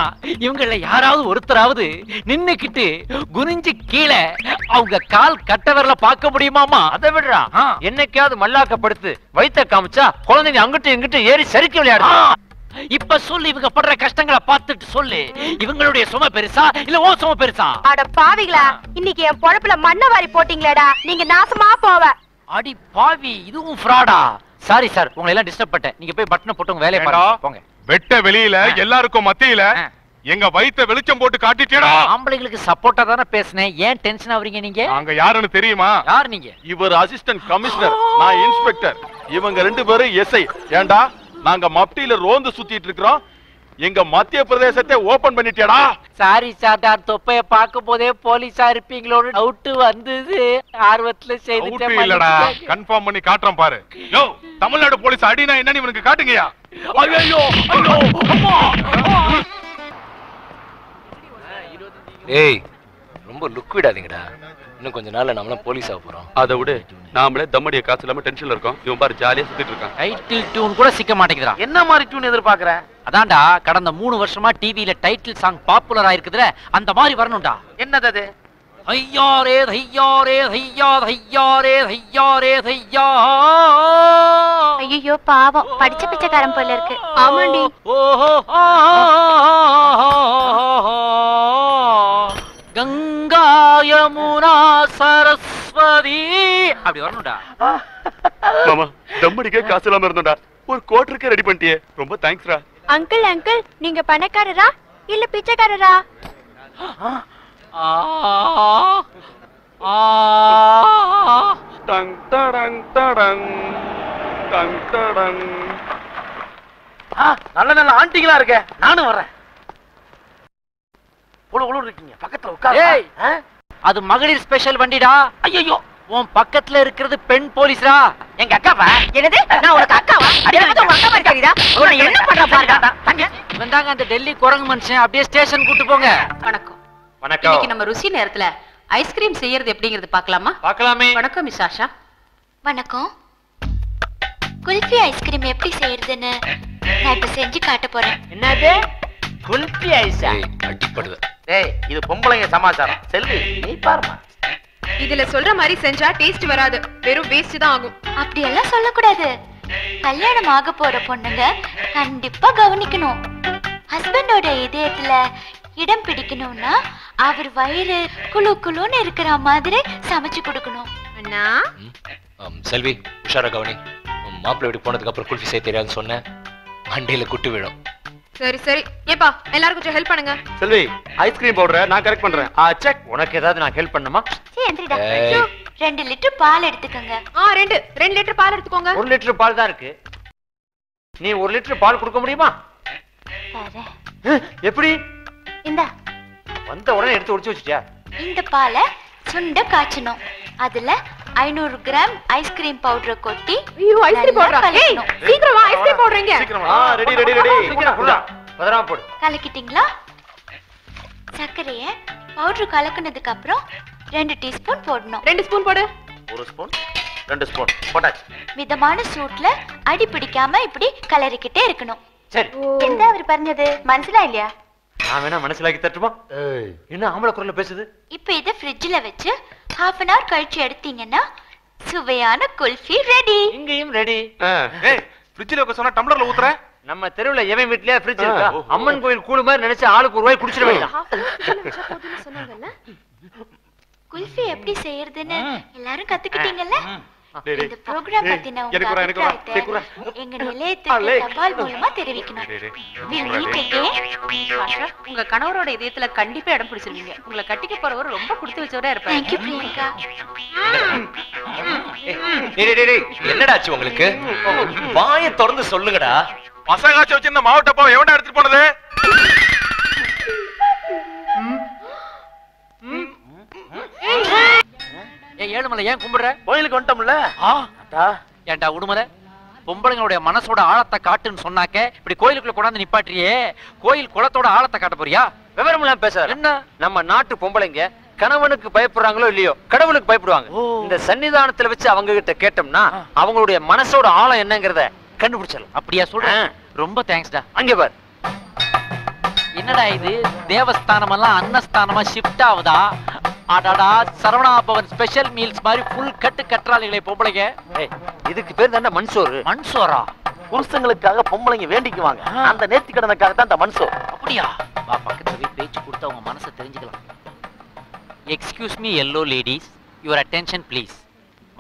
இவங்கள யாராவது ஒருத்தராவது நின்னுக்கிட்டு குனிஞ்சு கீழே அவங்க கால் கட்டவரல பார்க்க முடியுமாமா? அதை விடுறா. என்னைக்காவது மல்லாக்கப்படுத்து வயித்த காமிச்சா குழந்தைங்க அங்கிட்டு இங்கிட்டு ஏறி சரிக்க விளையாடு. இப்ப சொல்லு, இவங்க படுற கஷ்டங்களை பார்த்துட்டு சொல்லு. இவங்களுடைய சுமை பெருசா இல்ல ஓ சுமை பெருசா? அட பாவிகளா, இன்னைக்கு என் பொழப்புல மண்ணை வாரி போட்டீங்களேடா. நீங்க நாசமா போவ. அடி பாவி, இதுவும் ஃப்ராடா? சாரி சார், உங்களை எல்லாம் டிஸ்டர்ப் பண்ணிட்டேன். நீங்க போய் பட்டனை போட்டு உங்க வேலையை பாருங்க. போங்க. வெட்ட வெளியில எல்லாருக்கும் மத்தியில எங்க வயித்த வெளிச்சம் போட்டு காட்டிட்டேடா. ஆம்பளைங்களுக்கு சப்போர்ட்டா தானே பேசுனேன். ஏன் டென்ஷன் ஆவறீங்க நீங்க? அங்க யாருன்னு தெரியுமா? யார் நீங்க? இவர் அசிஸ்டன்ட் கமிஷனர், நான் இன்ஸ்பெக்டர். இவங்க 2 பேரும் எஸ்ஐ. ஏண்டா, நாங்க மப்டியில ரோந்து சுத்திட்டு இருக்கிறோம். எங்க மத்திய பிரதேசத்தை ஓபன் பண்ணிட்டேடா. சாரி சார், தொப்பைய பார்க்கும் போதே போலீஸா இருப்பீங்களோட டவுட் வந்தது. ஆர்வத்துல செய்துட்டேன். இல்லடா, கன்ஃபார்ம் பண்ணி காட்டுறேன் பாரு. யோ, தமிழ்நாடு போலீஸ் அடினா என்னன்னு இவனுக்கு காட்டுங்கயா. ஐயோ ஐயோ அம்மா. ஏய், ரொம்ப லுக் விடாதீங்கடா. இன்னும் கொஞ்ச நாள்ல நாமலாம் போலீஸ் ஆக போறோம். அதை விட நாமளே தம்மடிய காசு இல்லாம டென்ஷன்ல இருக்கோம். இவன் பாரு ஜாலியா சுத்திட்டு இருக்கான். டைட்டில் டியூன் கூட சிக்க மாட்டேங்குதுடா. என்ன மாதிரி டியூன் எதிர்பார்க்கற? அதான்டா, கடந்த 3 வருஷமா டிவில டைட்டில் சாங் பாப்புலர் ஆயிருக்குதுல, அந்த மாதிரி வரணும்டா. என்னது அது? ஐயாரே ஐயாரே ஐயா ஐயாரே ஐயாரே ஐயா. ஐயோ பாவம், படிச்ச பிச்சைக்காரன் போல இருக்கு. ஆமாண்டி. ஓஹோ கங்கா யமுனா சரஸ்வதி அப்படி வரணும்டா. மாமா, தம்மடிக்கே காசு இல்லாம இருந்தோம்டா. ஒரு கோட்டருக்கு ரெடி பண்ணிட்டியே, ரொம்ப தேங்க்ஸ்டா. அங்கிள் அங்கிள், நீங்க பணக்காரரா இல்ல பிச்சைக்காரரா? Tongue டடங் டடங் tongue டடங். நல்ல நல்ல ஆண்டிங்களா இருக்க. நானும் வரேன். இருக்கீங்க பக்கத்துல உட்காரு. அது மகளிர் ஸ்பெஷல் வண்டிடா. ஐயோ, உன் பக்கத்துல இருக்கிறது பெண் போலீஸ்ரா. எங்க அக்காவா? என்னது? நான் உனக்கு அக்காவா? அடியாவது உங்க அக்கா மாதிரி தெரியுதா? உன்னை என்ன பண்ற பாருடா. வந்தாங்க அந்த டெல்லி குரங்கு மனுஷன். அப்படியே ஸ்டேஷன் கூட்டி போங்க. வணக்கம். வணக்கம். இன்னைக்கு நம்ம ருசி நேரத்துல ஐஸ்கிரீம் செய்யறது எப்படிங்கிறது பார்க்கலாமா? பார்க்கலாமே. வணக்கம் மிஸ் ஆஷா. வணக்கம். குல்ஃபி ஐஸ்கிரீம் எப்படி செய்யறதுன்னு நான் இப்ப செஞ்சு காட்ட போறேன். என்னது? குல்பி ஐஸா அடிப்படுவேன். டேய் இது பொம்பளைங்க சமாச்சாரம். செல்வி நீ பாருமா. இதுல சொல்ற மாதிரி செஞ்சா டேஸ்ட் வராது, வெறும் வேஸ்ட் தான் ஆகும். அப்படி எல்லாம் சொல்லக்கூடாது. கல்யாணம் ஆக போற பொண்ணுங்க கண்டிப்பா கவனிக்கணும். ஹஸ்பண்டோட இதயத்துல இடம் பிடிக்கணும்னா அவர் வயிறு குளு குளுன்னு இருக்கிற மாதிரி சமைச்சு கொடுக்கணும். அண்ணா செல்வி உஷாரா கவனி. மாப்பிள்ளை வீட்டுக்கு போனதுக்கு அப்புறம் குல்ஃபி செய்ய தெரியாதுன்னு சொன்னேன், அண்டையில குட்டு விழும். சரி சரி, ஏப்பா எல்லாரும் கொஞ்சம் ஹெல்ப் பண்ணுங்க. செல்வி ஐஸ்கிரீம் பவுடர் நான் கரெக்ட் பண்றேன். செக். உனக்கு ஏதாவது நான் ஹெல்ப் பண்ணுமா? சரி எந்திரிடா. 2 லிட்டர் பால் எடுத்துக்கங்க. 2 லிட்டர் பால் எடுத்துக்கோங்க. 1 லிட்டர் பால் தான் இருக்கு. நீ 1 லிட்டர் பால் கொடுக்க முடியுமா? எப்படி? இந்தா. வந்த உடனே எடுத்து ஒளிச்சு வச்சிட்டியா? இந்த பாலை சுண்ட காய்ச்சணும். அதுல 500 கிராம் ஐஸ்கிரீம் பவுடர் கொட்டி. ஐயோ ஐஸ்கிரீம் பவுடர். ஏய் சீக்கிரம் வா, ஐஸ்கிரீம் பவுடர் எங்க? Ready ready ready. சீக்கிரம் குடுடா. பதறா போடு. கலக்கிட்டீங்களா? சர்க்கரையை பவுடர் கலக்குனதுக்கு அப்புறம் 2 டீஸ்பூன் போடணும். 2 ஸ்பூன் போடு. 1 ஸ்பூன் 2 ஸ்பூன் போட்டாச்சு. மிதமான சூட்ல அடி பிடிக்காம இப்படி கலரிக்கிட்டே இருக்கணும். சரி. எந்த அவர் പറഞ്ഞது மனசுல இல்லையா? நான் வேணா மனசுலாக்கி தட்டுமா? என்ன ஆம்பளை குரல்ல பேசுது? இப்போ இத ஃப்ரிட்ஜ்ல வச்சு 1/2 an hour கழிச்சு எடுத்தீங்கன்னா சுவையான குல்ஃபி ரெடி. இங்கேயும் ரெடி. ஏய் ஃப்ரிட்ஜ்ல வைக்க சொன்னா டம்ளர்ல ஊத்துற? நம்ம தெருவுல எவன் வீட்லயே ஃப்ரிட்ஜ் இருக்கா? அம்மன் கோயில் கூடு மாதிரி நினைச்சு ஆளுக்கு 1 ரூபாய் குடிச்சிட வேண்டாம். குல்ஃபி எப்படி செய்யறதுன்னு எல்லாரும் கத்துக்கிட்டீங்கல்ல? இந்த ப்ரோகிராம் பத்தின உங்க அபிப்பிராயத்தை எங்க நிலையத்துக்கு தபால் மூலமா தெரிவிக்கணும். உங்க கணவரோட இதயத்துல கண்டிப்பா இடம் பிடிச்சிருவீங்க. உங்களை கட்டிக்க போறவர் ரொம்ப கொடுத்து வச்சவரா இருப்பாரு. Thank you Priyanka. என்னடாச்சு உங்களுக்கு? வாயை திறந்து சொல்லுங்கடா. மசாகாச்சு வச்சிருந்த மாவட்டப்பா எவன்டா எடுத்துட்டு போனது? ஏழுமலை ஏன் கும்பிடுற? கோயிலுக்கு வந்துட்டோம்ல. ஏன்டா உடுமலை, பொம்பளைங்களுடைய மனசோட ஆழத்தை காட்டுன்னு சொன்னாக்க இப்படி கோயிலுக்குள்ள கொண்டாந்து நிப்பாட்டியே, கோயில் குளத்தோட ஆழத்தை காட்ட போறியா? விவரம் எல்லாம் பேச என்ன? நம்ம நாட்டு பொம்பளைங்க கணவனுக்கு பயப்படுறாங்களோ இல்லையோ கடவுளுக்கு பயப்படுவாங்க. இந்த சன்னிதானத்துல வச்சு அவங்க கிட்ட கேட்டோம்னா அவங்களுடைய மனசோட ஆழம் என்னங்கறத கண்டுபிடிச்சிடலாம். அப்படியா சொல்றேன்? ரொம்ப தேங்க்ஸ்டா. அங்க பார். என்னடா இது, தேவஸ்தானம் எல்லாம் அன்னஸ்தானமா ஷிஃப்ட் ஆகுதா? அடடா, சரவணா பவன் ஸ்பெஷல் மீல்ஸ் மாதிரி ஃபுல் கட்டு கட்டுறாளிகளே பொம்பளைங்க. இதுக்கு பேர் தானே மண்சோறு. மண்சோரா? புருஷங்களுக்காக பொம்பளைங்க வேண்டிக்குவாங்க. அந்த நேர்த்திக்கடனுக்காக தான் இந்த மண்சோறு. அப்படியா? வா பக்கத்துல போய் பேச்சு கொடுத்து அவங்க மனசை தெரிஞ்சுக்கலாம். Excuse me yellow ladies, your attention please.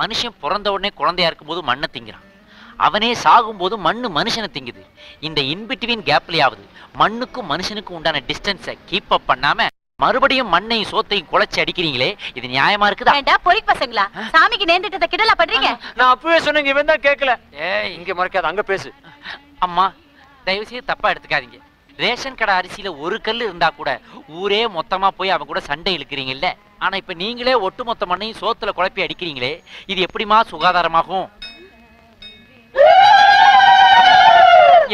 மனுஷன் பிறந்த உடனே குழந்தையா இருக்கும்போது மண்ணை திங்கிறான், அவனே சாகும்போது மண்ணு மனுஷனை திங்குது. இந்த இன்பிட்வீன் கேப்லயாவது மண்ணுக்கும் மனுஷனுக்கும் உண்டான டிஸ்டன்ஸை கீப் அப் பண்ணாம மறுபடியும் மண்ணையும் சோத்தையும் குலைச்சு அடிக்கிறீங்களே, இது நியாயமா இருக்குதா? ஏண்டா பொறிக்கு பசங்களா, சாமிக்கு நேர்ந்துட்டத கிடலா பண்றீங்க? நான் அப்பவே சொன்னேன், இவன் தான் கேட்கல. ஏய் இங்க மறக்காத, அங்க பேசு. அம்மா தயவு செய்து தப்பா எடுத்துக்காதீங்க. ரேஷன் கடை அரிசியில ஒரு கல் இருந்தா கூட ஊரே மொத்தமா போய் அவங்க கூட சண்டை இழுக்கிறீங்கல்ல. ஆனா இப்ப நீங்களே ஒட்டுமொத்த மண்ணையும் சோத்துல குழப்பி அடிக்கிறீங்களே, இது எப்படிமா சுகாதாரமாகும்?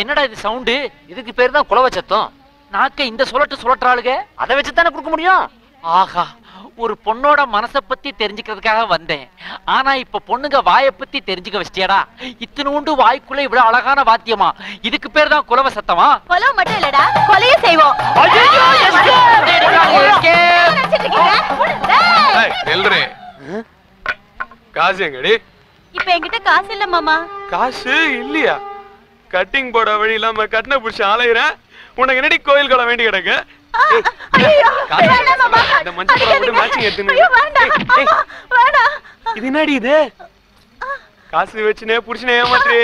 என்னடா இது சவுண்டு? இதுக்கு பேர் தான் குலவ சத்தம். நாக்க இந்த சுழற்றாளுங்க, அதை வச்சு தானே கொடுக்க முடியும். ஆஹா, ஒரு பொண்ணோட மனசை பத்தி தெரிஞ்சுக்கிறதுக்காக வந்தேன். ஆனா இப்ப பொண்ணுங்க வாயை பத்தி தெரிஞ்சுக்க வச்சிட்டியாடா. இத்தனூண்டு வாய்க்குள்ள இவ்வளவு அழகான வாத்தியமா? இதுக்கு பேர் தான் குலவ சத்தமா? கொலவு மட்டும் இல்லடா, கொலையும் செய்வோம். காசு எங்கடி? இப்ப என்கிட்ட காசு இல்ல மாமா. காசு இல்லையா? கட்டிங் போட வழி இல்லாம கட்டின புடிச்சு ஆலையிறேன். உனக்கு என்னடி கோயில் கூட வேண்டி கிடக்கு? இந்த மஞ்சள் கூட மேட்சிங் எடுத்துன்னு இது என்னடி இது? காசு வச்சுனே புடிச்சுனே ஏமாத்து.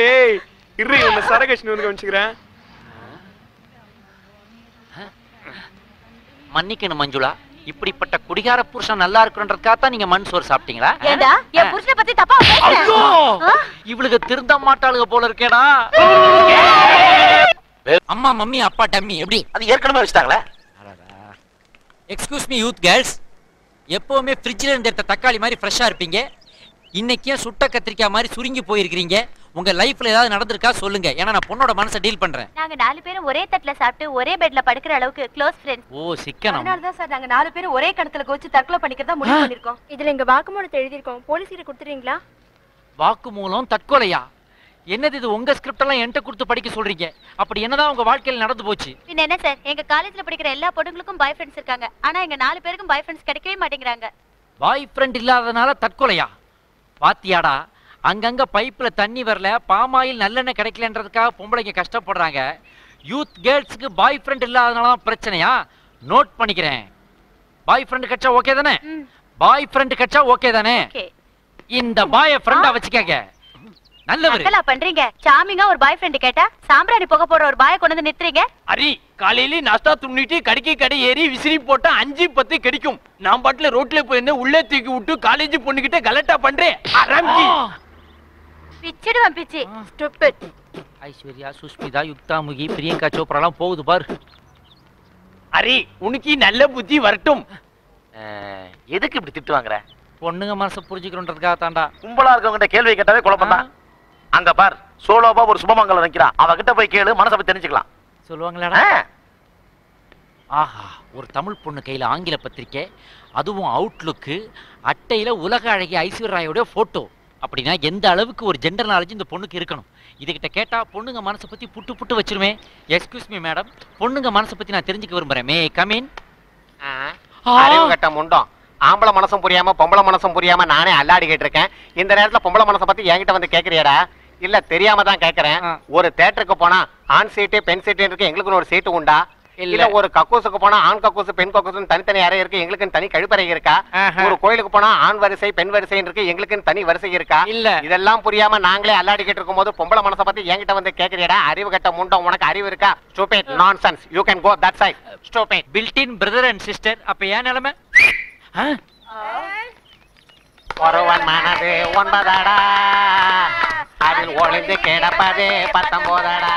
இரு உன்னை சரகஷ்ணி வந்து கவனிச்சுக்கிறேன். மன்னிக்கணும் மஞ்சுளா, இப்படிப்பட்ட குடிகார புருஷன் நல்லா இருக்குன்றதுக்காக நீங்க மண் சோறு சாப்பிட்டீங்களா? ஏண்டா என் புருஷனை பத்தி தப்பா ஐயோ, இவளுக்கு திருந்த மாட்டாளுக போல இருக்கேடா. அம்மா மம்மி அப்பா டம்மி எப்படி? அது ஏற்கனவே வச்சிட்டாங்களே. எக்ஸ்கியூஸ் மீ யூத் கேர்ள்ஸ், எப்பவுமே ஃப்ரிட்ஜ்ல இருந்து எடுத்த தக்காளி மாதிரி ஃப்ரெஷ்ஷா இருப்பீங்க. இன்னைக்கே சுட்ட கத்திரிக்காய் மாதிரி சுருங்கி போயிருக்கீங்க. உங்க லைஃப்ல ஏதாவது நடந்திருக்கா சொல்லுங்க, ஏன்னா நான் பொண்ணோட மனசை டீல் பண்றேன். நாங்க 4 பேரும் ஒரே தட்டுல சாப்பிட்டு ஒரே பெட்ல படுக்கிற அளவுக்கு க்ளோஸ் ஃப்ரெண்ட்ஸ். ஓ சிக்கனம். அதனால தான் சார் நாங்க 4 பேரும் ஒரே கடத்துல கோச்சு தற்கொலை பண்ணிக்கிறதா முடிவு பண்ணிருக்கோம். இதுல எங்க வாக்குமூலத்தை எழுதிருக்கோம், போலீஸ்கிட்ட கொடுத்துறீங்களா? வாக்குமூலம் தற்கொலையா? என்னது இது உங்க ஸ்கிரிப்ட் எல்லாம் என்கிட்ட கொடுத்து படிக்க சொல்றீங்க? அப்படி என்னதான் உங்க வாழ்க்கையில நடந்து போச்சு? பின்ன என்ன சார், எங்க காலேஜ்ல படிக்கிற எல்லா பொண்ணுங்களுக்கும் பாய் ஃப்ரெண்ட்ஸ் இருக்காங்க. ஆனா எங்க 4 பேருக்கும் பாய் ஃப்ரெண்ட்ஸ் கிடைக்கவே மாட்டேங்கிறாங்க. பாய் ஃப்ரெண்ட் இல்லாதனால தற்கொலையா? பாத்தியாடா, அங்கங்க பைப்ல தண்ணி வரல, பாமாயில் நல்லெண்ணெய் கிடைக்கலன்றதுக்காக பொம்பளைங்க கஷ்டப்படுறாங்க. யூத் கேர்ள்ஸுக்கு பாய் ஃப்ரெண்ட் இல்லாதனால பிரச்சனையா? நோட் பண்ணிக்கிறேன். பாய் ஃப்ரெண்ட் கட்சா ஓகே தானே? பாய் ஃப்ரெண்ட் கட்சா ஓகே தானே? இந்த பாய் ஃப்ரெண்டா வச்சுக்கங்க. நல்லவரு நக்கலா பண்றீங்க. சாமிங்கா ஒரு பாய் ஃப்ரெண்ட் கேட்டா சாம்பிராணி புகை போற ஒரு பாயை கொண்டு வந்து நிறுத்துறீங்க. அரி காலையில நாஸ்தா துண்ணிட்டு கடை ஏறி விசிறி போட்டா 5-10 கிடைக்கும். நான் பாட்டுல ரோட்ல போயிருந்தேன், உள்ளே தூக்கி விட்டு காலேஜ் பொண்ணுகிட்ட கலட்டா பண்றேன். ஆரம்பி பிச்சிடுவேன் பிச்சி. ஸ்டூபிட். ஐஸ்வர்யா, சுஷ்மிதா, யுக்தாமுகி, பிரியங்கா சோப்ராலாம் போகுது பாரு. அரி உனக்கு நல்ல புத்தி வரட்டும். எதுக்கு இப்படி திட்டு வாங்குற? பொண்ணுங்க மனசை புரிஞ்சுக்கிறோன்றதுக்காக தாண்டா. கும்பலா இருக்கவங்க கேள்வி கேட்டாவே குழப்பம் தான். அங்க பார், சோலோபா ஒரு சுபமங்கலம் நிக்கிறான், அவகிட்ட போய் கேளு, மனசை பத்தி தெரிஞ்சுக்கலாம். சொல்லுவாங்களாடா? ஆஹா, ஒரு தமிழ் பொண்ணு கையில ஆங்கில பத்திரிக்கை, அதுவும் அவுட்லுக்கு, அட்டையில உலக அழகி ஐஸ்வர்யா ராயோட போட்டோ. அப்படின்னா எந்த அளவுக்கு ஒரு ஜெண்டர் நாலேஜ் இந்த பொண்ணுக்கு இருக்கணும்? இதுகிட்ட கேட்டா பொண்ணுங்க மனசை பத்தி புட்டு புட்டு வச்சிருமே. எக்ஸ்கியூஸ் மீ மேடம், பொண்ணுங்க மனசை பத்தி நான் தெரிஞ்சுக்க விரும்புறேன். May come in? அறிவு கட்ட முண்டம். ஆம்பளை மனசும் புரியாம பொம்பளை மனசும் புரியாம நானே அல்லாடி கேட்டிருக்கேன். இந்த நேரத்துல பொம்பளை மனசை பத்தி என்கிட்ட வந்து கேக்குறியாடா? இல்ல தெரியாம தான் கேக்குறேன். ஒரு தியேட்டருக்கு போனா ஆண் சீட்டு பெண் சீட்டு இருக்கு, எங்களுக்கு ஒரு சீட்டு உண்டா? இல்ல ஒரு கக்கூசுக்கு போனா ஆண் கக்கூசு பெண் கக்கூசுன்னு தனித்தனி அறை இருக்கு, எங்களுக்கு தனி கழிப்பறை இருக்கா? ஒரு கோயிலுக்கு போனா ஆண் வரிசை பெண் வரிசை இருக்கு, எங்களுக்கு தனி வரிசை இருக்கா? இல்ல. இதெல்லாம் புரியாம நாங்களே அல்லாடிக்கிட்டு இருக்கும் போது பொம்பளை மனசை பத்தி என்கிட்ட வந்து கேக்குறியாடா? அறிவு கட்ட முண்டம், உனக்கு அறிவு இருக்கா? Stupid, nonsense, you can go that side. Stupid. Built in brother and sister. அப்ப ஏன் நிலைமை? ஒருவன் மனது 9 அதில் ஒளிந்து கிடப்பது 19.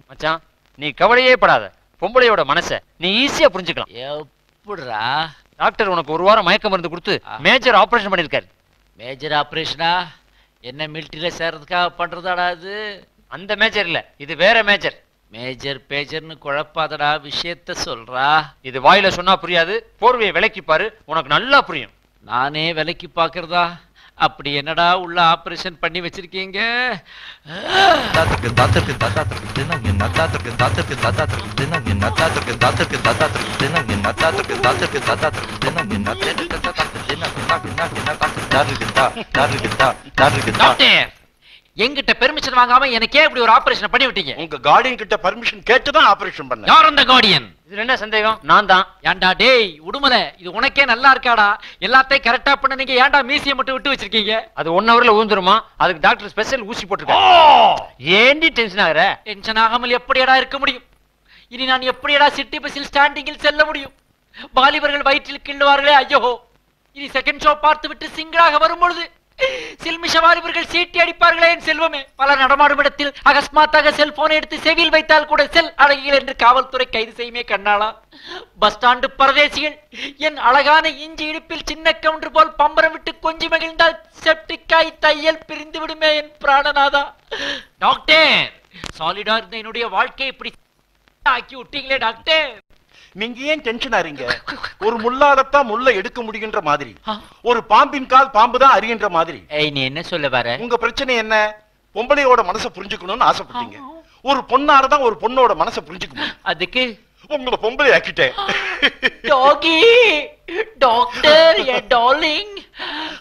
மச்சான், நீ கவலையே படாத. பொம்பளையோட மனசை நீ ஈஸியா புரிஞ்சுக்கலாம். எப்படிடா? டாக்டர் உனக்கு 1 வாரம் மயக்க மருந்து கொடுத்து மேஜர் ஆபரேஷன் பண்ணிருக்காரு. மேஜர் ஆபரேஷனா? என்ன மிலிட்டரியில சேர்றதுக்காக பண்றதாடா அது? அந்த மேஜர் இல்ல, இது வேற மேஜர். மேஜர் பேஜர்னு குழப்பாதடா, விஷயத்த சொல்றா. இது வாயில சொன்னா புரியாது, போர்வையை விலைக்கு பாரு, உனக்கு நல்லா புரியும். நானே விலைக்கு பாக்குறதா? அப்படி என்னடா உள்ள ஆபரேஷன் பண்ணி வச்சிருக்கீங்க? எங்கிட்ட பெர்மிஷன் வாங்காம எனக்கே இப்படி ஒரு ஆபரேஷன் பண்ணி விட்டீங்க? உங்க கார்டியன் கிட்ட பெர்மிஷன் கேட்டு தான் ஆபரேஷன் பண்ணேன். யார் அந்த கார்டியன்? இதுல என்ன சந்தேகம்? நான் தான். ஏன்டா டேய் உடுமலை, இது உனக்கே நல்லா இருக்காடா? எல்லாத்தையும் கரெக்டா பண்ண நீங்க ஏன்டா மீசியை மட்டும் விட்டு வச்சிருக்கீங்க? அது 1 ஹவர்ல ஊந்துருமா? அதுக்கு டாக்டர் ஸ்பெஷல் ஊசி போட்டுருக்காங்க. ஏண்டி டென்ஷன் ஆகுற? டென்ஷன் ஆகாமல் எப்படியடா இருக்க முடியும்? இனி நான் எப்படியடா சிட்டி பஸ்ஸில் ஸ்டாண்டிங்கில் செல்ல முடியும்? வாலிபர்கள் வயிற்றில் கிள்ளுவார்களே, ஐயோ! இனி செகண்ட் ஷோ பார்த்து விட்டு சிங்களாக வரும்பொழுது சில்மிஷ வாலிபர்கள் சீட்டி அடிப்பார்களே என் செல்வமே. பல நடமாடும் இடத்தில் அகஸ்மாத்தாக செல்போனை எடுத்து செவியில் வைத்தால் கூட செல் அழகிகள் என்று காவல்துறை கைது செய்யுமே கண்ணாளா. பஸ் ஸ்டாண்டு பரதேசிகள் என் அழகான இஞ்சி இடுப்பில் சின்ன கவுண்டர் போல் பம்பரம் விட்டு கொஞ்சி மகிழ்ந்தால் செப்டிக்காய் தையல் பிரிந்து விடுமே என் பிராணநாதா. டாக்டர், சாலிடா இருந்த என்னுடைய வாழ்க்கையை இப்படி ஆக்கி விட்டீங்களே டாக்டர். நீங்க ஏன் டென்ஷன் ஆறீங்க? ஒரு முள்ளாலத்தான் முள்ள எடுக்க முடியுன்ற மாதிரி, ஒரு பாம்பின் கால் பாம்பு தான் அறிகின்ற மாதிரி. நீ என்ன சொல்ல வர? உங்க பிரச்சனை என்ன? பொம்பளையோட மனசை புரிஞ்சுக்கணும்னு ஆசைப்பட்டீங்க. ஒரு பொண்ணாலதான் ஒரு பொண்ணோட மனசை புரிஞ்சுக்கணும். அதுக்கு உங்களை பொம்பளை ஆக்கிட்டேன். டாகி, டாக்டர், என் டார்லிங்,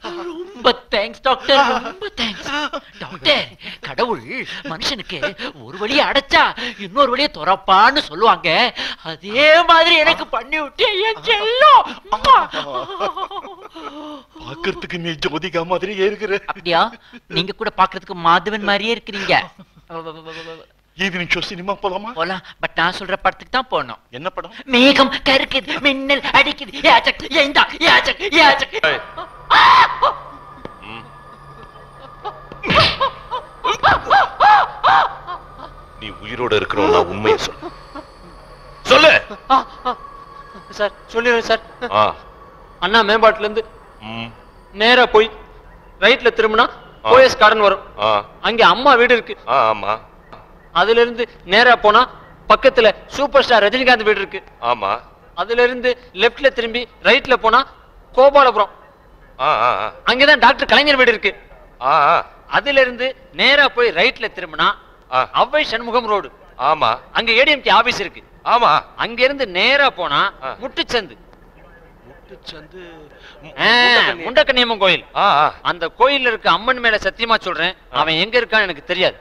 ரொம்ப தேங்க்ஸ் டாக்டர், ரொம்ப தேங்க்ஸ் டாக்டர். கடவுள் மனுஷனுக்கு ஒரு வழியை அடைச்சா இன்னொரு வழியை துறப்பான்னு சொல்லுவாங்க. அதே மாதிரி எனக்கு பண்ணி விட்டு என் செல்லம். பாக்குறதுக்கு நீ ஜோதிகா மாதிரியே இருக்கிற. அப்படியா? நீங்க கூட பாக்குறதுக்கு மாதவன் மாதிரியே இருக்கிறீங்க. ஈவினிங் ஷோ சினிமா போலாமா? போலாம், பட் நான் சொல்ற படத்துக்கு தான் போகணும். என்ன படம்? மேகம் கருக்குது, மின்னல் அடிக்குது, யாச்சக் ஏண்டா யாச்சக் யாச்சக். நீ உயிரோட இருக்கிறவனா உண்மையை சொல்லு. சொல்லு சார். சொல்லிடுறேன் சார். அண்ணா மேம்பாட்டுல இருந்து நேரா போய் ரைட்ல திரும்பினா போயஸ் கார்டன் வரும். அங்க அம்மா வீடு இருக்கு. ஆமா. அதுல இருந்து நேரா போனா பக்கத்துல சூப்பர் ஸ்டார் ரஜினிகாந்த் வீடு இருக்கு. ஆமா. அதுல இருந்து லெஃப்ட்ல திரும்பி ரைட்ல போனா கோபாலபுரம். அங்கதான் டாக்டர் கலைஞர் வீடு இருக்கு. அதுல இருந்து நேரா போய் ரைட்ல திரும்பினா அவ்வை சண்முகம் ரோடு. ஆமா. அங்க ஏடிஎம்கே ஆபீஸ் இருக்கு. ஆமா. அங்க இருந்து நேரா போனா முட்டுச்சந்து. முண்டக்கண்ணியம்மன் கோயில். அந்த கோயில்ல இருக்க அம்மன் மேல சத்தியமா சொல்றேன், அவன் எங்க இருக்கான்னு எனக்கு தெரியாது.